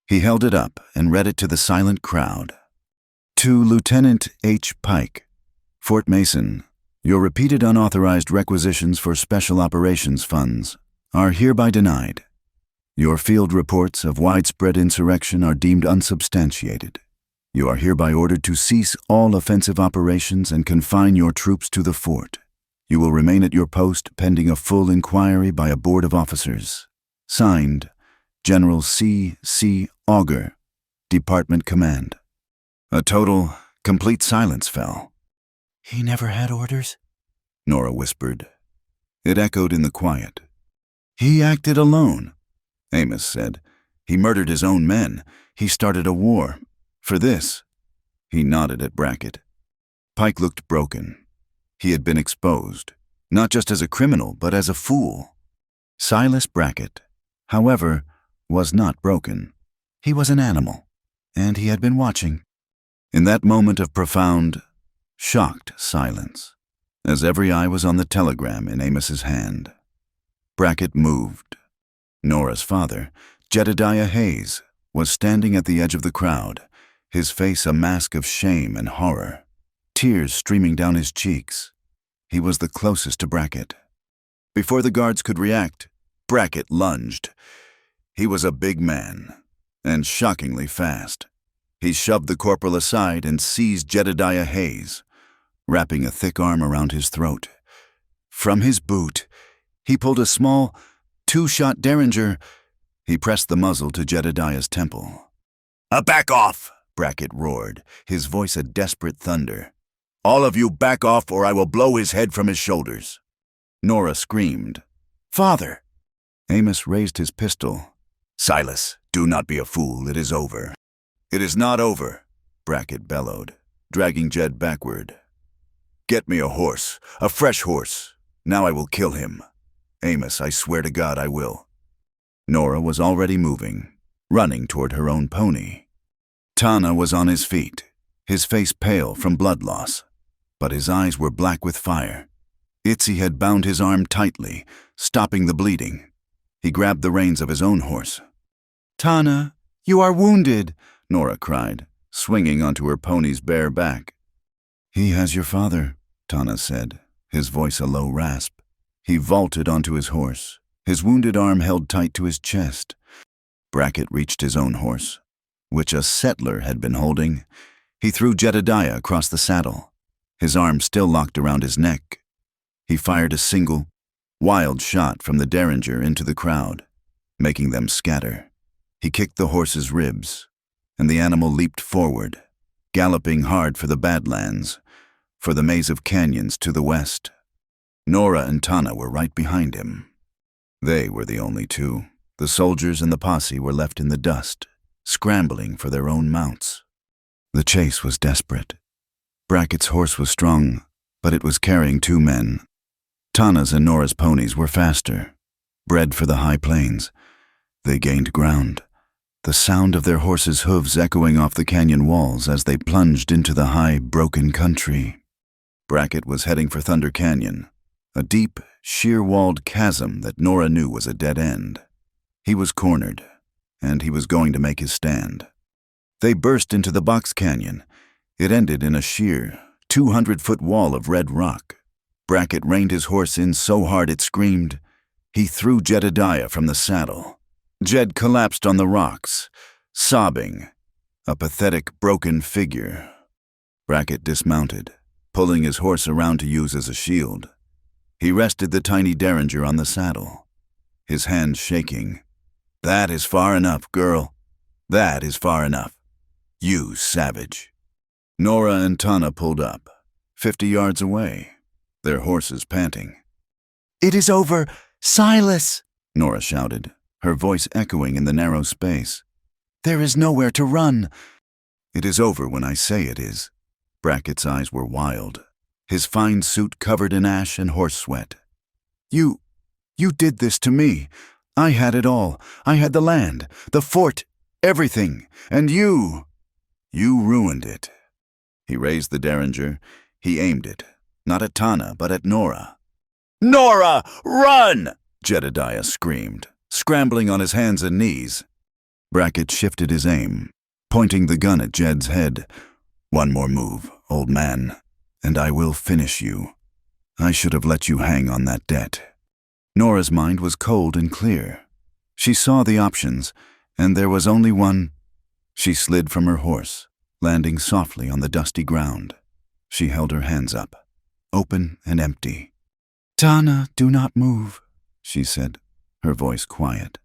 He held it up and read it to the silent crowd. "To Lieutenant H. Pike, Fort Mason, your repeated unauthorized requisitions for special operations funds are hereby denied. Your field reports of widespread insurrection are deemed unsubstantiated. You are hereby ordered to cease all offensive operations and confine your troops to the fort. You will remain at your post pending a full inquiry by a board of officers. Signed, General C. C. Auger, Department Command." A total, complete silence fell. "He never had orders?" Nora whispered. It echoed in the quiet. "He acted alone," Amos said. "He murdered his own men. He started a war. For this." He nodded at Brackett. Pike looked broken. He had been exposed, not just as a criminal, but as a fool. Silas Brackett, however, was not broken. He was an animal, and he had been watching. In that moment of profound, shocked silence, as every eye was on the telegram in Amos's hand, Brackett moved. Nora's father, Jedediah Hayes, was standing at the edge of the crowd, his face a mask of shame and horror, tears streaming down his cheeks. He was the closest to Brackett. Before the guards could react, Brackett lunged. He was a big man, and shockingly fast. He shoved the corporal aside and seized Jedediah Hayes, wrapping a thick arm around his throat. From his boot, he pulled a small, two-shot Derringer. He pressed the muzzle to Jedediah's temple. "Back off!" Brackett roared, his voice a desperate thunder. "All of you back off or I will blow his head from his shoulders." Nora screamed. "Father!" Amos raised his pistol. "Silas, do not be a fool. It is over." "It is not over," Brackett bellowed, dragging Jed backward. "Get me a horse, a fresh horse. Now I will kill him. Amos, I swear to God I will." Nora was already moving, running toward her own pony. Tana was on his feet, his face pale from blood loss, but his eyes were black with fire. Itzy had bound his arm tightly, stopping the bleeding. He grabbed the reins of his own horse. "Tana, you are wounded," Nora cried, swinging onto her pony's bare back. "He has your father," Tana said, his voice a low rasp. He vaulted onto his horse, his wounded arm held tight to his chest. Brackett reached his own horse, which a settler had been holding. He threw Jedediah across the saddle, his arm still locked around his neck. He fired a single, wild shot from the derringer into the crowd, making them scatter. He kicked the horse's ribs, and the animal leaped forward, galloping hard for the Badlands, for the maze of canyons to the west. Nora and Tana were right behind him. They were the only two. The soldiers and the posse were left in the dust, scrambling for their own mounts. The chase was desperate. Brackett's horse was strong, but it was carrying two men. Tana's and Nora's ponies were faster, bred for the high plains. They gained ground, the sound of their horses' hooves echoing off the canyon walls as they plunged into the high, broken country. Brackett was heading for Thunder Canyon, a deep, sheer-walled chasm that Nora knew was a dead end. He was cornered, and he was going to make his stand. They burst into the Box Canyon. It ended in a sheer, 200-foot wall of red rock. Brackett reined his horse in so hard it screamed. He threw Jedediah from the saddle. Jed collapsed on the rocks, sobbing, a pathetic, broken figure. Brackett dismounted, pulling his horse around to use as a shield. He rested the tiny derringer on the saddle, his hands shaking. "That is far enough, girl. That is far enough. You savage." Nora and Tana pulled up, 50 yards away, their horses panting. "It is over, Silas!" Nora shouted, her voice echoing in the narrow space. "There is nowhere to run." "It is over when I say it is." Brackett's eyes were wild, his fine suit covered in ash and horse sweat. You did this to me. I had it all. I had the land, the fort, everything. And you ruined it." He raised the derringer. He aimed it, not at Tana, but at Nora. "Nora, run!" Jedediah screamed, scrambling on his hands and knees. Brackett shifted his aim, pointing the gun at Jed's head. "One more move, old man, and I will finish you. I should have let you hang on that debt." Nora's mind was cold and clear. She saw the options, and there was only one. She slid from her horse, landing softly on the dusty ground. She held her hands up, open and empty. "Tana, do not move," she said, her voice quiet.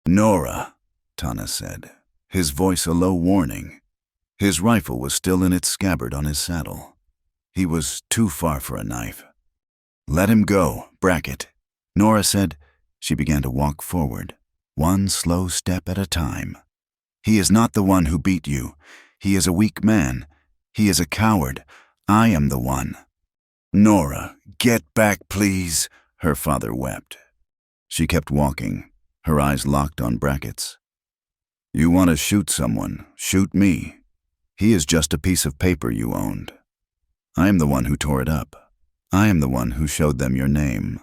"Nora," Tana said, his voice a low warning. His rifle was still in its scabbard on his saddle. He was too far for a knife. "Let him go, Brackett," Nora said. She began to walk forward, one slow step at a time. "He is not the one who beat you. He is a weak man. He is a coward. I am the one." "Nora, get back, please," her father wept. She kept walking, her eyes locked on Brackett's. "You want to shoot someone, shoot me. He is just a piece of paper you owned. I am the one who tore it up. I am the one who showed them your name."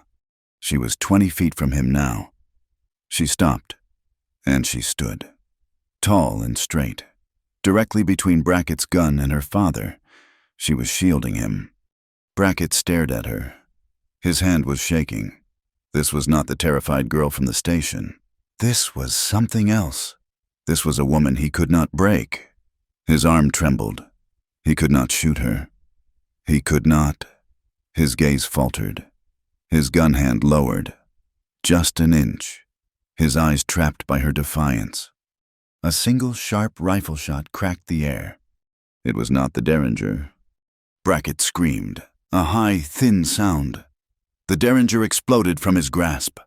She was 20 feet from him now. She stopped, and she stood, tall and straight, directly between Brackett's gun and her father. She was shielding him. Brackett stared at her. His hand was shaking. This was not the terrified girl from the station. This was something else. This was a woman he could not break. His arm trembled. He could not shoot her. He could not. His gaze faltered. His gun hand lowered, just an inch, his eyes trapped by her defiance. A single sharp rifle shot cracked the air. It was not the derringer. Brackett screamed, a high, thin sound. The derringer exploded from his grasp,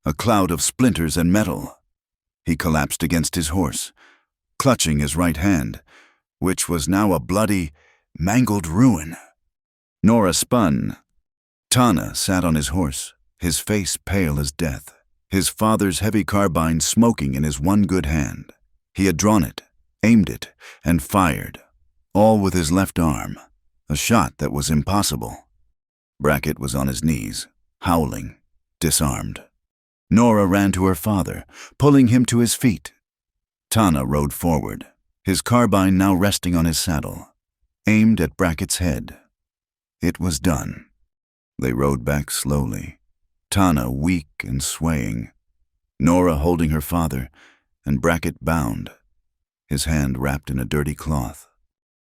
a cloud of splinters and metal. He collapsed against his horse, clutching his right hand, which was now a bloody, mangled ruin. Nora spun. Tana sat on his horse, his face pale as death, his father's heavy carbine smoking in his one good hand. He had drawn it, aimed it, and fired, all with his left arm, a shot that was impossible. Brackett was on his knees, howling, disarmed. Nora ran to her father, pulling him to his feet. Tana rode forward, his carbine now resting on his saddle, aimed at Brackett's head. It was done. They rode back slowly, Tana weak and swaying, Nora holding her father, and Brackett bound, his hand wrapped in a dirty cloth.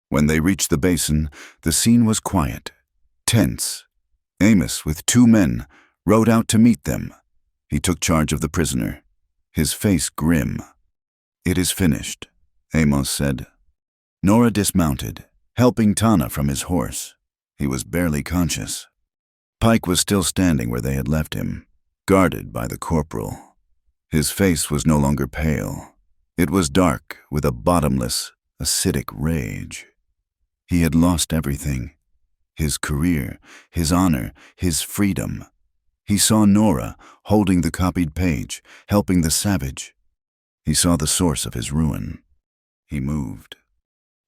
When they reached the basin, the scene was quiet, tense. Amos, with 2 men, rode out to meet them. He took charge of the prisoner, his face grim. "It is finished," Amos said. Nora dismounted, helping Tana from his horse. He was barely conscious. Pike was still standing where they had left him, guarded by the corporal. His face was no longer pale. It was dark with a bottomless, acidic rage. He had lost everything. His career, his honor, his freedom. He saw Nora holding the copied page, helping the savage. He saw the source of his ruin. He moved.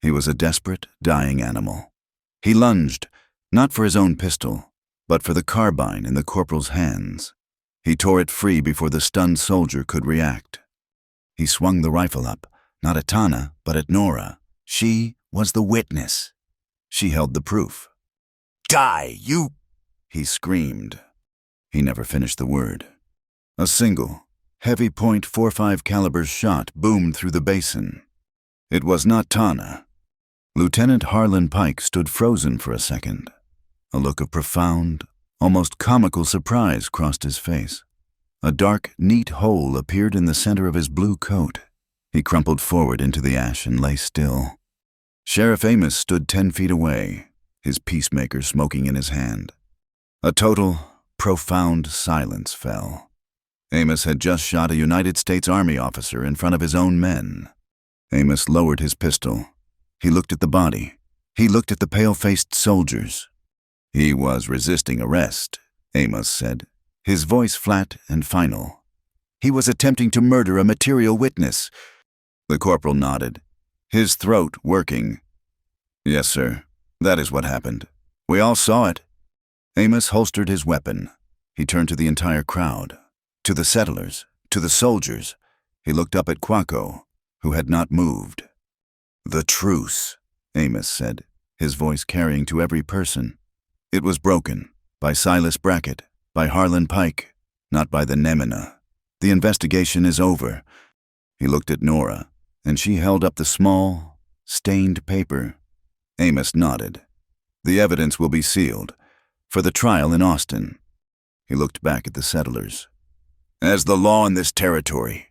He was a desperate, dying animal. He lunged, not for his own pistol, but for the carbine in the corporal's hands. He tore it free before the stunned soldier could react. He swung the rifle up, not at Tana, but at Nora. She was the witness. She held the proof. "Die, you!" he screamed. He never finished the word. A single, heavy .45 caliber shot boomed through the basin. It was not Tana. Lieutenant Harlan Pike stood frozen for a second. A look of profound, almost comical surprise crossed his face. A dark, neat hole appeared in the center of his blue coat. He crumpled forward into the ash and lay still. Sheriff Amos stood 10 feet away, his peacemaker smoking in his hand. A total, profound silence fell. Amos had just shot a United States Army officer in front of his own men. Amos lowered his pistol. He looked at the body. He looked at the pale-faced soldiers. "He was resisting arrest," Amos said, his voice flat and final. "He was attempting to murder a material witness." The corporal nodded, his throat working. "Yes, sir. That is what happened. We all saw it." Amos holstered his weapon. He turned to the entire crowd, to the settlers, to the soldiers. He looked up at Quaco, who had not moved. "The truce," Amos said, his voice carrying to every person. "It was broken by Silas Brackett, by Harlan Pike, not by the Nemina. The investigation is over." He looked at Nora, and she held up the small, stained paper. Amos nodded. "The evidence will be sealed for the trial in Austin." He looked back at the settlers. "As the law in this territory,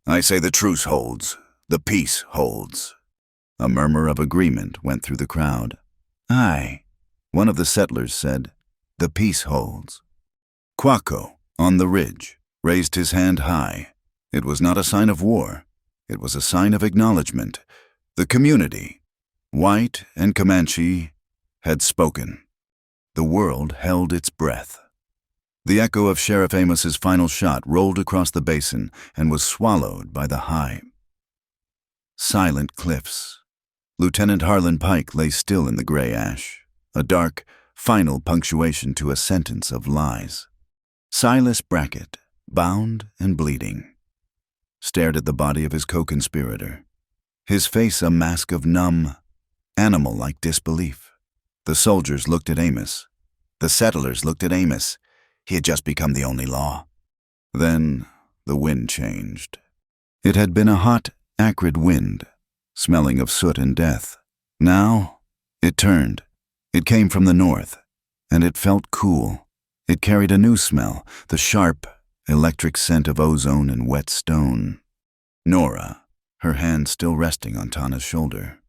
I say the truce holds, the peace holds." A murmur of agreement went through the crowd. "Aye," one of the settlers said, "the peace holds." Quaco, on the ridge, raised his hand high. It was not a sign of war. It was a sign of acknowledgement. The community, white and Comanche, had spoken. The world held its breath. The echo of Sheriff Amos's final shot rolled across the basin and was swallowed by the high, silent cliffs. Lieutenant Harlan Pike lay still in the gray ash, a dark, final punctuation to a sentence of lies. Silas Brackett, bound and bleeding, stared at the body of his co-conspirator, his face a mask of numb, animal-like disbelief. The soldiers looked at Amos. The settlers looked at Amos. He had just become the only law. Then the wind changed. It had been a hot, acrid wind, smelling of soot and death. Now it turned. It came from the north, and it felt cool. It carried a new smell, the sharp, electric scent of ozone and wet stone. Nora, her hand still resting on Tana's shoulder,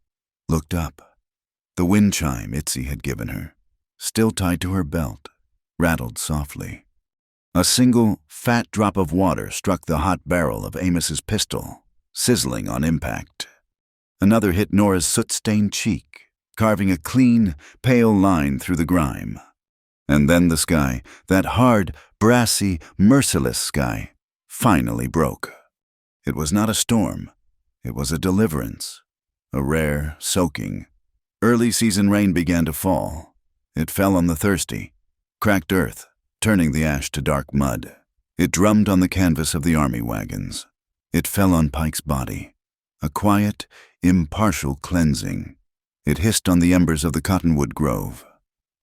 looked up. The wind chime Itzy had given her, still tied to her belt, rattled softly. A single, fat drop of water struck the hot barrel of Amos's pistol, sizzling on impact. Another hit Nora's soot-stained cheek, carving a clean, pale line through the grime. And then the sky, that hard, brassy, merciless sky, finally broke. It was not a storm. It was a deliverance, a rare, soaking. Early season rain began to fall. It fell on the thirsty, cracked earth, turning the ash to dark mud. It drummed on the canvas of the army wagons. It fell on Pike's body, a quiet, impartial cleansing. It hissed on the embers of the cottonwood grove,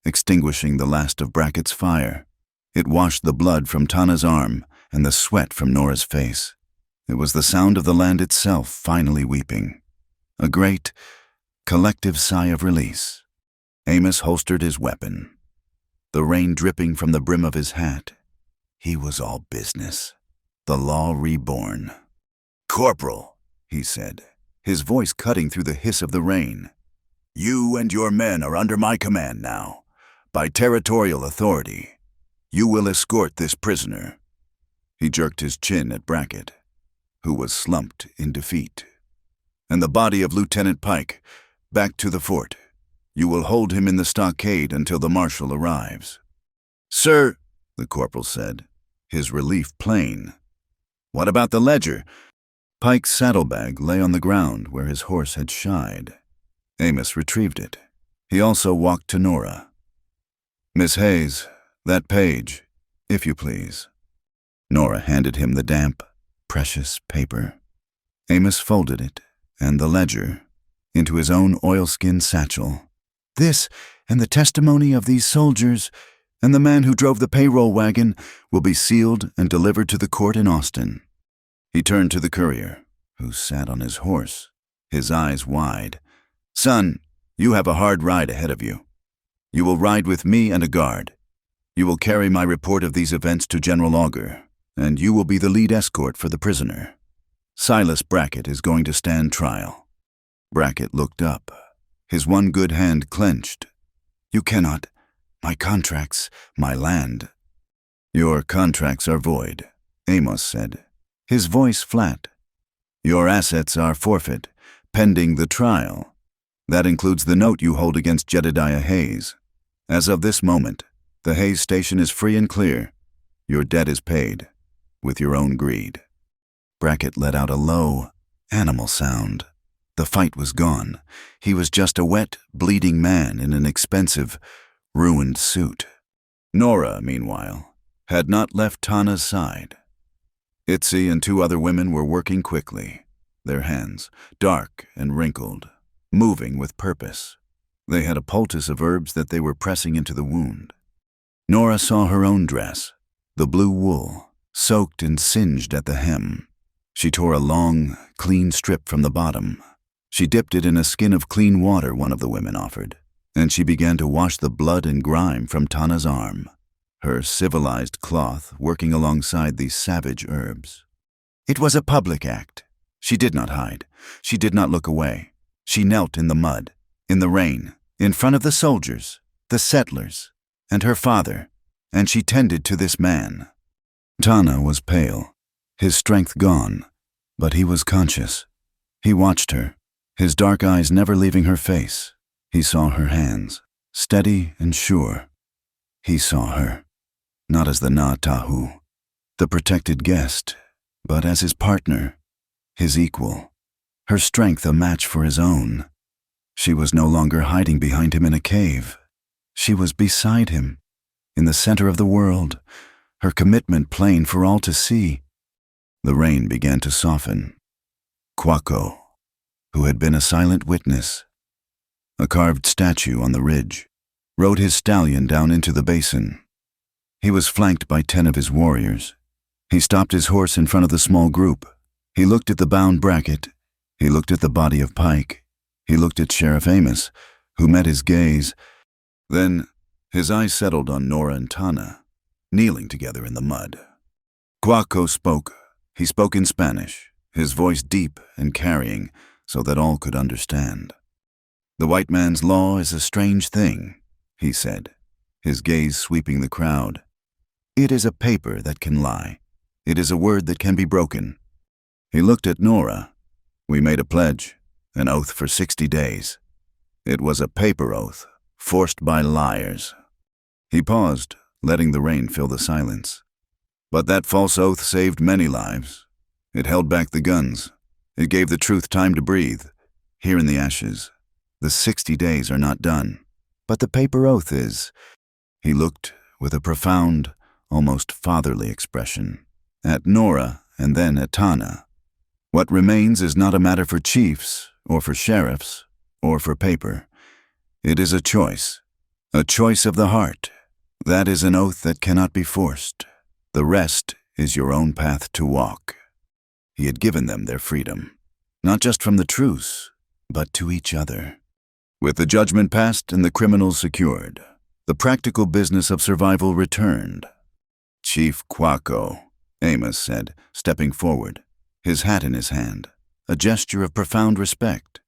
extinguishing the last of Brackett's fire. It washed the blood from Tana's arm and the sweat from Nora's face. It was the sound of the land itself finally weeping. A great, collective sigh of release. Amos holstered his weapon, the rain dripping from the brim of his hat. He was all business. The law reborn. "Corporal," he said, his voice cutting through the hiss of the rain. "You and your men are under my command now. By territorial authority, you will escort this prisoner." He jerked his chin at Brackett, who was slumped in defeat. "And the body of Lieutenant Pike, back to the fort. You will hold him in the stockade until the marshal arrives." "Sir," the corporal said, his relief plain. "What about the ledger?" Pike's saddlebag lay on the ground where his horse had shied. Amos retrieved it. He also walked to Nora. "Miss Hayes, that page, if you please." Nora handed him the damp, precious paper. Amos folded it, and the ledger, into his own oilskin satchel. "This, and the testimony of these soldiers, and the man who drove the payroll wagon, will be sealed and delivered to the court in Austin." He turned to the courier, who sat on his horse, his eyes wide. "Son, you have a hard ride ahead of you. You will ride with me and a guard. You will carry my report of these events to General Augur, and you will be the lead escort for the prisoner. Silas Brackett is going to stand trial." Brackett looked up, his one good hand clenched. "You cannot. My contracts, my land." "Your contracts are void," Amos said, his voice flat. "Your assets are forfeit, pending the trial. That includes the note you hold against Jedediah Hayes. As of this moment, the Hayes station is free and clear. Your debt is paid, with your own greed." Brackett let out a low, animal sound. The fight was gone. He was just a wet, bleeding man in an expensive, ruined suit. Nora, meanwhile, had not left Tana's side. Itzy and two other women were working quickly, their hands dark and wrinkled, moving with purpose. They had a poultice of herbs that they were pressing into the wound. Nora saw her own dress, the blue wool, soaked and singed at the hem. She tore a long, clean strip from the bottom. She dipped it in a skin of clean water one of the women offered, and she began to wash the blood and grime from Tana's arm, her civilized cloth working alongside these savage herbs. It was a public act. She did not hide. She did not look away. She knelt in the mud, in the rain, in front of the soldiers, the settlers, and her father, and she tended to this man. Tana was pale, his strength gone, but he was conscious. He watched her, his dark eyes never leaving her face. He saw her hands, steady and sure. He saw her, not as the Na-Tahu, the protected guest, but as his partner, his equal, her strength a match for his own. She was no longer hiding behind him in a cave. She was beside him, in the center of the world, her commitment plain for all to see. The rain began to soften. Quaco, who had been a silent witness, a carved statue on the ridge, rode his stallion down into the basin. He was flanked by 10 of his warriors. He stopped his horse in front of the small group. He looked at the bound Brackett. He looked at the body of Pike. He looked at Sheriff Amos, who met his gaze. Then his eyes settled on Nora and Tana, kneeling together in the mud. Quaco spoke. He spoke in Spanish, his voice deep and carrying so that all could understand. "The white man's law is a strange thing," he said, his gaze sweeping the crowd. "It is a paper that can lie. It is a word that can be broken." He looked at Nora. "We made a pledge, an oath for 60 days. It was a paper oath, forced by liars." He paused, letting the rain fill the silence. "But that false oath saved many lives. It held back the guns. It gave the truth time to breathe. Here in the ashes, the 60 days are not done. But the paper oath is." He looked with a profound, almost fatherly expression, at Nora and then at Tana. "What remains is not a matter for chiefs or for sheriffs, or for paper. It is a choice of the heart. That is an oath that cannot be forced. The rest is your own path to walk. He had given them their freedom, not just from the truce, but to each other. With the judgment passed and the criminals secured, the practical business of survival returned. "Chief Quaco," Amos said, stepping forward, his hat in his hand, a gesture of profound respect.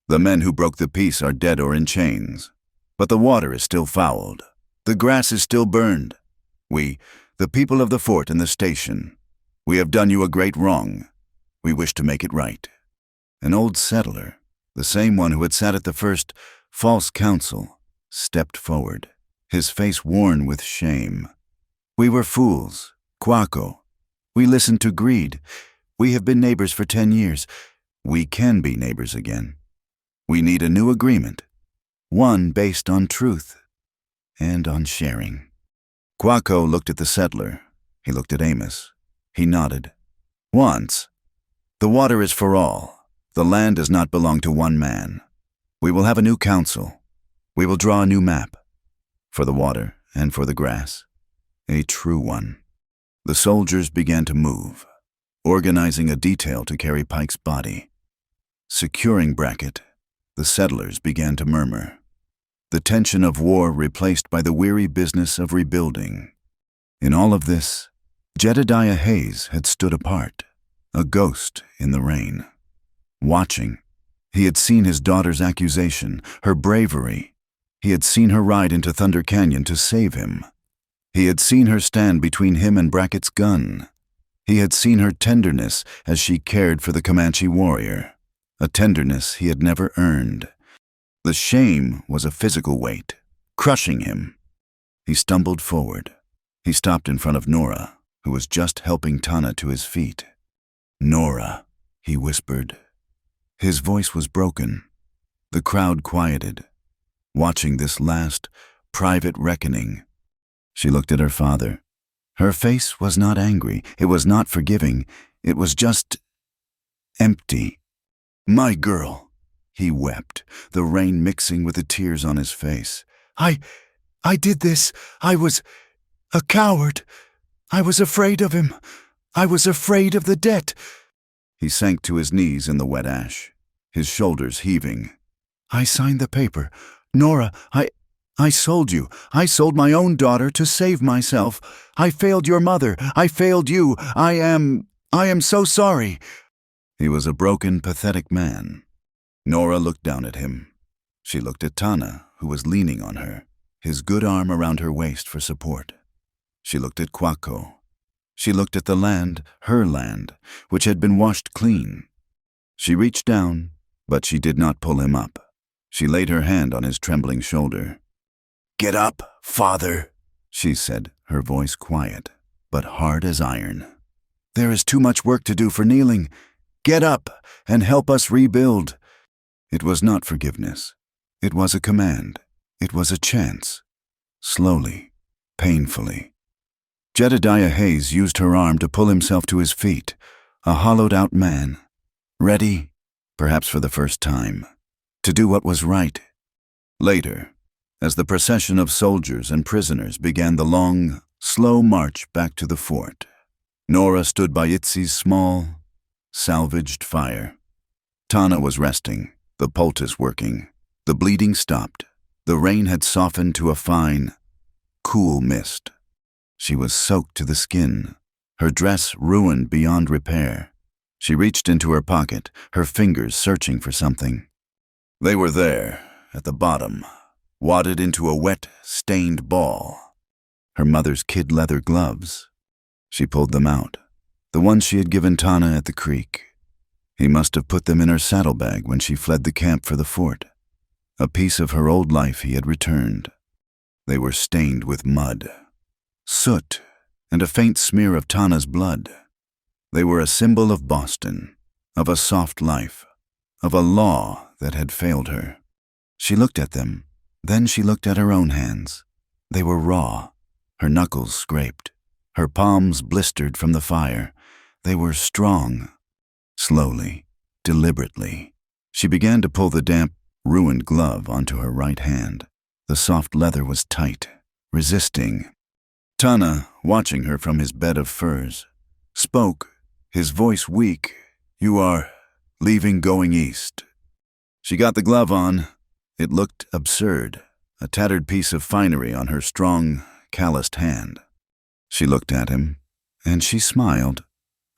"The men who broke the peace are dead or in chains, but the water is still fouled. The grass is still burned. We, the people of the fort and the station, we have done you a great wrong. We wish to make it right." An old settler, the same one who had sat at the first false council, stepped forward, his face worn with shame. "We were fools, Quaco. We listened to greed. We have been neighbors for 10 years. We can be neighbors again. We need a new agreement, one based on truth and on sharing." Quaco looked at the settler. He looked at Amos. He nodded. "Once. The water is for all. The land does not belong to one man. We will have a new council. We will draw a new map. For the water and for the grass. A true one." The soldiers began to move, organizing a detail to carry Pike's body. Securing Brackett, the settlers began to murmur. The tension of war replaced by the weary business of rebuilding. In all of this, Jedediah Hayes had stood apart, a ghost in the rain. Watching, he had seen his daughter's accusation, her bravery. He had seen her ride into Thunder Canyon to save him. He had seen her stand between him and Brackett's gun. He had seen her tenderness as she cared for the Comanche warrior, a tenderness he had never earned. The shame was a physical weight, crushing him. He stumbled forward. He stopped in front of Nora, who was just helping Tana to his feet. "Nora," he whispered. His voice was broken. The crowd quieted, watching this last, private reckoning. She looked at her father. Her face was not angry. It was not forgiving. It was just empty. "My girl," he wept, the rain mixing with the tears on his face. I did this. I was a coward. I was afraid of him. I was afraid of the debt." He sank to his knees in the wet ash, his shoulders heaving. "I signed the paper. Nora, I sold you. I sold my own daughter to save myself. I failed your mother. I failed you. I am so sorry." He was a broken, pathetic man. Nora looked down at him. She looked at Tana, who was leaning on her, his good arm around her waist for support. She looked at Quaco. She looked at the land, her land, which had been washed clean. She reached down, but she did not pull him up. She laid her hand on his trembling shoulder. "Get up, father," she said, her voice quiet, but hard as iron. "There is too much work to do for kneeling. Get up and help us rebuild." It was not forgiveness. It was a command. It was a chance. Slowly, painfully. Jedediah Hayes used her arm to pull himself to his feet, a hollowed-out man, ready, perhaps for the first time, to do what was right. Later, as the procession of soldiers and prisoners began the long, slow march back to the fort, Nora stood by Itzy's small, salvaged fire. Tana was resting, the poultice working. The bleeding stopped. The rain had softened to a fine, cool mist. She was soaked to the skin, her dress ruined beyond repair. She reached into her pocket, her fingers searching for something. They were there, at the bottom, wadded into a wet, stained ball. Her mother's kid leather gloves. She pulled them out, the ones she had given Tana at the creek. He must have put them in her saddlebag when she fled the camp for the fort. A piece of her old life he had returned. They were stained with mud, soot, and a faint smear of Tana's blood. They were a symbol of Boston, of a soft life, of a law that had failed her. She looked at them, then she looked at her own hands. They were raw, her knuckles scraped, her palms blistered from the fire. They were strong. Slowly, deliberately, She began to pull the damp, ruined glove onto her right hand. The soft leather was tight, resisting. Tana, watching her from his bed of furs, spoke, his voice weak. "You are leaving going east." She got the glove on. It looked absurd, a tattered piece of finery on her strong, calloused hand. She looked at him, and she smiled,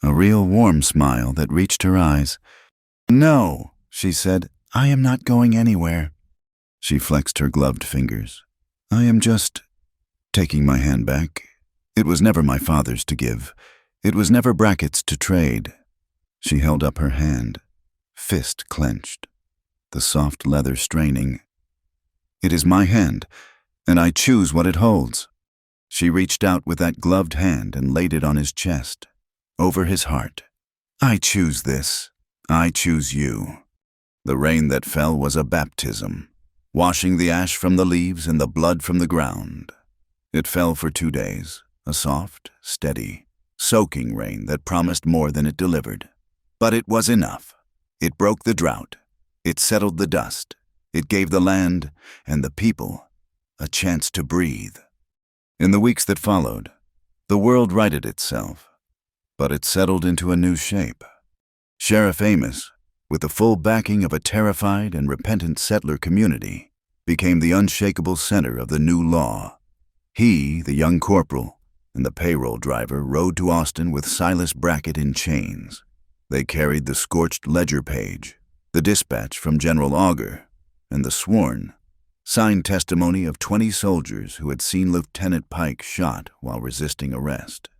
a real warm smile that reached her eyes. "No," she said, "I am not going anywhere." She flexed her gloved fingers. "I am just taking my hand back. It was never my father's to give. It was never Brackett's to trade." She held up her hand, fist clenched, the soft leather straining. "It is my hand, and I choose what it holds." She reached out with that gloved hand and laid it on his chest, over his heart. "I choose this. I choose you." The rain that fell was a baptism, washing the ash from the leaves and the blood from the ground. It fell for 2 days, a soft, steady, soaking rain that promised more than it delivered. But it was enough. It broke the drought. It settled the dust. It gave the land and the people a chance to breathe. In the weeks that followed, the world righted itself, but it settled into a new shape. Sheriff Amos, with the full backing of a terrified and repentant settler community, became the unshakable center of the new law. He, the young corporal, and the payroll driver rode to Austin with Silas Brackett in chains. They carried the scorched ledger page, the dispatch from General Augur, and the sworn, signed testimony of 20 soldiers who had seen Lieutenant Pike shot while resisting arrest.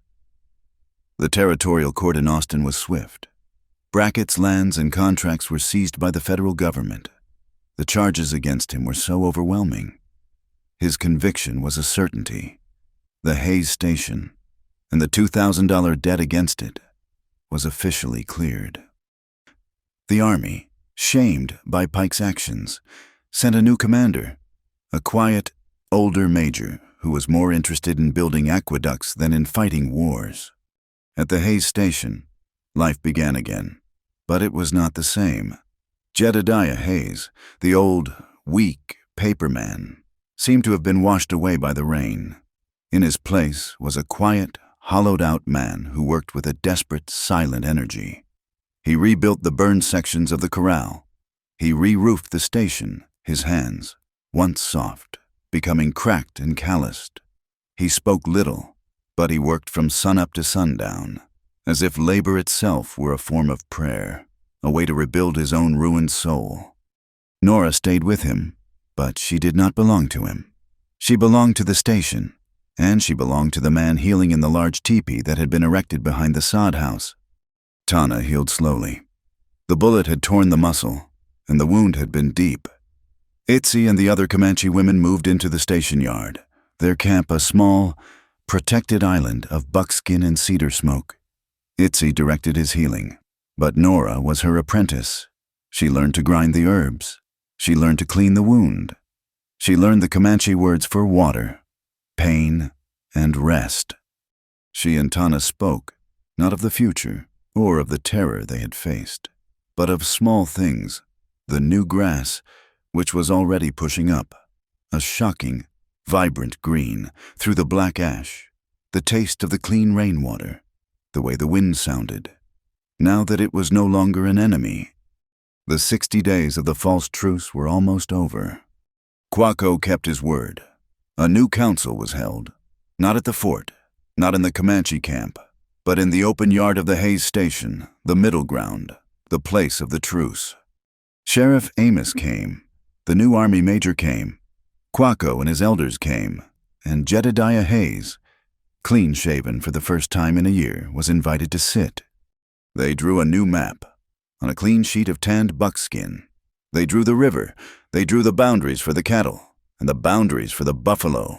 The territorial court in Austin was swift. Brackett's lands and contracts were seized by the federal government. The charges against him were so overwhelming. His conviction was a certainty. The Hayes Station, and the $2,000 debt against it, was officially cleared. The Army, shamed by Pike's actions, sent a new commander, a quiet, older major who was more interested in building aqueducts than in fighting wars. At the Hayes Station, life began again, but it was not the same. Jedediah Hayes, the old, weak paperman, seemed to have been washed away by the rain. In his place was a quiet, hollowed-out man who worked with a desperate, silent energy. He rebuilt the burned sections of the corral. He re-roofed the station, his hands, once soft, becoming cracked and calloused. He spoke little, but he worked from sunup to sundown, as if labor itself were a form of prayer, a way to rebuild his own ruined soul. Nora stayed with him, but she did not belong to him. She belonged to the station, and she belonged to the man healing in the large teepee that had been erected behind the sod house. Tana healed slowly. The bullet had torn the muscle, and the wound had been deep. Itzy and the other Comanche women moved into the station yard, their camp a small, protected island of buckskin and cedar smoke. Itzy directed his healing, but Nora was her apprentice. She learned to grind the herbs. She learned to clean the wound. She learned the Comanche words for water, pain, and rest. She and Tana spoke, not of the future or of the terror they had faced, but of small things, the new grass, which was already pushing up, a shocking, vibrant green through the black ash, the taste of the clean rainwater, the way the wind sounded, now that it was no longer an enemy. The 60 days of the false truce were almost over. Quaco kept his word. A new council was held, not at the fort, not in the Comanche camp, but in the open yard of the Hayes Station, the middle ground, the place of the truce. Sheriff Amos came, the new Army major came, Quaco and his elders came, and Jedediah Hayes, clean-shaven for the first time in a year, was invited to sit. They drew a new map, on a clean sheet of tanned buckskin. They drew the river, they drew the boundaries for the cattle, and the boundaries for the buffalo.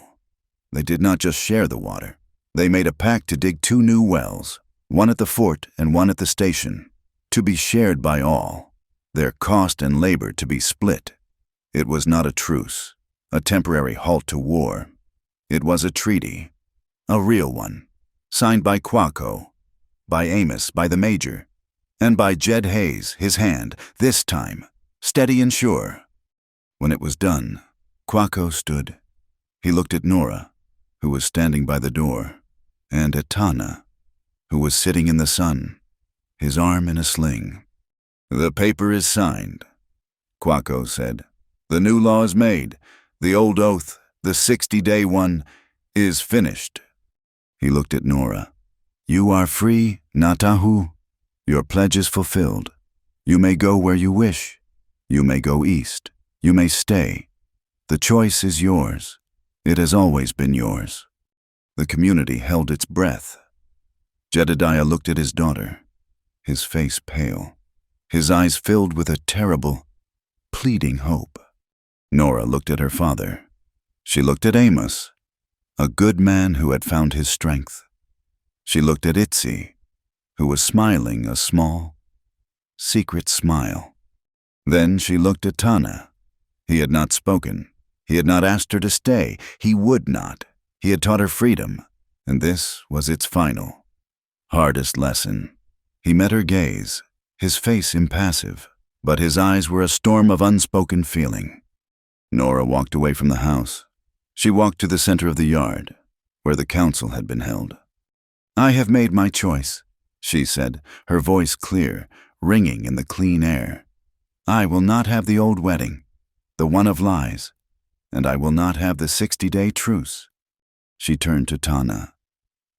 They did not just share the water. They made a pact to dig 2 new wells, one at the fort and one at the station, to be shared by all, their cost and labor to be split. It was not a truce, a temporary halt to war. It was a treaty, a real one, signed by Quaco, by Amos, by the major, and by Jed Hayes, his hand, this time, steady and sure. When it was done, Quaco stood. He looked at Nora, who was standing by the door, and at Tana, who was sitting in the sun, his arm in a sling. "The paper is signed," Quaco said. "The new law is made. The old oath, the 60-day one, is finished." He looked at Nora. "You are free, Natahu. Your pledge is fulfilled. You may go where you wish. You may go east. You may stay. The choice is yours. It has always been yours." The community held its breath. Jedediah looked at his daughter, his face pale, his eyes filled with a terrible, pleading hope. Nora looked at her father. She looked at Amos, a good man who had found his strength. She looked at Itzi, who was smiling a small, secret smile. Then she looked at Tana. He had not spoken. He had not asked her to stay. He would not. He had taught her freedom, and this was its final, hardest lesson. He met her gaze, his face impassive, but his eyes were a storm of unspoken feeling. Nora walked away from the house. She walked to the center of the yard, where the council had been held. "I have made my choice," she said, her voice clear, ringing in the clean air. "I will not have the old wedding, the one of lies, and I will not have the 60-day truce." She turned to Tana.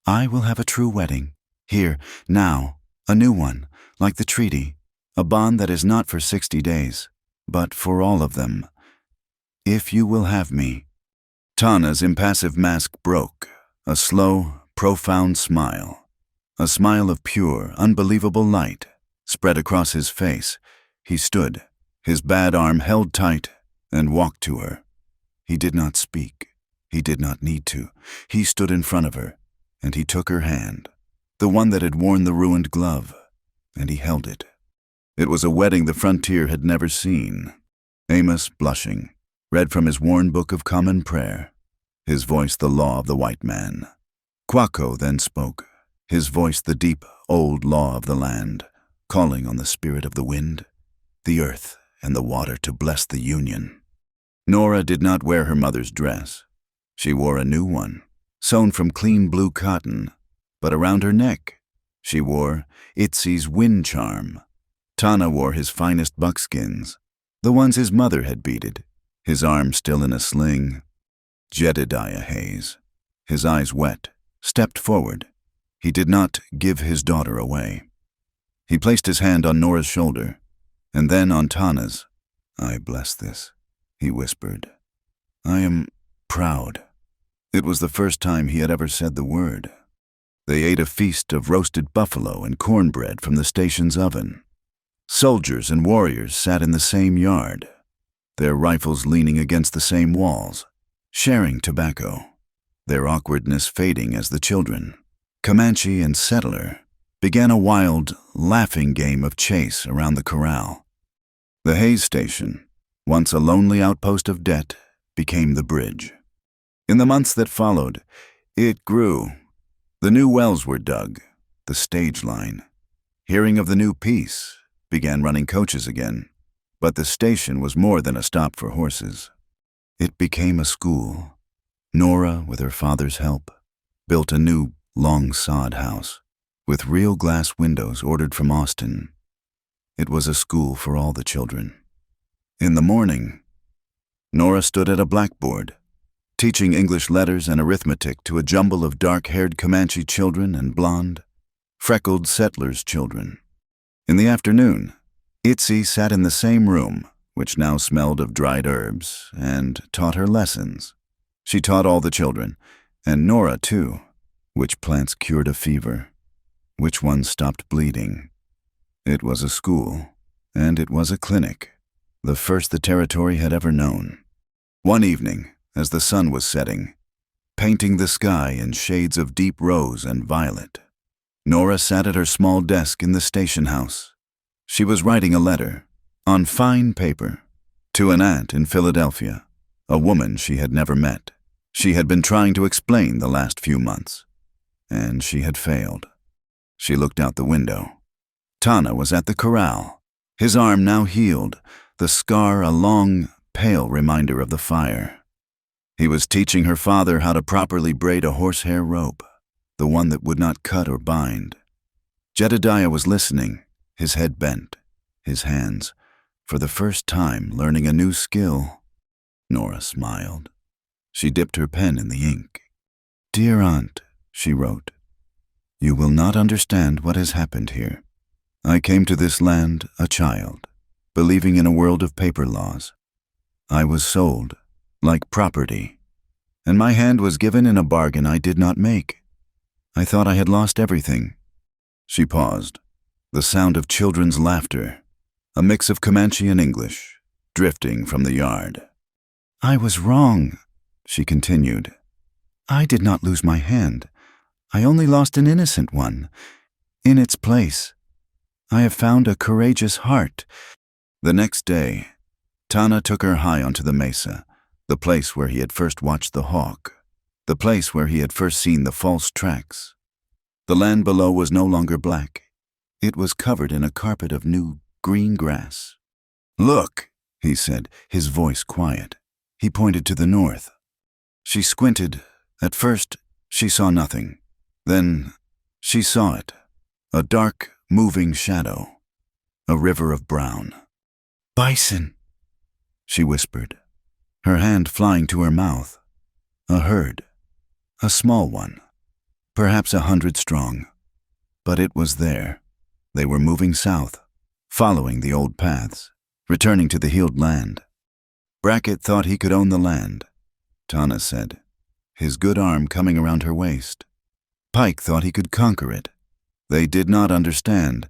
"I will have a true wedding, here, now, a new one, like the treaty, a bond that is not for 60 days, but for all of them. If you will have me." Tana's impassive mask broke, a slow, profound smile. A smile of pure, unbelievable light spread across his face. He stood, his bad arm held tight, and walked to her. He did not speak. He did not need to. He stood in front of her, and he took her hand, the one that had worn the ruined glove, and he held it. It was a wedding the frontier had never seen. Amos, blushing, read from his worn book of common prayer, his voice the law of the white man. Quaco then spoke, his voice the deep, old law of the land, calling on the spirit of the wind, the earth, and the water to bless the union. Nora did not wear her mother's dress. She wore a new one, sewn from clean blue cotton, but around her neck she wore Itzi's wind charm. Tana wore his finest buckskins, the ones his mother had beaded, his arm still in a sling. Jedediah Hayes, his eyes wet, stepped forward. He did not give his daughter away. He placed his hand on Nora's shoulder, and then on Tana's. "I bless this," he whispered. "I am proud." It was the first time he had ever said the word. They ate a feast of roasted buffalo and cornbread from the station's oven. Soldiers and warriors sat in the same yard, their rifles leaning against the same walls, sharing tobacco, their awkwardness fading as the children, Comanche and settler, began a wild, laughing game of chase around the corral. The Hayes station, once a lonely outpost of debt, became the bridge. In the months that followed, it grew. The new wells were dug, the stage line. Hearing of the new peace, began running coaches again, but the station was more than a stop for horses. It became a school. Nora, with her father's help, built a new, long sod house, with real glass windows ordered from Austin. It was a school for all the children. In the morning, Nora stood at a blackboard, teaching English letters and arithmetic to a jumble of dark-haired Comanche children and blonde, freckled settlers' children. In the afternoon, Itzi sat in the same room, which now smelled of dried herbs, and taught her lessons. She taught all the children, and Nora too, which plants cured a fever, which ones stopped bleeding. It was a school, and it was a clinic, the first the territory had ever known. One evening, as the sun was setting, painting the sky in shades of deep rose and violet, Nora sat at her small desk in the station house. She was writing a letter, on fine paper, to an aunt in Philadelphia, a woman she had never met. She had been trying to explain the last few months, and she had failed. She looked out the window. Tana was at the corral, his arm now healed, the scar a long, pale reminder of the fire. He was teaching her father how to properly braid a horsehair rope, the one that would not cut or bind. Jedediah was listening, his head bent, his hands, for the first time, learning a new skill. Nora smiled. She dipped her pen in the ink. "Dear Aunt," she wrote, "you will not understand what has happened here. I came to this land a child, believing in a world of paper laws. I was sold, like property, and my hand was given in a bargain I did not make. I thought I had lost everything." She paused, the sound of children's laughter, a mix of Comanche and English, drifting from the yard. "I was wrong," she continued. "I did not lose my hand. I only lost an innocent one. In its place, I have found a courageous heart." The next day, Tana took her high onto the mesa, the place where he had first watched the hawk, the place where he had first seen the false tracks. The land below was no longer black. It was covered in a carpet of new green grass. "Look," he said, his voice quiet. He pointed to the north. She squinted. At first, she saw nothing. Then, she saw it. A dark, moving shadow. A river of brown. "Bison," she whispered, her hand flying to her mouth. A herd. A small one. Perhaps 100 strong. But it was there. They were moving south, following the old paths, returning to the healed land. Brackett thought he could own the land, Tana said, his good arm coming around her waist. Pike thought he could conquer it. They did not understand.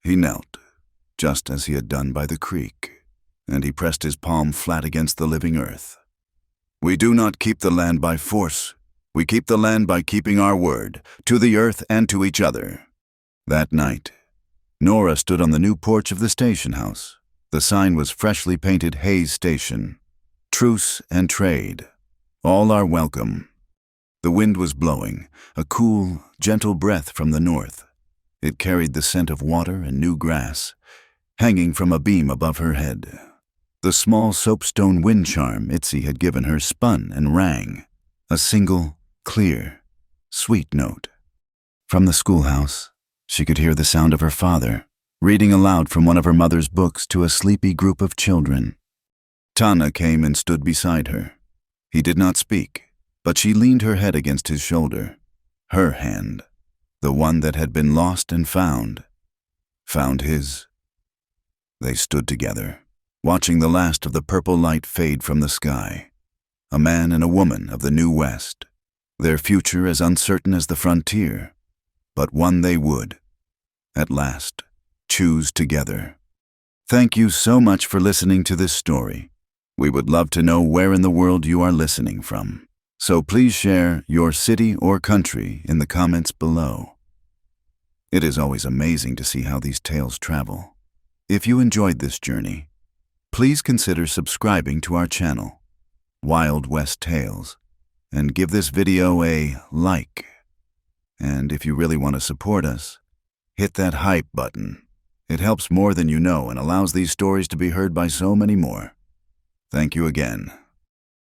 He knelt, just as he had done by the creek, and he pressed his palm flat against the living earth. "We do not keep the land by force. We keep the land by keeping our word, to the earth and to each other." That night, Nora stood on the new porch of the station house. The sign was freshly painted Hayes Station. Truce and trade. All are welcome. The wind was blowing, a cool, gentle breath from the north. It carried the scent of water and new grass, hanging from a beam above her head. The small soapstone wind charm Itzy had given her spun and rang, a single, clear, sweet note. From the schoolhouse, she could hear the sound of her father, reading aloud from one of her mother's books to a sleepy group of children. Tana came and stood beside her. He did not speak, but she leaned her head against his shoulder. Her hand, the one that had been lost and found his. They stood together, watching the last of the purple light fade from the sky. A man and a woman of the New West, their future as uncertain as the frontier, but one they would, at last, choose together. Thank you so much for listening to this story. We would love to know where in the world you are listening from. So please share your city or country in the comments below. It is always amazing to see how these tales travel. If you enjoyed this journey, please consider subscribing to our channel, Wild West Tales, and give this video a like. And if you really want to support us, hit that hype button. It helps more than you know and allows these stories to be heard by so many more. Thank you again.